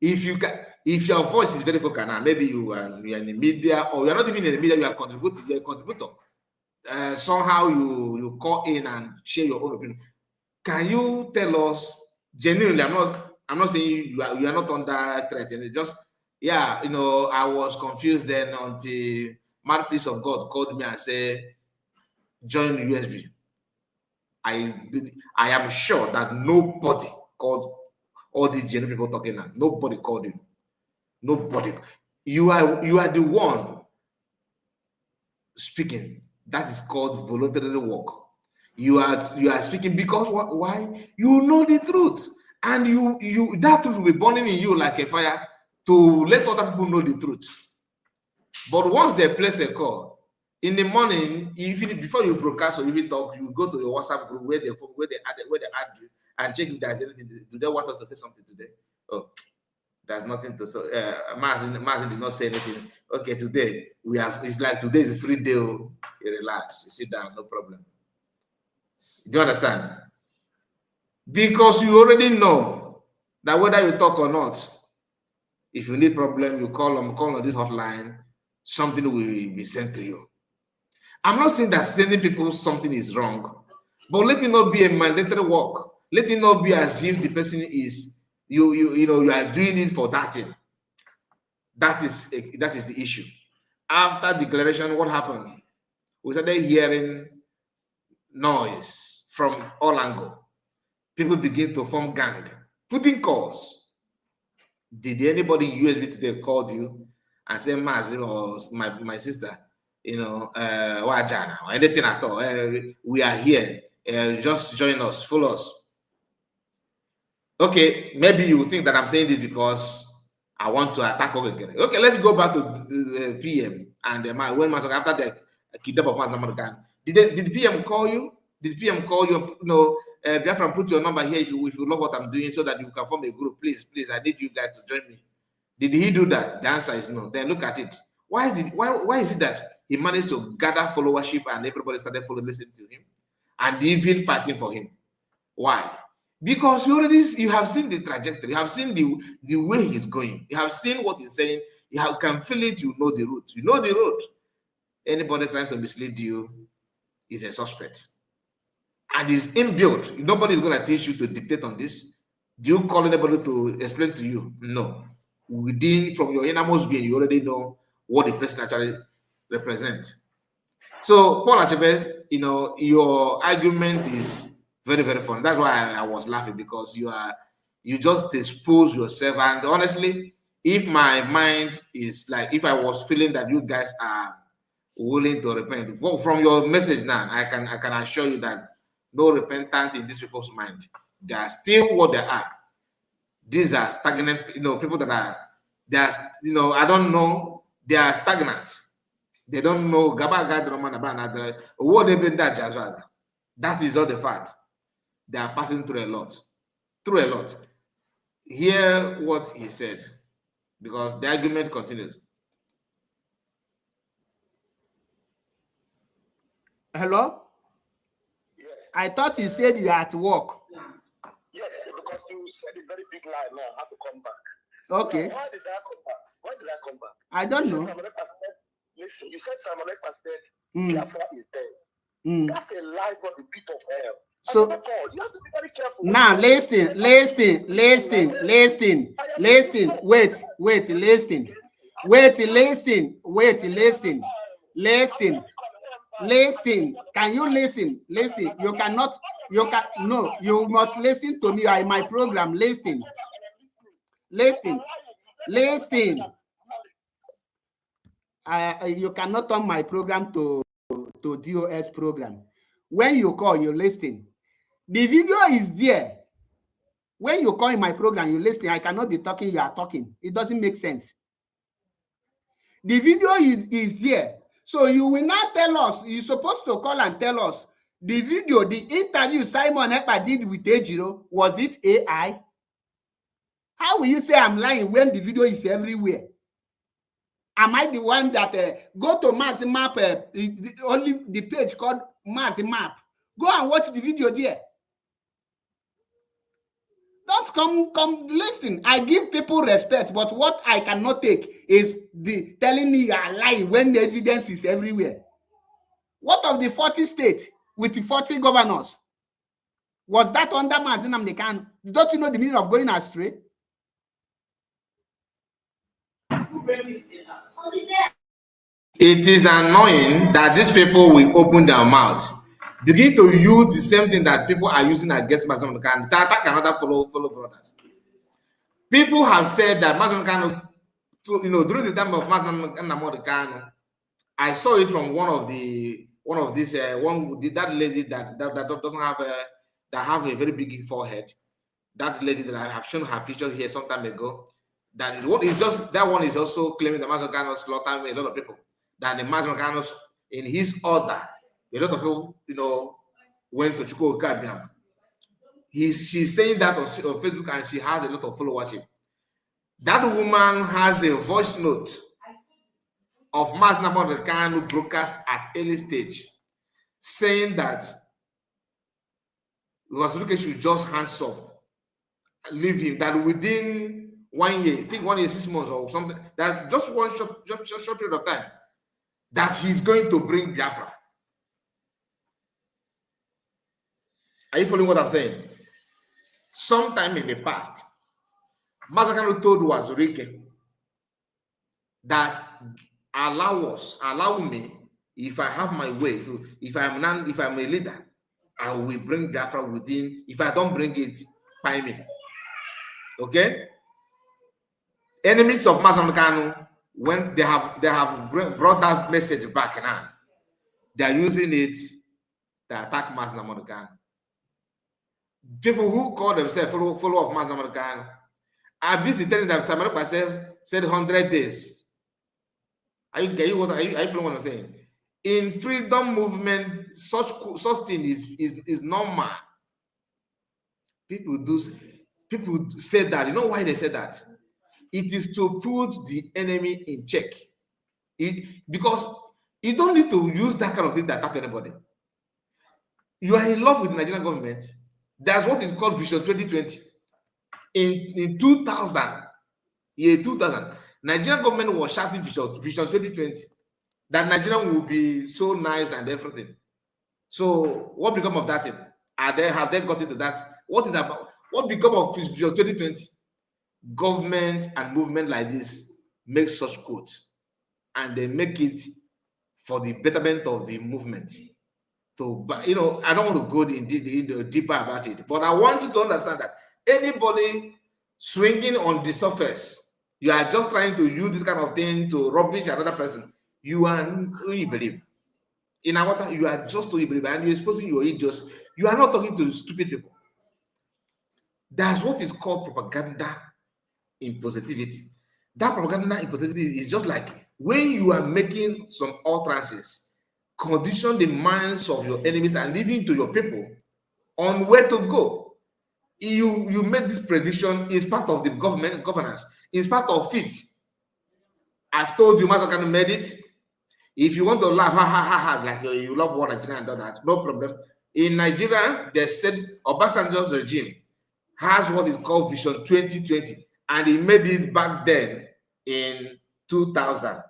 If your voice is very vocal now, maybe you are in the media, or you're not even in the media, you are contributing, you're a contributor. Somehow you call in and share your own opinion. Can you tell us genuinely? I'm not saying you are not under threat. And just I was confused then until Mouthpiece of God called me and said, join USB. I am sure that nobody called all these genuine people talking now. Nobody called you. Nobody. You are the one speaking. That is called voluntary work. You are speaking because why? You know the truth, and that truth will be burning in you like a fire to let other people know the truth. But once they place a call in the morning, even before you broadcast or even talk, you go to your WhatsApp group where they add you and check if there's anything. Do they want us to say something today? Oh, there's nothing to say. Mazin did not say anything. Okay, today it's like today is a free day. You relax, you sit down, no problem. Do you understand? Because you already know that whether you talk or not, if you need problem, you call on this hotline, something will be sent to you. I'm not saying that sending people something is wrong, but let it not be a mandatory work. Let it not be as if the person is you are doing it for that thing. That is the issue. After declaration, what happened? We started hearing noise from all angles. People begin to form gang, putting calls. Did anybody USB today called you and say, Maz, or my sister, Wajana, or anything at all? We are here. Just join us, follow us. Okay, maybe you think that I'm saying this because I want to attack again. Okay, let's go back to the PM and when after the kidnap of Master. Did the PM call you? Did the PM call you? Biafran, put your number here if you love what I'm doing so that you can form a group. Please, I need you guys to join me. Did he do that? The answer is no. Then look at it. Why is it that he managed to gather followership and everybody started listening to him and even fighting for him? Why? Because you have seen the trajectory, you have seen the way he's going, you have seen what he's saying, You can feel it, you know the route. You know the road. Anybody trying to mislead you is a suspect. And it's inbuilt. Nobody's going to teach you to dictate on this. Do you call anybody to explain to you? No. Within, from your innermost being, you already know what the person actually represents. So, Paul Achebe, your argument is very, very fun. That's why I was laughing, because you just expose yourself. And honestly, if my mind is like, if I was feeling that you guys are willing to repent from your message now, I can assure you that no repentance in these people's mind. They are still what they are. These are stagnant, people that are, I don't know, they are stagnant. They don't know what they've been that as well. That is all the fact. They are passing through a lot. Hear what he said, because the argument continues. Hello? Yes. I thought you said you are at work. Yes, because you said a very big lie now. I have to come back. Okay. Now, why did I come back? I don't know. Listen, you said Simon Ekpa said Biafra is dead. That's a lie from the pit of hell. So you have to be very careful. now listen. Listen. Can you listen? Listen. You cannot. No. You must listen to me. You are in my program. Listen. You cannot turn my program to DOS program. When you call, you listen. The video is there. When you call in my program, you listen. I cannot be talking, you are talking. It doesn't make sense. The video is there. So you will not tell us, you're supposed to call and tell us the video, the interview Simon Ekpa did with Ejiro, was it AI? How will you say I'm lying when the video is everywhere? Am I the one that go to Mass Map, only the page called Mass Map? Go and watch the video there. Don't come listen. I give people respect, but what I cannot take is the telling me you are lying when the evidence is everywhere. What of the 40 states with the 40 governors? Was that under Mazinam Dekan? Don't you know the meaning of going astray? It is annoying that these people will open their mouths, begin to use the same thing that people are using against Mazinam Dekan to attack another fellow brothers. People have said that Mazinam Dekan, during the time of Mazinam Dekan, I saw it from that lady that doesn't have that have a very big forehead. That lady that I have shown her picture here some time ago. That one is also claiming that Mazinam Dekan slaughtered a lot of people. That the Mazinam Dekan, in his order, a lot of people, went to Chukwuka. She's saying that on Facebook, and she has a lot of followership. That woman has a voice note of Mazinam Dekan broadcast at early stage, saying that Rasuke should just hands up, leave him. That within 1 year, I think 1 year, 6 months or something, that's just one short period of time, that he's going to bring Biafra. Are you following what I'm saying? Sometime in the past, Mazinam Dekan told Wazurike that allow me, if I have my way, if I'm a leader, I will bring Biafra within. If I don't bring it, by me. Okay? Enemies of Mazinam Dekan, when they have brought that message back now, they are using it to attack Mazinam Dekan. People who call themselves follower of Mazinam Dekan are busy telling them Simon Ekpa said 100 days. Are you following what I'm saying? In freedom movement, such thing is normal. People say that. You know why they say that? It is to put the enemy in check. Because you don't need to use that kind of thing to attack anybody. You are in love with the Nigerian government. That's what is called Vision 2020. In 2000, Nigerian government was shouting Vision 2020, that Nigeria will be so nice and everything. So what become of that thing? Have they got into that? What become of Vision 2020? Government and movement like this make such quotes, and they make it for the betterment of the movement. So, but I don't want to go deeper about it, but I want you to understand that anybody swinging on the surface, you are just trying to use this kind of thing to rubbish another person. You are only believe. In our time, you are just only believe, and you're exposing your idiots. You are not talking to stupid people. That's what is called propaganda in positivity. That propaganda in positivity is just like when you are making some utterances, condition the minds of your enemies and even to your people on where to go. You make this prediction is part of the governance, is part of it. I've told you, Master made it. If you want to laugh, ha ha ha ha, like you love one Nigeria and all that, no problem. In Nigeria, they said Obasanjo's regime has what is called Vision 2020, and he made it back then in 2000,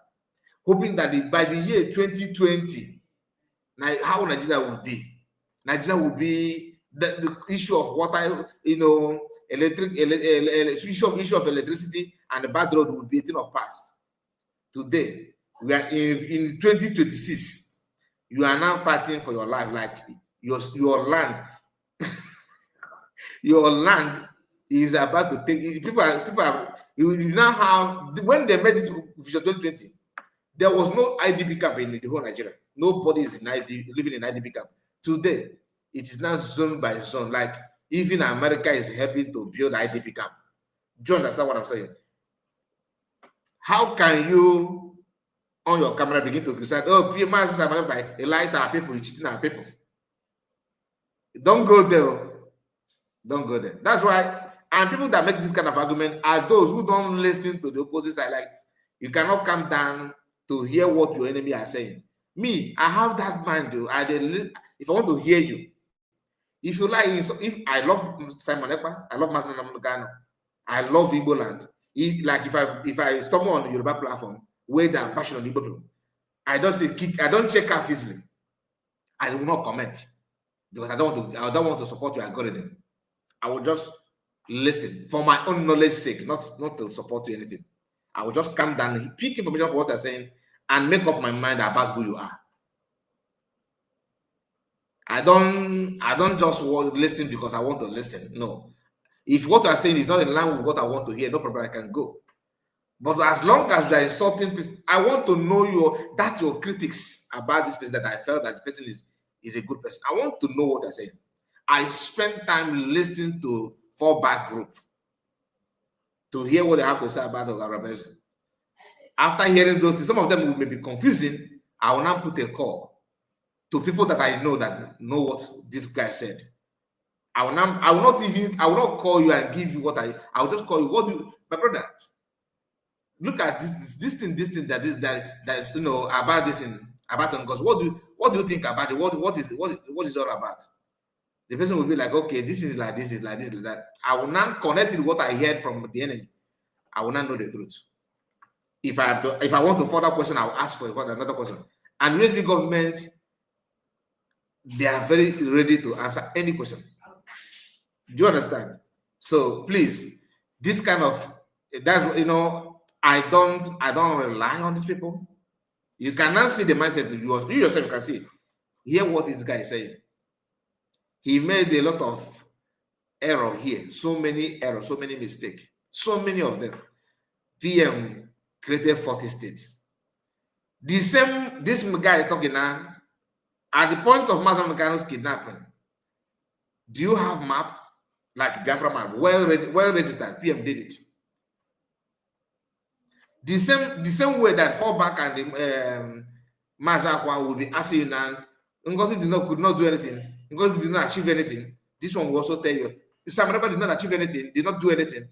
hoping that by the year 2020, how Nigeria will be. Nigeria will be the issue of water, issue of electricity and the bad road will be a thing of past. Today, we are in 2026. You are now fighting for your life, like your land. Your land is about to take. People are you now have, when they made this Vision 2020, there was no IDP camp in the whole Nigeria. Nobody is living in IDP camp. Today, it is now zone by zone. Like even America is helping to build IDP camp. Do you understand what I'm saying? How can you, on your camera, begin to criticize? Oh, PMS is like a light our people, you're cheating our people. Don't go there. Don't go there. That's why, and people that make this kind of argument are those who don't listen to the opposite side. Like, you cannot come down to hear what your enemy are saying. Me, I have that mind, though. If I want to hear you, if you like, if I love Simon Ekpa, I love Master Namukano, I love Igbo land. If I stumble on the Yoruba platform, where they are passionate on Igbo people, I don't check out easily. I will not comment because I don't want to support your algorithm. I will just listen for my own knowledge sake, not to support you anything. I will just calm down, pick information for what they're saying, and make up my mind about who you are. I don't just listen because I want to listen. No. If what you're saying is not in line with what I want to hear, no problem, I can go. But as long as you're insulting people, I want to know your critics about this person, that I felt that the person is a good person. I want to know what they're saying. I spend time listening to fallback group to hear what they have to say about the organization. After hearing those things, some of them may be confusing. I will now put a call to people that I know what this guy said. I will not call you and give you what I will just call you. My brother, look at this thing that is about this in about Ngos. What do you think about it? What is it all about? The person will be like, okay, this is like this, is like this, like that. I will not connect it with what I heard from the enemy. I will not know the truth. If I want to further question, I will ask for another question. And with the government, they are very ready to answer any question. Do you understand? So please, this kind of I don't rely on these people. You cannot see the mindset. You yourself can see. Hear what this guy is saying. He made a lot of error here. So many errors, so many mistakes, so many of them. PM created 40 states. This guy is talking now, at the point of Master Mekano's kidnapping, do you have map? Like Biafra map, well registered, PM did it. The same way that fallback and Mazakwa will be asking you now, Ngozi could not do anything. Ngozi did not achieve anything. This one will also tell you, if somebody did not achieve anything, did not do anything,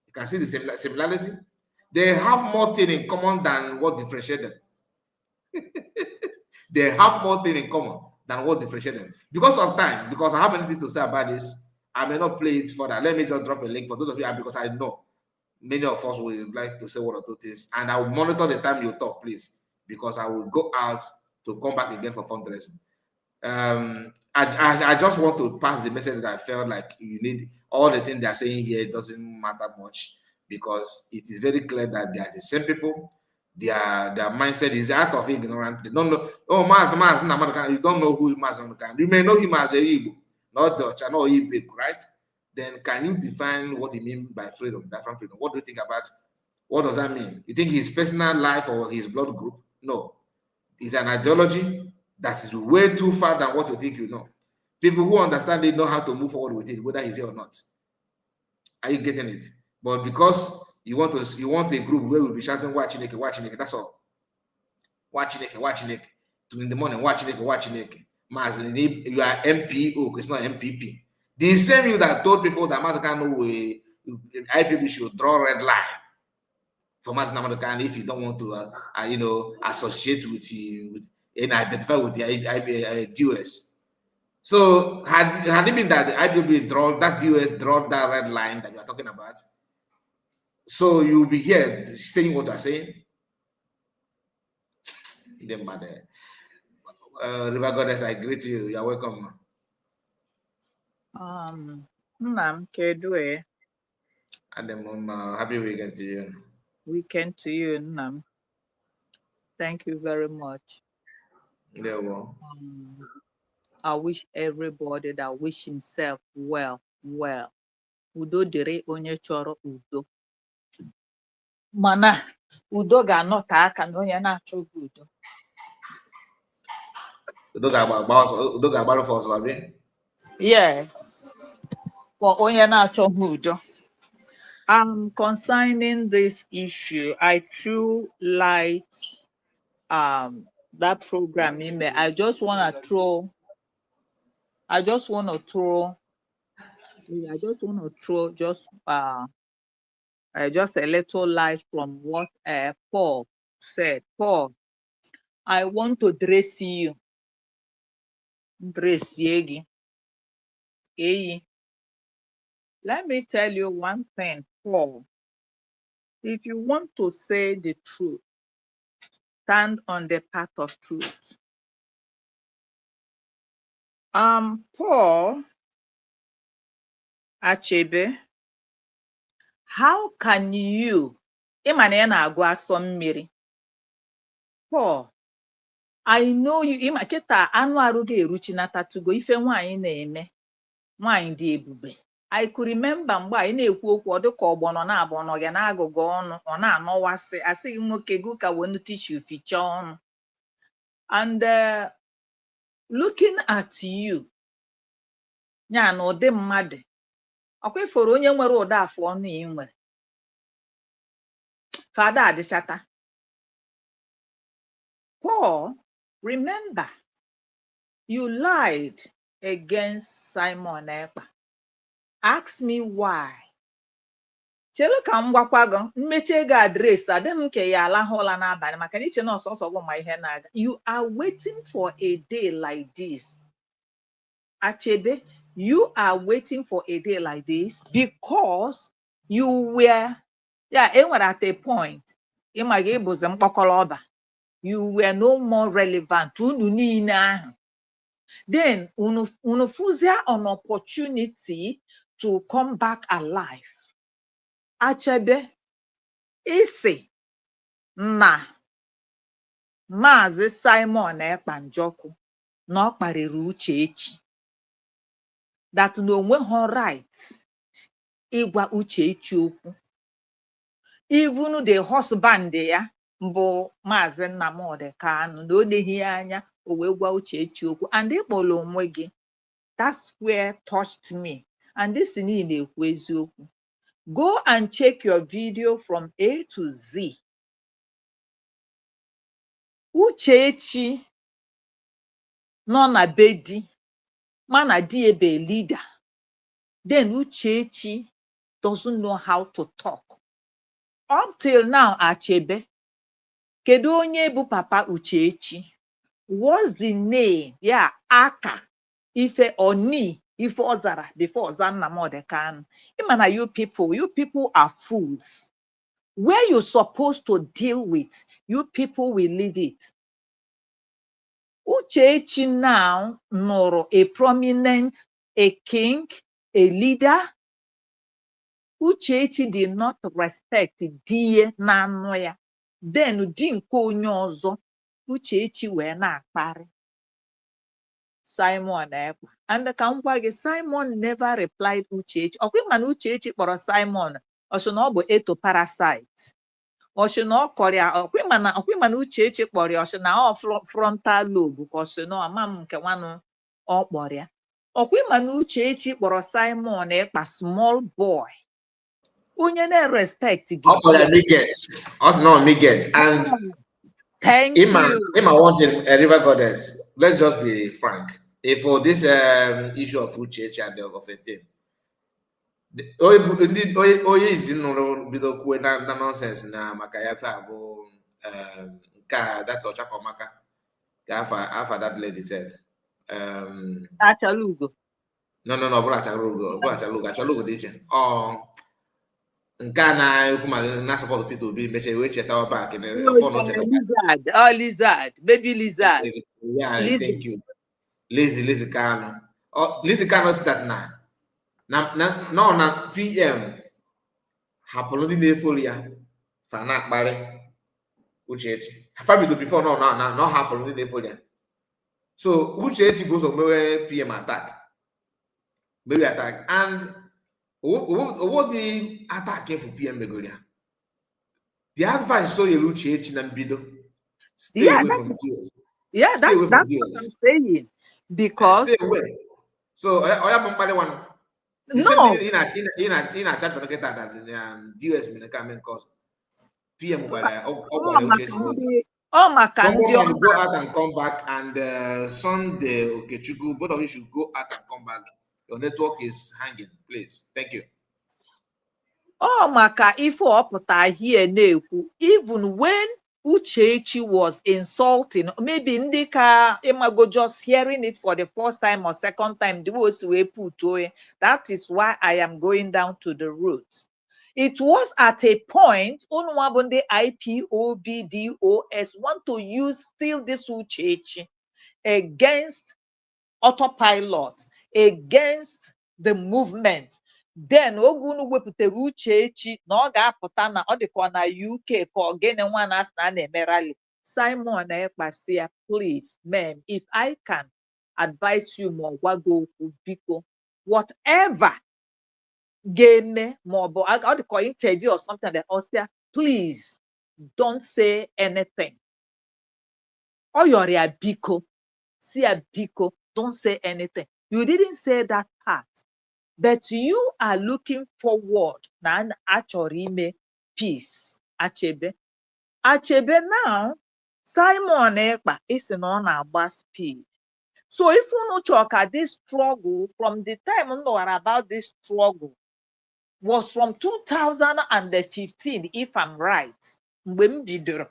you can see the similarity. They have more things in common than what differentiates them. They have more things in common than what differentiates them. Because of time, because I have anything to say about this, I may not play it further. Let me just drop a link for those of you, because I know many of us would like to say one or two things, and I will monitor the time you talk, please, because I will go out to come back again for fundraising. I just want to pass the message that I felt like you need. All the things they are saying here doesn't matter much, because it is very clear that they are the same people. Their mindset is out of ignorance. They don't know. Oh, you don't know who Maz Namadkan. You may know him as a Igbo, not Dutch, and not Igbo, right? Then can you define what he means by freedom, different freedom? What do you think about? What does that mean? You think his personal life or his blood group? No, it's an ideology that is way too far than what you think you know. People who understand it know how to move forward with it, whether he's here or not. Are you getting it? But because you want a group where we'll be shouting watching it, that's all. Watching it. In the morning, watching it. Maz, you are MPO, it's not MPP. The same you that told people that Mazakano IPP should draw red line for Maz Namadkan if you don't want to, associate with and identify with the DOS. So had it been that the IPP draw that DOS draw that red line that you are talking about, so you'll be here saying what you are saying. It didn't matter. River Goddess, I greet you. You're welcome. Nnam kedu And happy weekend to you. Weekend to you, Nnam. Thank you very much. Yeah, well. I wish everybody that wish himself well. Udo dịrị onye chọrọ udo. Mana udo ga-anọte aka na onye na-achọghị udo. Udo ga-agbalụ for ọsọ abi? Yes, for onye na-achọghị udo. Concerning this issue, I too liked that program in there. I just want to throw just a little light from what Paul said. Paul, I want to dress you. Dress yegi. Let me tell you one thing, Paul. If you want to say the truth, stand on the path of truth. Paul, Achebe, how can you, Paul, I know you, kịta anụ arụ ga-eruchinata tugo ife nwaanyị na-eme nwaanyị dị ebube. I could remember mgbe anyị na-ekwu okwu ọ dịka ọgbọnọ na-abụ ọnọ ya na-agụgụ ọnụ ọ na-anọwasị asịghị nwoke gụ ka wenu tishu fichaa ọnụ. And looking at you, ya na ụdị mmadụ ọkwa iforo onye nwere ụda afọ ọnụ ị nwere fada adịchata. Paul, remember, you lied against Simon Ekpa. Ask me why. Chelu ka m gwakwa gị mmechi ego adreesị adị m nke ya alahụ ụla n'abalị maka na iche na ọsọsọ gụ ma ihe na-aga. You are waiting for a day like this. Achebe, you are waiting for a day like this because you were, enwere at a point ịma gị bụzi mkpọkọrọ ọba. You were no more relevant. Unu niile ahụ. Then unu fụzie an opportunity to come back alive. Achebe, isi na Maazị Simon Ekpa Njọkụ na ọ kparịrị Uchechi that na onweghị right ịgwa Uchechi okwu. Even the husband ya bụ Maazị Nnamdi Kanu na o neghị anya o wee gwa Uchechi okwu and ịkpọrọ onwe gị. That's where touched me. And this niile na-ekwu eziokwu. Go and check your video from A to Z. Uchechi nọ na be di mana di ebe leader. Then Uchechi doesn't know how to talk. Up till now, Achebe, kedu onye bụ papa Uchechi? What's the name? Yeah, Aka, Ife Oni, Ife Ozara, before Ozan Nnamdi Kanu. Imana, you people are fools. Where you're supposed to deal with, you people will leave it. Uchechi now noro a prominent, a king, a leader. Uchechi did not respect die na anụ ya. Then di nke onye ọzọ, Uchechi wee na-akparị Simon Ekpa. And ka m gwa gị, Simon never replied Uchechi. Ọkwa mana Uchechi kpọrọ Simon ọsị na ọ bụ eto parasite. Ọsị na ọ kọrịa, ọkwa mana Uchechi kpọrọ ya ọsị na ọ frontal lobe ka ọsị na ọma m nke nwanụ ọ kpọrọ ya. Ọkwa mana Uchechi kpọrọ Simon Ekpa small boy. Onye na-respect gị. Also not me get. And thank you. Ima wanted a river goddess. Let's just be frank. If for this issue of Uchechi and of a thing, oye is no bido na nonsense na makayafa abo ka that Ochakomaka after that lady said Achalugo. no Achalugo dị iche nke a na-ekwu ma na support Peter Obi meche wee cheta back lizard baby lizard. Yeah, thank you. Lizzy Kano. Lizzy Kano said that na PM hapụrụ ndị na-efolu ya fa na-akparị Uchechi. Fabido before no hapụrụ ndị na-efolu ya. So Uchechi goes on mewe PM attack. Maybe attack. And what the attack came for PM Megolia? The advice so you Uchechi na mbido. Stay away from deals. Yeah, that's what I'm saying. Because stay away. So I am one. No. In a chat that DS can cause PM Oh my God. Go out and come back, and Sunday, okay, Chuku, both of you should go out and come back. Your network is hanging, please. Thank you. Oh my God, if I here even when Uchechi was insulting, maybe Ndika Imago just hearing it for the first time or second time, that is why I am going down to the roots. It was at a point, Unwabunde IPOBDOS want to use still this Uchechi against autopilot, against the movement. Then ogunu wepụtara Uchechi na ọ ga-apụta na ọ dịkwa na UK ka ogene nwa na asị na na-eme rally. Simon Ekpa si ya, please, ma'am, if I can advise you ma gwa gị okwu biko, whatever game ma ọ bụ ọ dịkwa interview or something like that, please don't say anything. Ọ yọrọ ya biko, si ya biko, don't say anything. You didn't say that part. But you are looking forward na achọrọ ime peace. Achebe now, Simon Ekpa is na ọ na-agba speed. So if unu chọka this struggle from the time unu know about this struggle was from 2015, if I'm right. Mgbe m bidoro.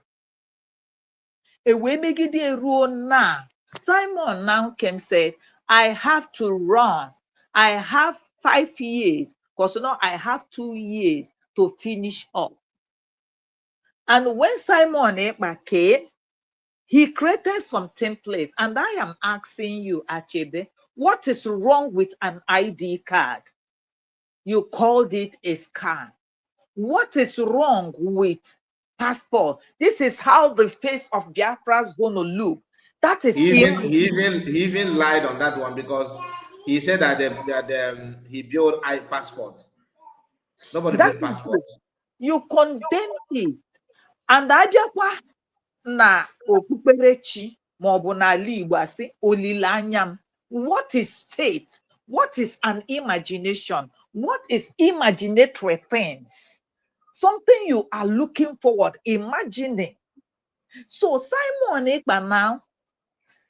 Ewe megide ruo na Simon now came said, I have to run. I have 5 years, because now I have 2 years to finish up. And when Simon Ekpa came, he created some templates. And I am asking you, Achebe, what is wrong with an ID card? You called it a scam. What is wrong with passport? This is how the face of Biafra is going to look. That is he even lied on that one, because he said that he built passports. Nobody built passports. You condemn it. And abịakwa na okpukperechi maọbụ n'ala Igbo asị olileanya m. What is faith? What is an imagination? What is imaginatory things? Something you are looking forward, imagining. So Simon Ekpa now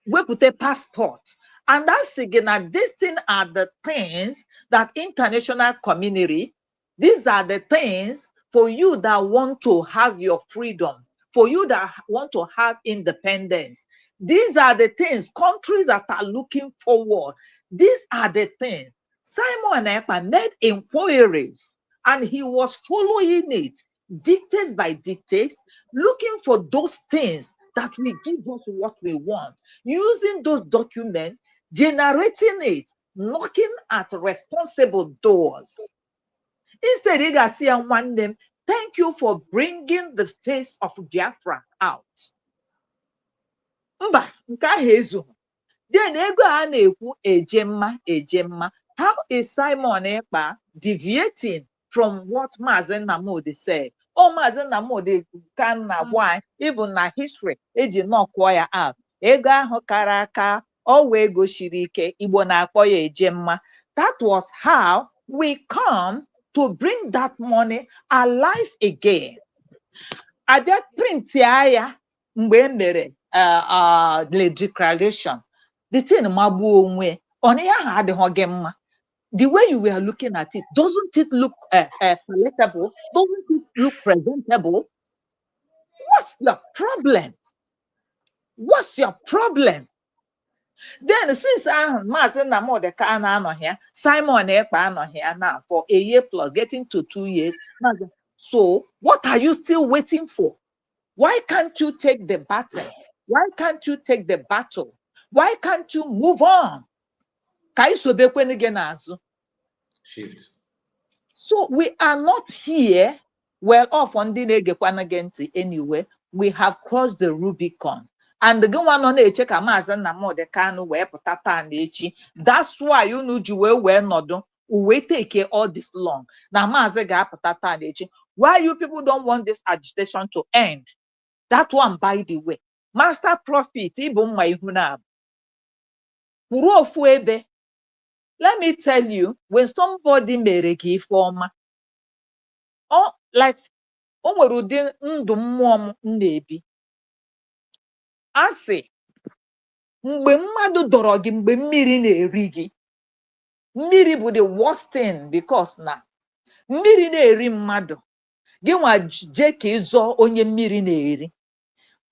wepụta passport. And that's again, these things are the things that international community, these are the things for you that want to have your freedom, for you that want to have independence. These are the things countries that are looking forward. These are the things. Simon Ekpa made inquiries and he was following it. dictates by dictates, looking for those things that will give us what we want, using those documents, generating it, knocking at responsible doors. Instead, you guys see one name, thank you for bringing the face of Biafra out. Mba, nke ahụ ezughị. Then ego a na-ekwu ejemma. How is Simon Ekpa deviating from what Mazi Nnamdi said? Oh, Mazi Nnamdi can why even na history eji knock ya out. Ego ahụ kara aka, ọwa ego shiri ike, Igbo na-akpọ ya ejemma. That was how we come to bring that money alive again. Abịa print ya mgbe e mere the declaration. The thing magbuo onwe on ihe ahụ adịghị gị mma. The way you were looking at it, doesn't it look palatable? Doesn't it look presentable? What's your problem? What's your problem? Then since Mazi Nnamdi Kanu anọ here, Simon Ekpa anọ here now for a year plus, getting to 2 years. So what are you still waiting for? Why can't you take the battle? Why can't you take the battle? Why can't you move on? Shift. So we are not here well off on the anyway. We have crossed the Rubicon. And the one on the check a Mazi Nnamdi Kanu where potata and echi. That's why you know you were not done. We take care all this long. Now Mazi ga potata and echi. Why you people don't want this agitation to end? That one, by the way, Master Prophet, let me tell you, when somebody mere gị ife ọma, like o nwere ụdị ndụ mmụọ m na-ebi, asị mgbe mmadụ dọrọ gị mgbe mmiri na-eri gị, mmiri bụ the worst thing because na mmiri na-eri mmadụ, gị nwa je ka ịzọ onye mmiri na-eri.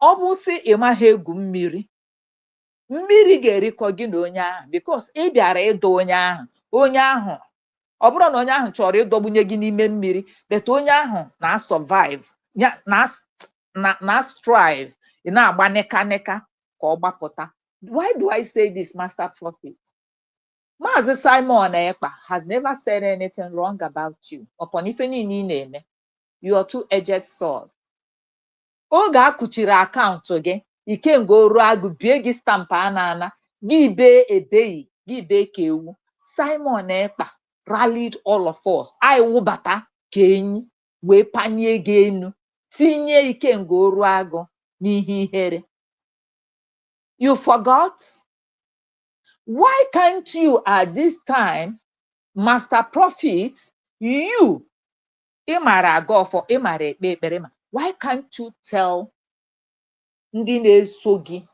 Ọ bụ sị ị maghị egwu mmiri, mmiri ga-erikọ gị na onye ahụ because ị bịara ịdọ onye ahụ ọ bụrụ na onye ahụ chọrọ ịdọgbunye gị n'ime mmiri, but onye ahụ na-survive, na strive, ị na-agba neka ka ọ gbapụta. Why do I say this, Master Prophet? Mazi Simon Ekpa has never said anything wrong about you. Upon ife niile ị na-eme, you are two-edged sword. Oge a kụchiri akaụntụ gị, ikenga oru agụ bie gị stampụ ana gị bee ebeghị, gị bee ka ewu. Simon Ekpa rallied all of us. I wụbata ka enyi wee panye gị enu, tinye ikenga oru agụ n'ihe ihere. You forgot? Why can't you at this time, Master Prophet, you ịmara aga ọfọ, ịmara ekpe ekpere ma, why can't you tell ndị na-eso gị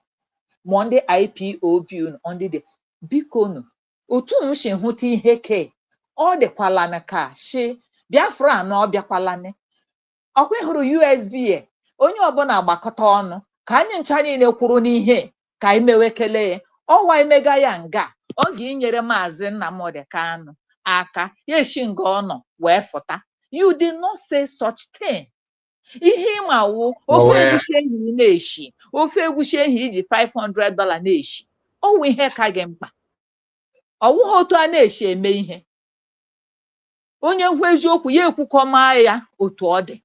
ma ndị IPOB ndị dị biko nụ otu m si hụta ihe ke ọ dịkwala ka shi Biafra na ọ bịakwala ọkwa hụrụ USB onye ọbụla gbakọta ọnụ ka anyị ncha niile kwuru n'ihe ka anyị mewekele ya ọwa imega ya nga ọ ga-inyere Mazi Nnamdi Kanu aka ya eshi nga ọ nọ wee fụta. You did not say such thing. Ihe ịmawu ofe egwusi ehi na-eshi, ofe egwusi ehi iji $500 na-eshi, ọwụ ihe ka gị mkpa. Ọwụghị otu a na-eshi eme ihe. Onye hụ eziokwu ya ekwukọma ya otu ọ dị.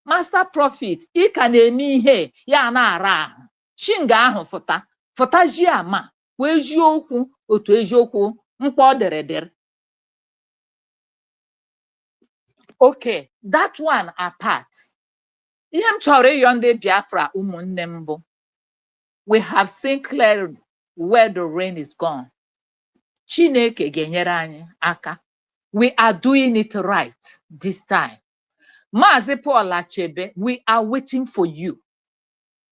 Master Prophet, ị ka na-eme ihe ya na-ara ahụ. Shinga ahụ fụtaji ama wee eziokwu otu eziokwu mkpa ọ dere. Okay, that one apart. Ihe m chọrọ ịyọ ndị Biafra ụmụnne m bụ, we have seen clearly where the rain is gone. Chineke ga-enyere anyị aka. We are doing it right this time. Mazi Paul Achebe, we are waiting for you.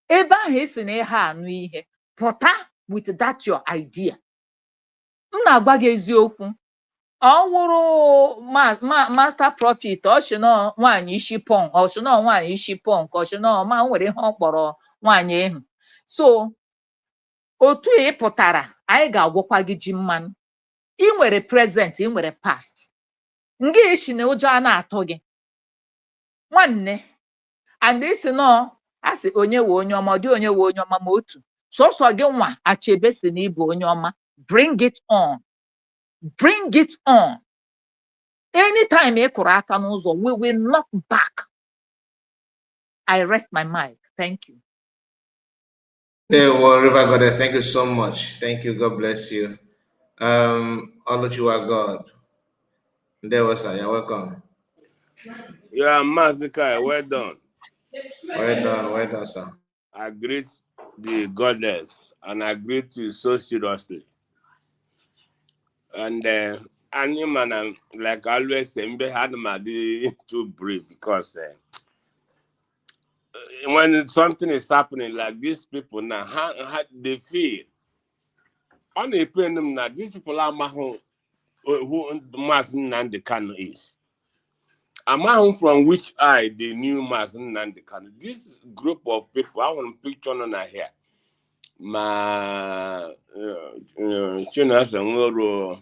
Ebe ahụ esi na ihe anụ ihe, pụta with that your idea. M na-agwa gị eziokwu. Ọ wụrụ Master Prophet, ọ sị na nwaanyị isi pọn, ọ sị na nwaanyị isi pọn, ọ sị na ma nwere ihe ọ kpọrọ nwaanyị ehu. So otu ị pụtara, anyị ga-agwọkwa gị ji mmanụ. Ị nwere present, ị nwere past. Nga isi na ụjọ a na-atụ gị. Nwanne, and this no asị onye we onye ọma, ọ dị onye we onye ọma ma otu sọsọ gị nwa Achebe si na ịbụ onye ọma. Bring it on, bring it on. Anytime ị kụrụ aka n'ụzọ, we will knock back. I rest my mic. Thank you. Well, River Goddess, thank you so much. Thank you. God bless you. Oluchiwa God. There was you're welcome. Yeah, Mazika, well done. Well done, sir. I greet the goddess and I greet you so seriously. And you man, like I always say, I had my too brief because when something is happening like these people now, how they feel. On the pain them now, these people are who Mazen Nandi Kano is. Among from which eye they knew Mazen Nandi Kano. This group of people, I want to picture on here. Ma Chinas and Ngoro,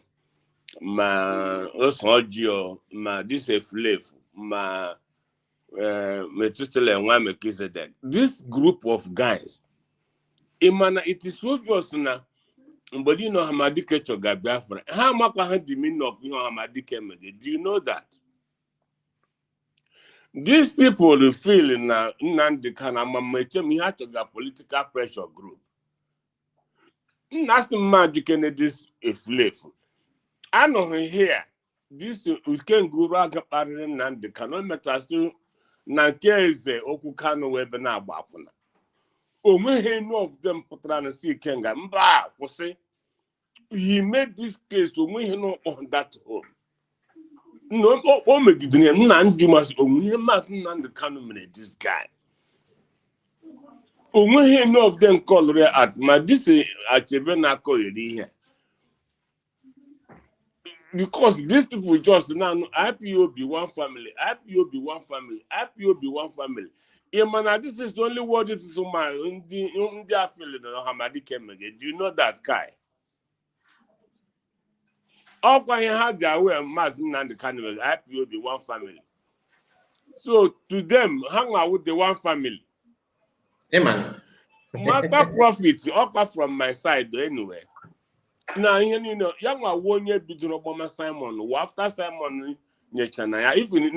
ma Osogio, ma this a flave, ma Metutele and Wamekizedek. This group of guys, it is obvious now. But you know Hamadike Chogabiafra. How much the meaning of Hamadike Mege? Do you know that? These people who feel now Nandi Kanama me had to get political pressure group. That's the magic in this a flavor. I know here. This we can go back and Nandi Kanometas to Nankeze Okukano Webena Bapuna. No of them Putrana see Kenga Mba was say he made this case to me on that home. No, Omegidrian Nandumas Omuyamat and the Kanomine, this guy. No of them call at my this Achebe here. Because these people just now IPOB one family, IPOB one family, IPOB one family. Yeah, this is the only word it is to my India feeling of Hamadi Kemege. Do you know that guy? All when you had their way of Mazin and the carnival, IPOB one family. So to them, hang out with the one family. Hey man. Master Prophet, offer from my side anyway. Now you know, young one year be Obama Simon, after Simon Nechana, if you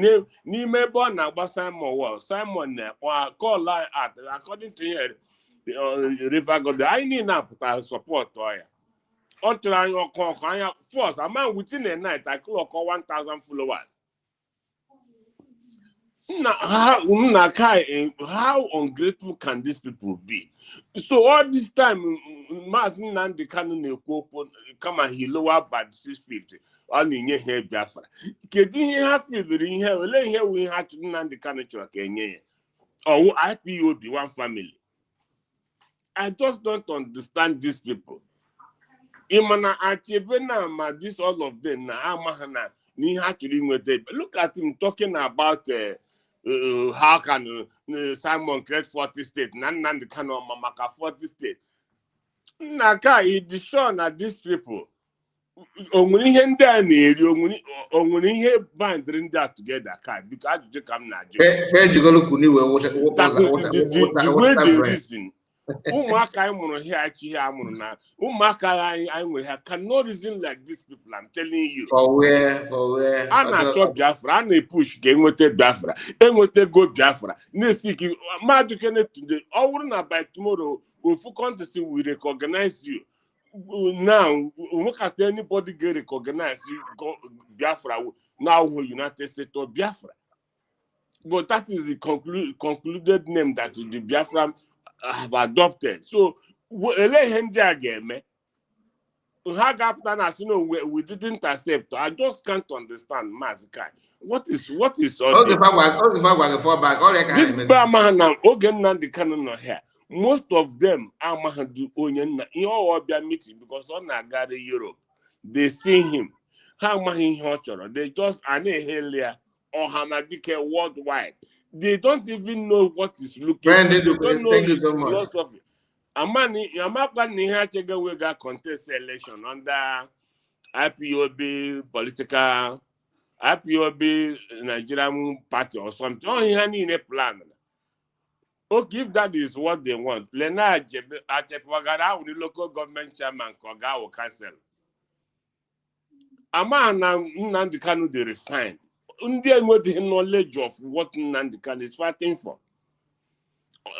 name me born about Simon well, Simon or call line at according to here, River God, I need not support to you. Ultra your call force a man within a night I clock 1,000 followers. Now how ungrateful can these people be? So all this time Mazin Nandi Canon come and he lower by 650 on in your hair Biafra. Getting half with here, laying here we had to Nandi Canon or IPOB one family. I just don't understand these people. Imana Achebe na this all of them na amahana ni actually look at him talking about how can Simon create 40 states nan the kind of mamaka 40 states. Naka is shown that these people only ihe ndị a na-eri onwere ihe banding that together ka because you come na the way they reason. Umaka I want here actually na umaka I will have cannot reason like these people. I'm telling you. For where? Anna chop Biafra, and they push game with Biafra, and with go Biafra. Next week, magic today. Or not by tomorrow, if you come to see we recognize you. Now, look at anybody get recognized you go Biafra now we're United States of Biafra. But that is the concluded name that the Biafra have adopted. So we didn't accept. I just can't understand Mazikai. What is all this? This Bama now the canon here. Most of them are Mahadu Onyan in all their meeting because on Agari Europe. They see him. How Mahin Hochor. They just Anehelia or Hamadike worldwide. They don't even know what is looking for. They don't know his philosophy. Amani, Yamapani Hachega we got contest election under IPOB political IPOB Nigerian party or something. Oh, he had in a plan. Okay, if that is what they want, Lena Achebe with the local government chairman Koga will cancel. Ama na Nnamdi Kanu they refine. Ndị with the knowledge of what Nnamdi Kanu is fighting for.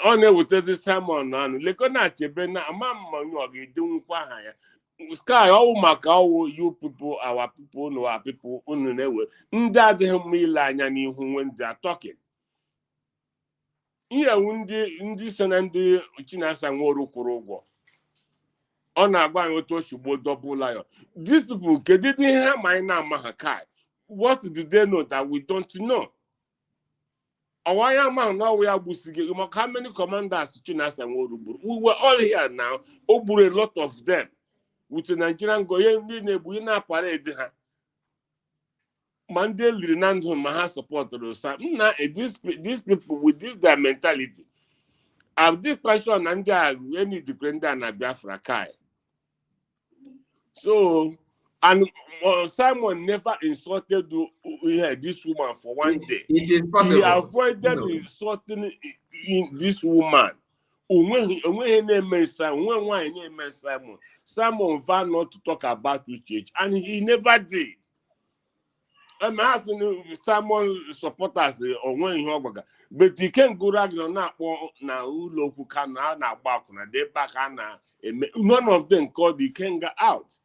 On with this Simon and Lekona Achebe na ama mmanụ ọ ga-edenwu kwa ha ya. Sky all maka you people, our people, no our people, unu na-ewe. Ndị adịghị mma ile anya n'ihu when they are talking. Ihe ndị so na ndị Chinasa nwere kwụrụ ụgwọ. Ọ na-agba anyị otu oshigbo double lion. These people, kedu ihe ha ma anyị na-ama ha kai? What do they know that we don't know? Ọwaya ma na we agbusige. How many commanders Chinasa nwere gburu? We were all here now. O gburu a lot of them. With the Nigerian goye ndị na-ebu na parade ha. Monday Lirinando Maha supported us. Now, these people with this their mentality. I've this question and they are any dependent on Biafra Kai. So, and Simon never insulted this woman for one day. It is possible. He avoided insulting this woman. Simon vowed not to talk about Uche, and he never did. I'm asking Simon supporters on when he but he can't go rag on that now. Local can now back on a day back and none of them called the Kenga out.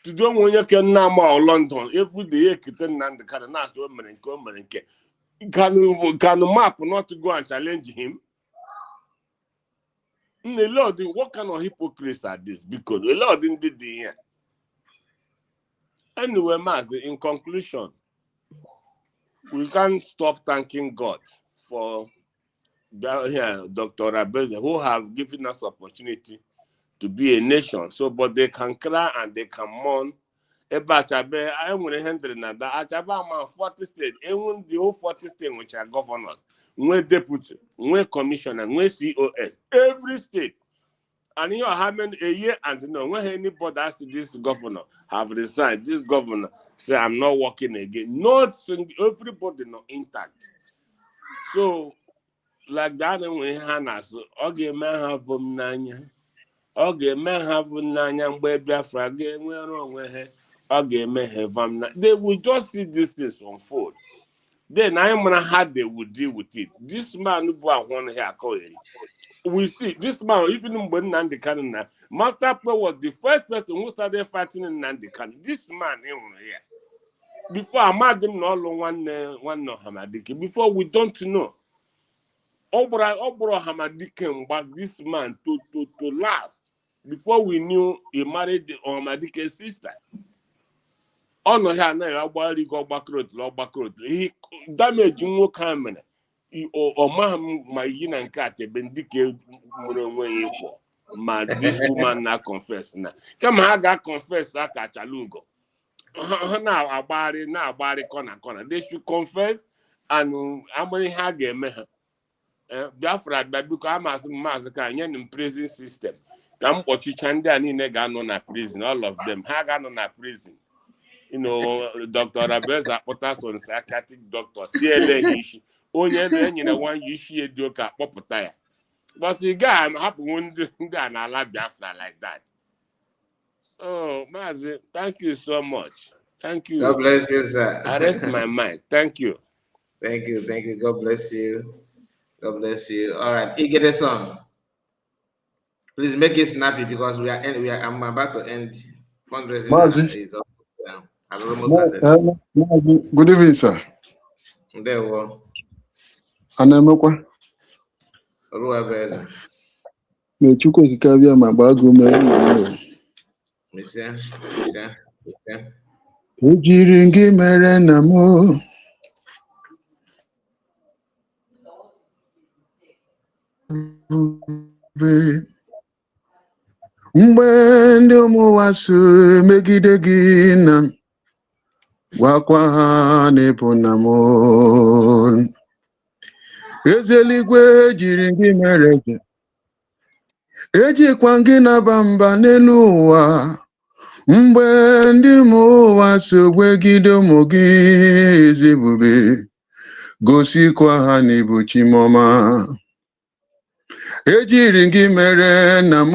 To do when you can now more London every day, kitten and the Cananas women and come and can map not to go and challenge him. The Lord, what kind of hypocrites are this? Because the Lord didn't the here. Anyway, Mas, in conclusion, we can't stop thanking God for Dr. Abeze, who have given us opportunity to be a nation. So, but they can cry and they can mourn. Achebe, I want to handle that. Achebe, I'm 40 states, even the whole 40 states which are governors, we deputy, we commissioner, we COS, every state. And you are having a year and no, when anybody asks this governor have resigned, this governor say I'm not working again. Not everybody not intact. So like that when Hannah's okay man have nanya. Okay man have nanya Biafra again we wrong with her. Okay man have they will just see this things unfold. Then I am how they will deal with it. This man who one here call it. We see this man, even when Nnamdi Kanu, Master Pro was the first person who started fighting in Nnamdi Kanu. This man here. Before I made him no one no Hamadiki. Before we don't know. Obro Hamadiki, but this man to last. Before we knew he married Hamadike's sister. Oh no, he go back road. He damaged no camera. Or my yin and catch a bendike ma this woman now confess now. Come on, I got confess I catch a lugo. Now about it corner. They should confess and how many had game Biafra because I'm as massacre in prison system. Come watch each and then in a prison, all of them. Hagan on a prison. You know, Dr. Abeza Potas on psychiatric doctors. Onye na one issue joke poputaya. But the guy I'm happy when I like Biafra like that. So Mazi, thank you so much. Thank you. God bless you, sir. I rest my mind. Thank you. Thank you. God bless you. God bless you. All right, he get a song. Please make it snappy because I'm about to end fundraising. I've almost started. Good evening, sir. There we go. Anamekwa. Mechukwu kikabia mabago mere. Misia. Ujiri ngi mere na mo. Mgbe ndị ụmụnwa so megide gị na gwakwa ha n'ịbụ na mo. Ezeligwe jiri gị mere eze. Ejikwa gị naba mba n'elu ụwa. Mgbe ndị ụmụnwa so gwegide ụmụ gị ezi ebube. gosikwa ha n'ịbụ Chimọma. Ejiri gị mere nna m,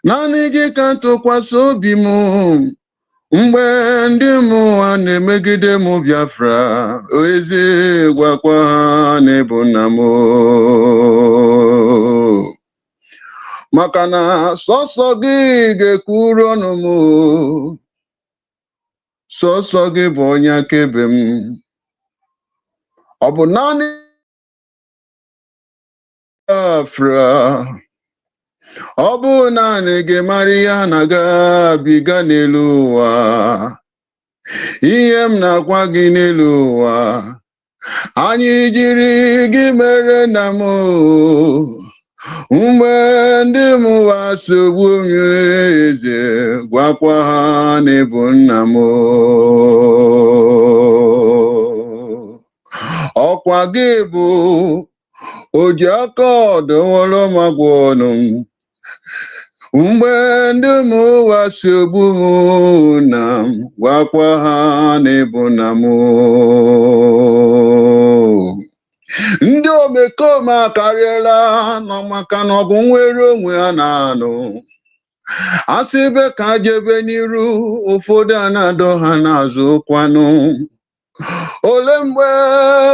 naanị gị ka ntụkwasị obi m mgbe ndị mmụọ na-emegide m Biafra, eze gwakwa ha n'ịbụ nna m. Maka na sọsọ gị ga-ekwuru ọnụ m, sọsọ gị bụ onye akaebe m. Ọ bụ naanị Biafra, ọ bụ naanị gị mara ihe a na-agabiga n'elu ụwa. Ihe m na-agwa gị n'elu ụwa, anyị jiri gị mere nna m mgbe ndị mmụọ sogbu eze, gwakwa ha n'ịbụ nna m. Ọkwa gị bụ oji aka ọdụwọrọ magwọ ọnụ mgbe ndị mmụọ sogbu na gwakwa ha n'ịbụ nna m. Ndị omekome akarịala nọ maka na ọgụ nwere onwe ha na-anụ. Asịbe ka jebe n'iru, ụfọdụ a na-adọ ha n'azụ kwanụ. Ole mgbe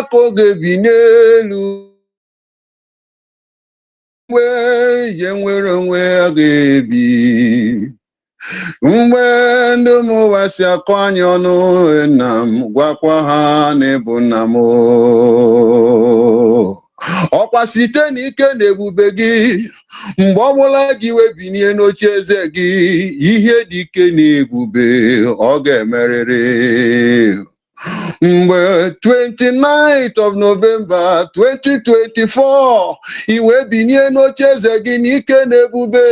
ka oge bi n'elu, mgbe ihe nwere onwe ha ga-ebi, mgbe ndị mmụọ si akọ anyị ọnụ, nna m gwakwa ha n'ịbụ nna m. Ọkwa site n'ike na ebube gị, mgbe ọbụla gị webinie n'oche eze gị, ihe dị ike na ebube ọ ga-emerịrị. Mgbe 29th of November 2024, iwe binie n'oche eze gị n'ike na ebube,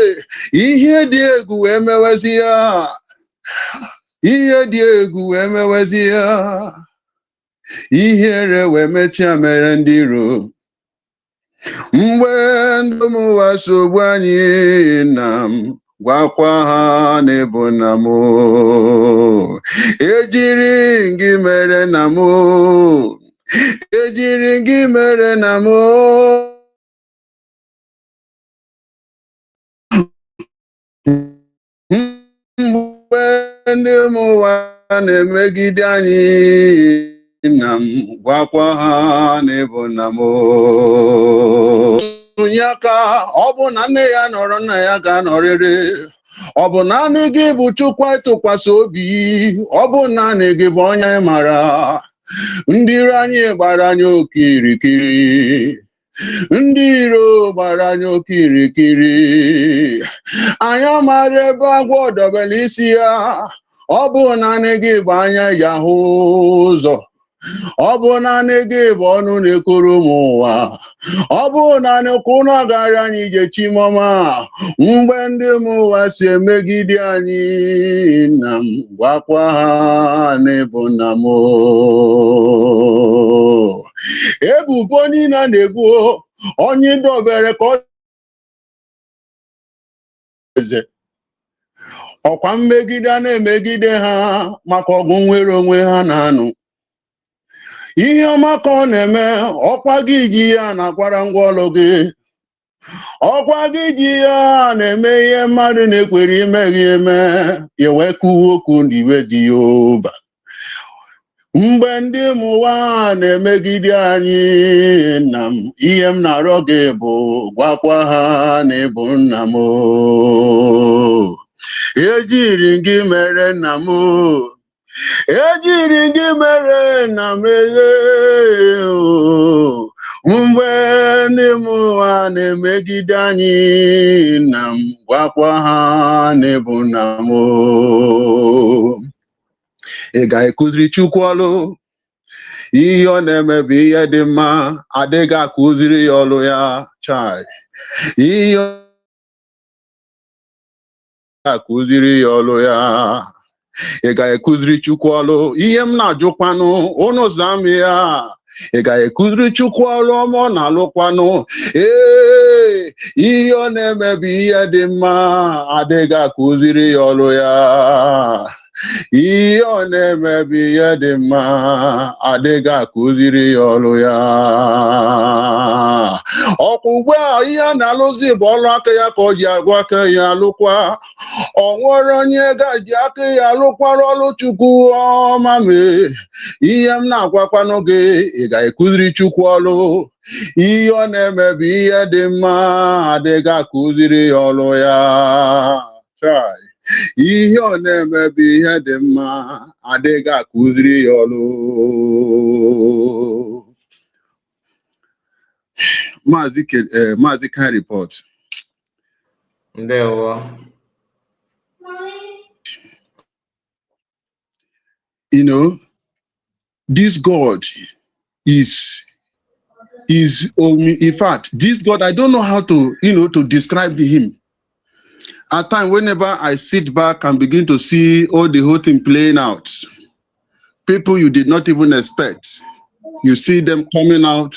ihe dị egwu emewezi ya, ihe dị egwu emewezi ya, ihere wee mechia mere ndị iro. Mgbe ndị mmụọ sogbu anyị, nna m gwakwa ha n'ịbụ nna m. Ejiri gị mere nna m, ejiri gị mere nna m. Mgbe ndị mmụọ na-emegide anyị, nna m gwakwa ha n'ịbụ nna m. Onye aka, ọ bụ na nne ya nọrọ, nna ya ga-anọrịrị. Ọ bụ naanị gị bụ Chukwu ịtụkwasị obi, ọ bụ naanị gị bụ onye mara. Ndị iro anyị gbara anyị okirikiri, ndị iro gbara anyị okirikiri. Anyị amara ebe agwọ dọbere isi ya, ọ bụ naanị gị bụ anya ya hụ ụzọ. Ọ bụ naanị gị bụ ọnụ na-ekoro m ụwa. Ọ bụ naanị ụkwụ agara anyị ije Chimọma, mgbe ndị mmụọ si emegide anyị, nna m gwakwa ha n'ịbụ nna m. Ebubo niile na-ebu onye dobere ka ọ eze, ọkwa mmegide a na-emegide ha maka ọgụ nwere onwe ha na-anụ. Ihe ọma ka ọ na-eme, ọkwa gị ji ya na-akwara ngwa ọlụ gị. Ọkwa gị ji ya na-eme ihe mmadụ na-ekwere imeghị eme, ewe kwuo okwu n'iwe Jehova. Mgbe ndị mmụọ na-emegide anyị, nna m, ihe m na-arịọ gị bụ gwakwa ha n'ịbụ nna m. Ejiri gị mere nna m, ejiri gị mere nna m. Mgbe ndị mmụọ na-emegide anyị, nna m gwakwa ha n'ịbụ nna m. Ị ga-ekuziri Chukwu ọlụ, ihe ọ na-eme bụ ihe dị mma, adịghị akụziri ya ọlụ ya. Chai, ihe ọ akụziri ya ọlụ ya. Ị ga-ekuziri Chukwu ọlụ, ihe m na-ajụkwanụ ụnụ zaa m ya. Ị ga-ekuziri Chukwu ọlụ ọma ọ na-alụkwanụ. Ihe ọ na-eme bụ ihe dị mma, adịghị akụziri ya ọlụ ya. ihe ọ na-emebi ihe dị mma adịghị akụziri ya ọrụ ya. Ọkwa ugbu a ihe a na-alụzi bụ ọrụ aka ya ka ọ ji agụ aka ya alụkwa. Ọ nwere onye gaji aka ya alụkwara ọrụ Chukwu ọma mee. Ihe m na-agwakwanụ gị, ị ga-ekụziri Chukwu ọrụ. Ihe ọ na-emebi ihe dị mma adịghị akụziri ya ọrụ ya. Chai. Ihe ọ na-emebi ihe dị mma adịghị akụziri ya ọrụ. Maazị can report. Ndewo. You know, this God is in fact, this God, I don't know how to, to describe him. At times, whenever I sit back and begin to see all the whole thing playing out, people you did not even expect, you see them coming out,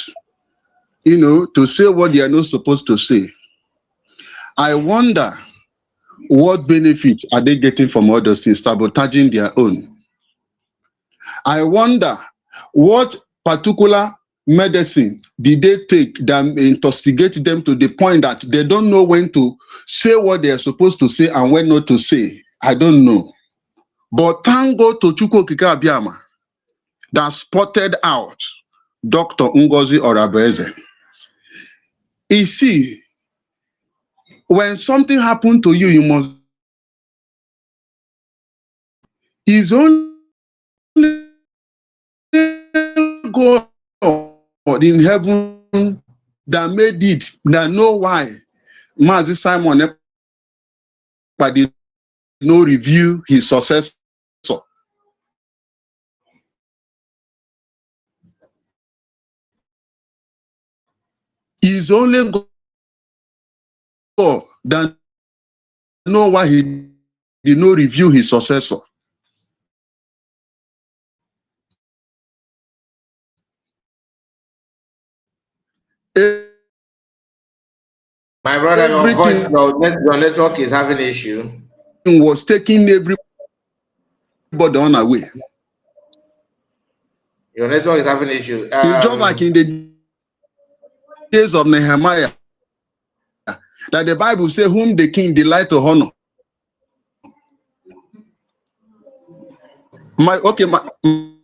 to say what they are not supposed to say. I wonder what benefit are they getting from all those things, sabotaging their own. I wonder what particular medicine did they take that intoxicate them to the point that they don't know when to say what they are supposed to say and when not to say. I don't know. But thank God to Chukwu Okike Abiama that spotted out Dr. Ngozi Orabeze. You see, when something happened to you, you must. It's only God in heaven that made it, that know why Mazi Simon Ekpa did not review his successor. It's only God that know why he did not review his successor. My brother, your voice, your network is having issue. Was taking everybody on away. Your network is having issue. It's just like in the days of Nehemiah, that the Bible says, whom the king delight to honor.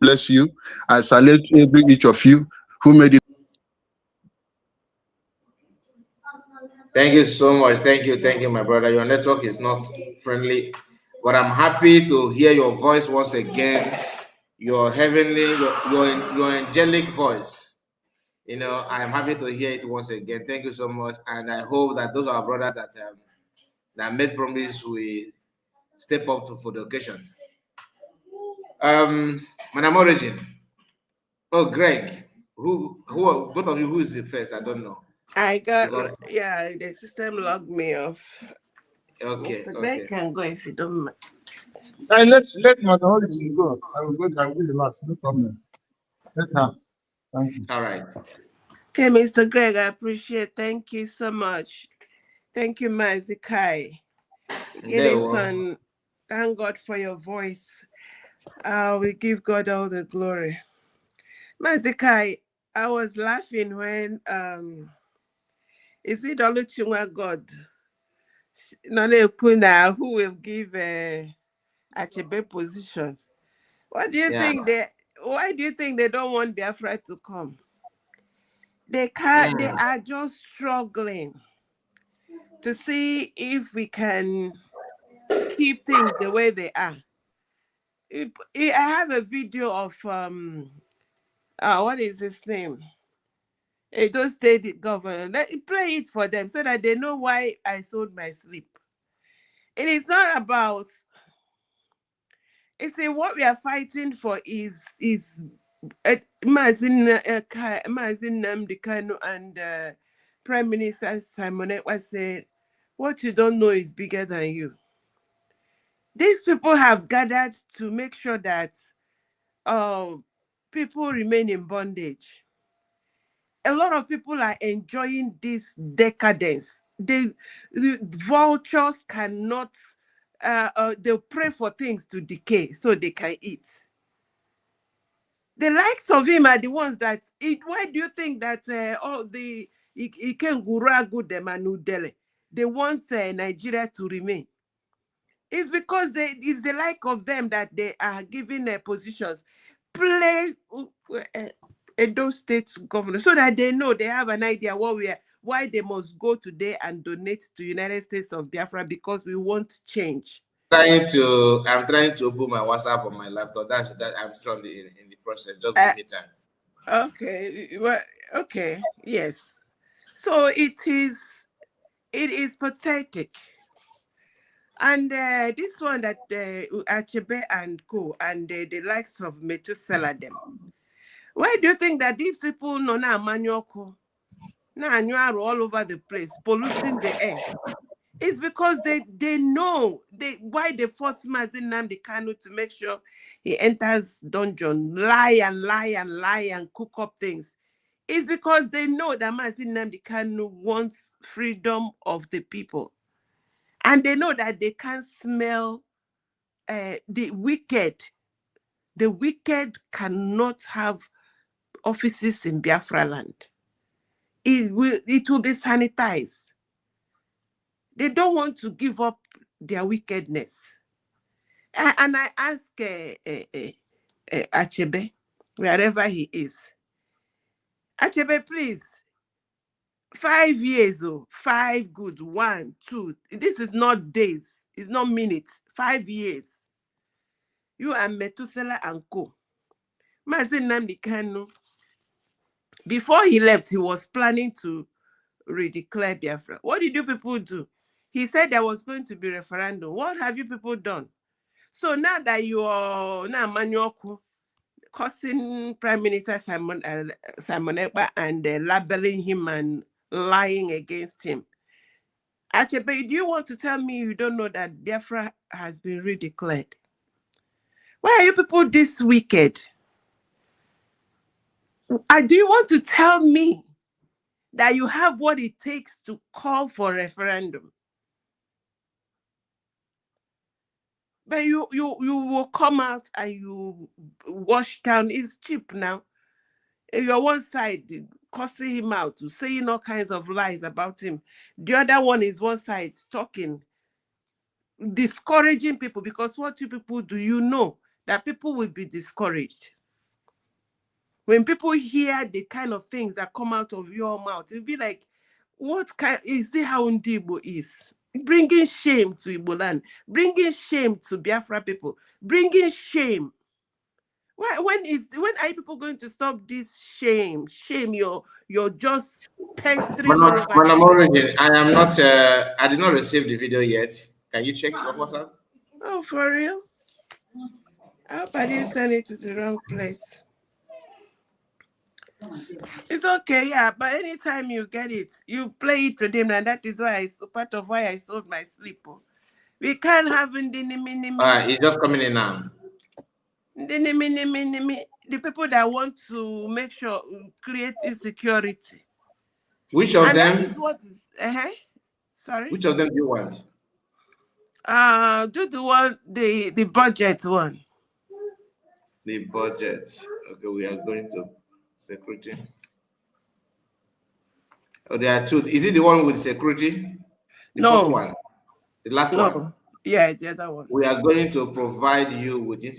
Bless you. I salute each of you who made it. Thank you so much. Thank you, my brother. Your network is not friendly, but I'm happy to hear your voice once again. Your heavenly, your angelic voice. I'm happy to hear it once again. Thank you so much, and I hope that those are our brothers that made promise we step up for the occasion. Madam Origin. Oh, Greg. Who? Both of you? Who is the first? I don't know. I got the system logged me off. Okay. Mr. Greg can go if you don't mind. Let Madam Origin go. I will go. I will be the last. No problem. Let her. Thank you. All right. Okay, Mr. Greg, I appreciate. Thank you so much. Thank you, Mazi Kai. Son, thank God for your voice. We give God all the glory. Mazi Kai, I was laughing when is it Oluchunwa God? None Puna, who will give Achebe position. What do you think why do you think they don't want Biafra to come? They can't, they are just struggling to see if we can keep things the way they are. I have a video of what is his name? Edo State governor. Let me play it for them so that they know why I sold my sleep. It is not about. It's what we are fighting for is Mazin Namdi Kanu and Prime Minister Simon Ekpa said, "What you don't know is bigger than you." These people have gathered to make sure that people remain in bondage. A lot of people are enjoying this decadence. The vultures cannot they'll pray for things to decay so they can eat. The likes of him are the ones that eat. Why do you think that all the they want Nigeria to remain? It's because it's the like of them that they are given positions. Play Edo State governor so that they know, they have an idea why they must go today and donate to United States of Biafra, because we want change. I'm trying to open my WhatsApp on my laptop. That I'm still in the process. Just give me time. Okay. Well, okay. Yes. So it is pathetic. And this one that Achebe and co and the likes of Methuselah them. Why do you think that these people know now Manyoko now all over the place, polluting the air? It's because they know why they fought Mazin Nnamdi Kanu to make sure he enters dungeon, lie and cook up things. It's because they know that Mazin Nnamdi Kanu wants freedom of the people. And they know that they can't smell the wicked. The wicked cannot have offices in Biafra land. It will be sanitized. They don't want to give up their wickedness. And I ask Achebe, wherever he is, Achebe, please, 5 years, 5 good, 1, 2. This is not days, it's not minutes. 5 years. You and Methuselah and co. Mazin Nnamdi Kanu, before he left, he was planning to redeclare Biafra. What did you people do? He said there was going to be referendum. What have you people done? So now that you are now Manyoku cursing Prime Minister Simon Ekpa and labeling him and lying against him, Achebe, do you want to tell me you don't know that Biafra has been redeclared? Why are you people this wicked? Do you want to tell me that you have what it takes to call for referendum? But you will come out and you wash down. It's cheap now. You're one side cussing him out, saying all kinds of lies about him. The other one is one side talking, discouraging people, because what you people do, you know that people will be discouraged. When people hear the kind of things that come out of your mouth, it'll be like, what kind is it how Ndibo is? Bringing shame to Igbo land, bringing shame to Biafra people, bringing shame. When are you people going to stop this shame? Shame, you're just pestering all over. Madam Origin, I am not. I did not receive the video yet. Can you check your WhatsApp? Oh, for real? I hope I didn't send it to the wrong place. It's okay, yeah, but anytime you get it, you play it with him, and that is why part of why I sold my sleep. We can't have It's just coming in now. The people that want to make sure create insecurity. Which of them? That is what is sorry. Which of them do you want? Do the one the budget one. The budget. Okay, we are going to security. Oh, there are two. Is it the one with security? The first one. The last one. Yeah, the other one. We are going to provide you with We're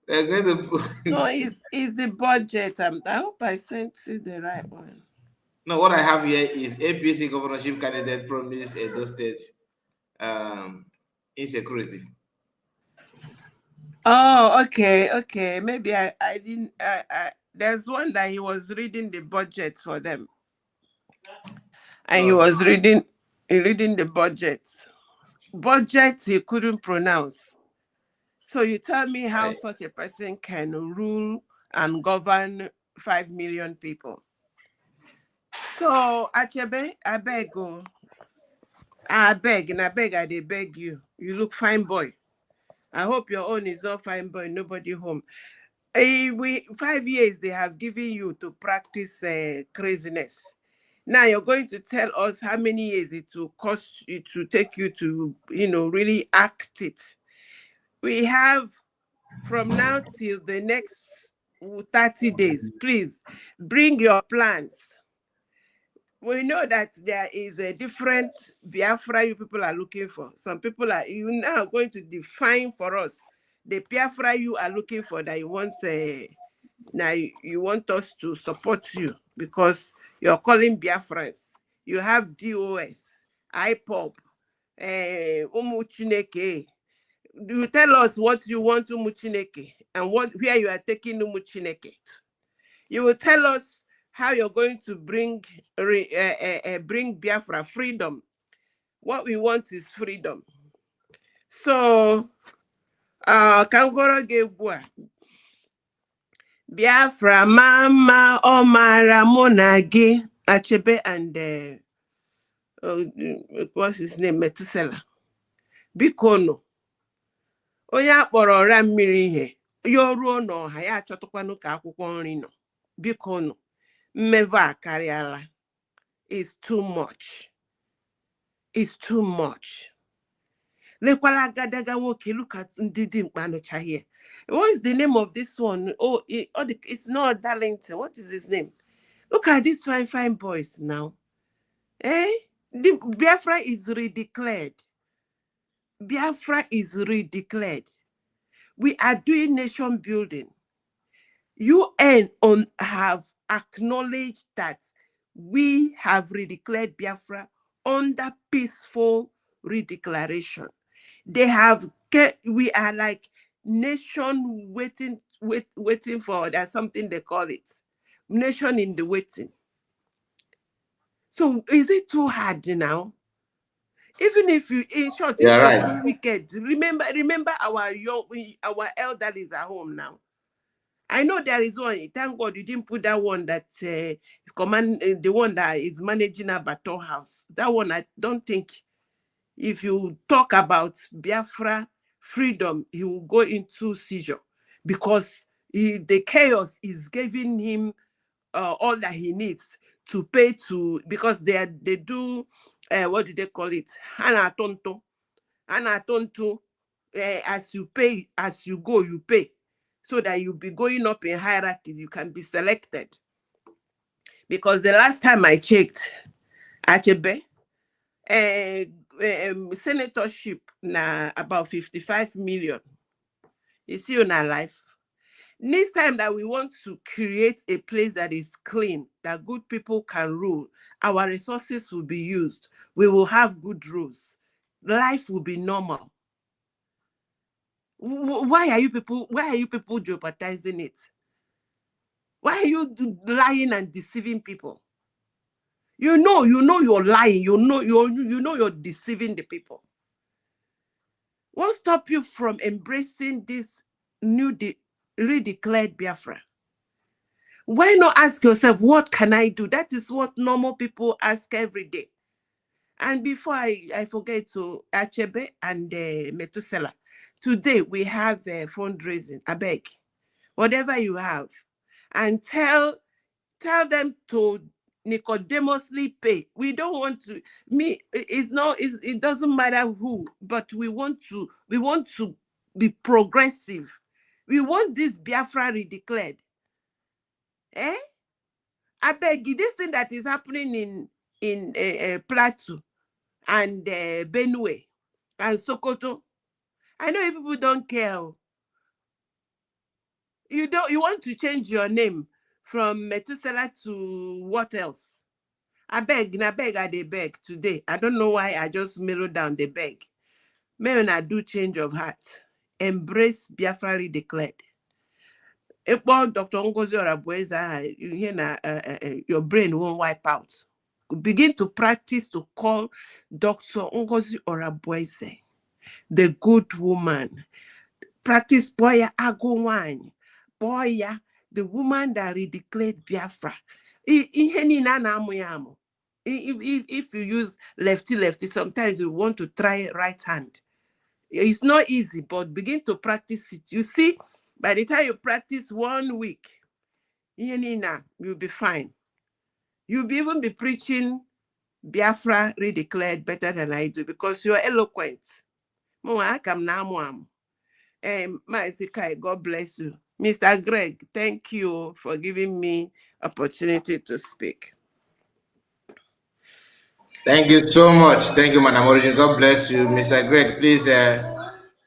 going to no, it's the budget. I hope I sent you the right one. No, what I have here is APC governorship candidate promised Edo State insecurity. Oh, okay. Maybe I didn't. There's one that he was reading the budget for them, and he was reading the budget. Budget he couldn't pronounce. So you tell me how such a person can rule and govern 5 million people. So Achebe, I beg you. You look fine boy. I hope your own is not fine boy, nobody home. 5 years they have given you to practice craziness. Now you're going to tell us how many years it will cost you to take you to, really act it. We have from now till the next 30 days. Please bring your plans. We know that there is a different Biafra you people are looking for. Some people are now going to define for us the Biafra you are looking for, that you want now you want us to support you because you're calling Biafrans. You have DOS, IPOP, Chineke. You tell us what you want Chineke and where you are taking Chineke. You will tell us how you're going to bring Biafra freedom. What we want is freedom. So, Kangoro Gebua. Biafra Mama Omara Monagi Achebe and what's his name? Metusela. Bikono. Oya kpọrọ ọra mmiri ihe. Ya ruo n'ọha ya achọtụkwanụ ka akwụkwọ nri nọ. Bikono. Mmevu akarịala. It's too much. It's too much. Lekwala gadaga nwoke, look at Ndidi Mkpanocha here. What is the name of this one? Oh, it's not Darlington. What is his name? Look at these fine boys now. The Biafra is redeclared. Biafra is redeclared. We are doing nation building. UN have acknowledged that we have redeclared Biafra under peaceful redeclaration. We are like nation waiting for, there's something they call it. Nation in the waiting. So is it too hard now? Even if you, in short, if you're too wicked, remember our elderlies at home now. I know there is one. Thank God you didn't put that one that is the one that is managing a battle house. That one, I don't think, if you talk about Biafra freedom, he will go into seizure because the chaos is giving him all that he needs to pay to, because they do what do they call it? Anatonto. As you pay, as you go, you pay. So that you'll be going up in hierarchy, you can be selected. Because the last time I checked, Achebe, senatorship na about 55 million. You see on our life. Next time that we want to create a place that is clean, that good people can rule, our resources will be used. We will have good rules. Life will be normal. Why are you people jeopardizing it? Why are you lying and deceiving people? You know you're lying. You know you're deceiving the people. What stops you from embracing this new redeclared Biafra? Why not ask yourself, what can I do? That is what normal people ask every day. And before I forget to Achebe and Metusela, today we have fundraising. I beg, whatever you have, and tell them to Nicodemously pay. We don't want to. It doesn't matter who, but we want to be progressive. We want this Biafra redeclared. I beg you, this thing that is happening in Plateau and Benue and Sokoto. I know people don't care. You want to change your name from Methuselah to what else? I beg today. I don't know why I just mellowed down the beg. Maybe I do change of heart. Embrace Biafra redeclared. Ekpa Dr. Ngozi Orabueza, you hear your brain won't wipe out. Begin to practice to call Dr. Ngozi Orabueza the good woman. Practice Boya Agowany. Boya, the woman that redeclared Biafra. If you use lefty, sometimes you want to try right hand. It's not easy, but begin to practice it. You see, by the time you practice 1 week, you'll be fine. You'll even be preaching Biafra redeclared better than I do because you're eloquent. Kai, God bless you. Mr. Greg, thank you for giving me opportunity to speak. Thank you so much. Thank you, Madam Origin. God bless you. Mr. Greg, please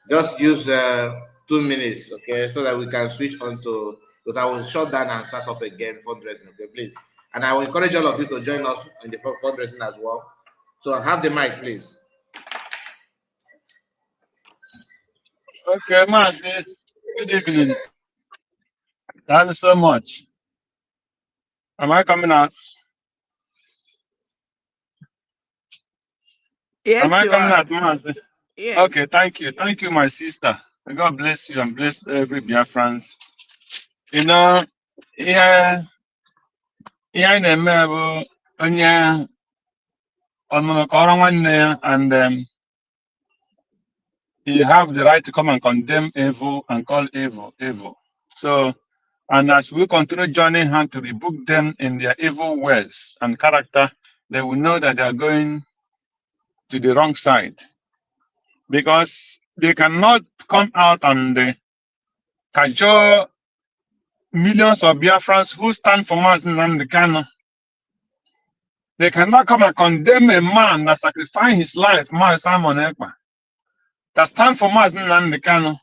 just use 2 minutes, okay, so that we can switch on to, because I will shut down and start up again fundraising, okay, please. And I will encourage all of you to join us in the fundraising as well. So have the mic, please. Okay, Mazi. Good evening. Thank you so much. Am I coming out? Yes, Am I you coming are. out, Mazi? Yes. Okay, thank you. Thank you, my sister. May God bless you and bless every Biafrans. You know, yeah, and you have the right to come and condemn evil and call evil evil. So, and as we continue joining hands to rebuke them in their evil ways and character, they will know that they are going to the wrong side, because they cannot come out and cajole millions of Biafrans who stand for Mazi Nnamdi Kanu. They cannot come and condemn a man that sacrificed his life, Mazi Simon Ekpa, that stand for Mazi Nnamdi Kanu.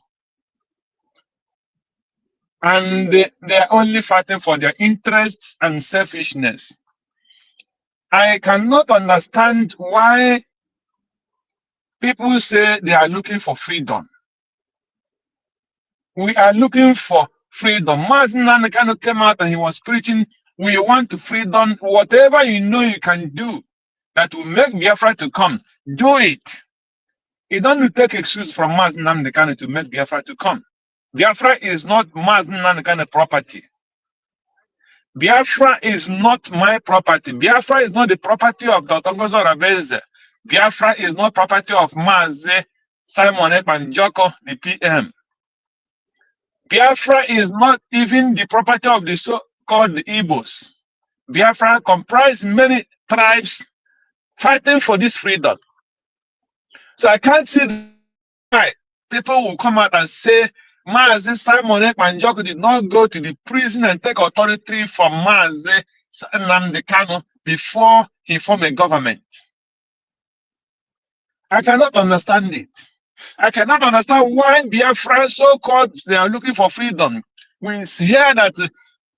And they're only fighting for their interests and selfishness. I cannot understand why people say they are looking for freedom. We are looking for freedom. Mazi Nnamdi Kanu came out and he was preaching, we want freedom. Whatever you know you can do that will make Biafra to come, do it. You don't take excuse from Mazi Nnamdi Kanu to make Biafra to come. Biafra is not Mazi Nnamdi Kanu property. Biafra is not my property. Biafra is not the property of Dr. Gozo Rabeze. Biafra is not property of Mazi Simon Ekpa, the PM. Biafra is not even the property of the so-called Igbos. Biafra comprises many tribes fighting for this freedom. So I can't see why people will come out and say Mazi Simon Ekpa did not go to the prison and take authority from Mazi Nnamdi Kanu before he formed a government. I cannot understand it. I cannot understand why Biafra so-called they are looking for freedom. We hear that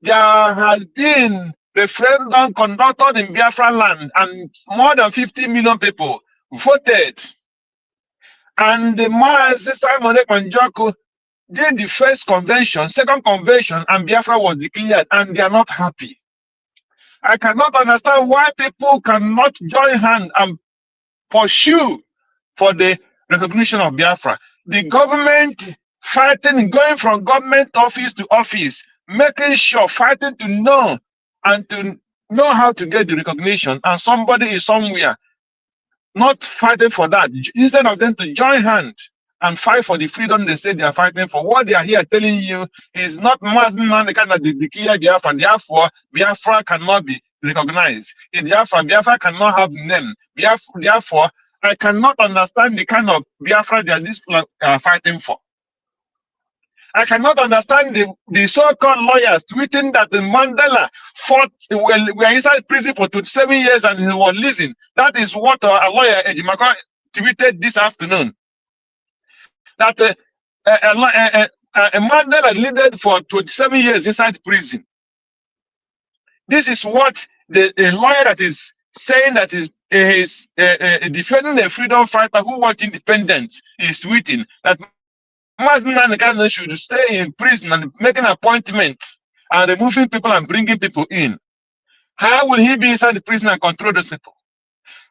there has been referendum conducted in Biafra land and more than 50 million people voted. And the Mazi Simon Ekpa did the first convention, second convention, and Biafra was declared, and they are not happy. I cannot understand why people cannot join hands and pursue for the recognition of Biafra. The government fighting, going from government office to office, making sure, fighting to know and to know how to get the recognition, and somebody is somewhere not fighting for that. Instead of them to join hands and fight for the freedom they say they are fighting for, what they are here telling you is not Mazi Nnamdi Kanu that declare Biafra. Therefore, Biafra cannot be recognized. In Biafra cannot have name. Therefore, I cannot understand the kind of Biafra that these people are fighting for. I cannot understand the so-called lawyers tweeting that the Mandela fought, were inside prison for 27 years and he was leasing. That is what a lawyer, Ejimaka, tweeted this afternoon. That a Mandela lived for 27 years inside prison. This is what the lawyer that is saying that is defending a freedom fighter who wants independence is tweeting that Mazi Nnamdi Kanu should stay in prison and making appointments and removing people and bringing people in. How will he be inside the prison and control those people?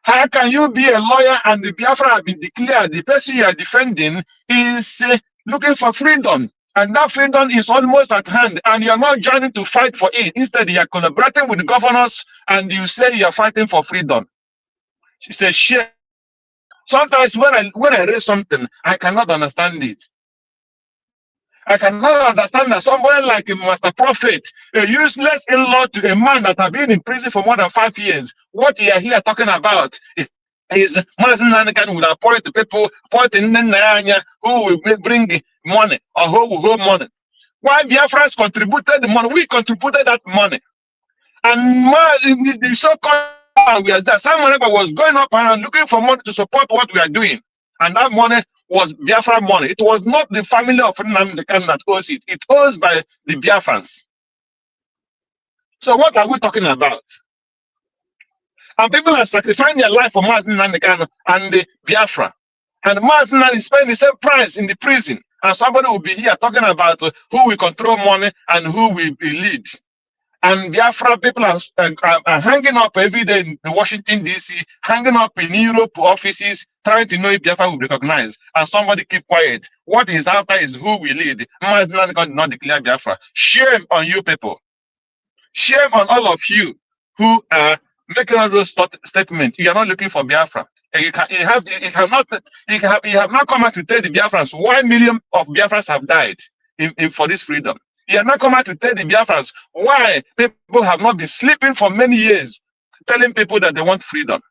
How can you be a lawyer and the Biafra have been declared? The person you are defending is looking for freedom, and that freedom is almost at hand, and you are not joining to fight for it. Instead, you are collaborating with the governors and you say you are fighting for freedom. It's a shame. Sometimes when I read something, I cannot understand it. I cannot understand that somebody like a Master Prophet, a useless in-law to a man that have been in prison for more than 5 years, what you are here talking about is Mazen Nanikan will appoint the people, appoint in Nanya who will bring money or who will hold money. Why Biafrans contributed the money? We contributed that money. And the so-called was that Simon Ekpa was going up and looking for money to support what we are doing. And that money was Biafra money. It was not the family of Nnamdi Kanu that owes it. It owes by the Biafrans. So what are we talking about? And people are sacrificing their life for Mazen Nnamdi Kanu and the Biafra. And Mazen Nnamdi is paying the same price in the prison. And somebody will be here talking about who will control money and who will lead. And Biafra people are hanging up every day in Washington, D.C., hanging up in Europe offices, trying to know if Biafra will be recognized. And somebody keep quiet. What is after is who will lead. Not declare Biafra. Shame on you people. Shame on all of you who are making all those statements. You are not looking for Biafra. And you have not come out to tell the Biafrans 1 million of Biafrans have died for this freedom. You have not come out to tell the Biafrans why people have not been sleeping for many years, telling people that they want freedom.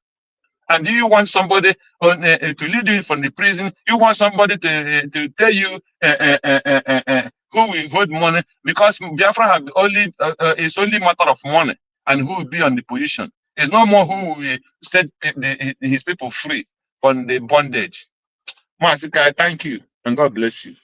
And do you want somebody to lead you from the prison? You want somebody to tell you who will hold money? Because Biafra have only it's only matter of money and who will be on the position. It's no more who will set his people free from the bondage. Masika, thank you and God bless you.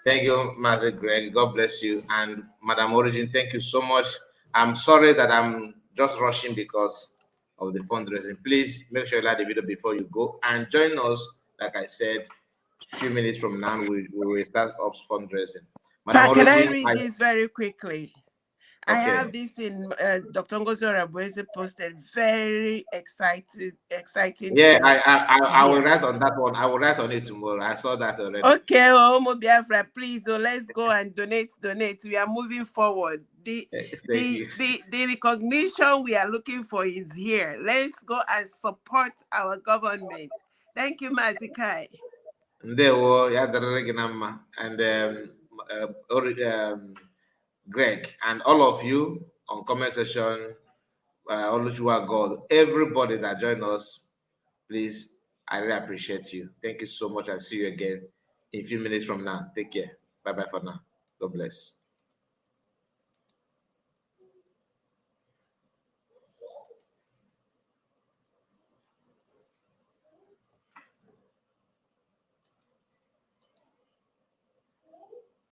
Thank you, Master Greg. God bless you. And Madam Origin, thank you so much. I'm sorry that I'm just rushing because of the fundraising. Please make sure you like the video before you go and join us. Like I said, a few minutes from now, we will start off fundraising. Madam Can I read this very quickly? Okay. I have this in Dr. Ngozi Orabueze posted. Very exciting. Yeah, I will write on that one. I will write on it tomorrow. I saw that already. Okay, Omo Biafra, please. So let's go and donate. We are moving forward. The recognition we are looking for is here. Let's go and support our government. Thank you, Mazikai. And Greg, and all of you on comment section, Oluchua God, everybody that joined us, please, I really appreciate you. Thank you so much. I'll see you again in a few minutes from now. Take care. Bye-bye for now. God bless.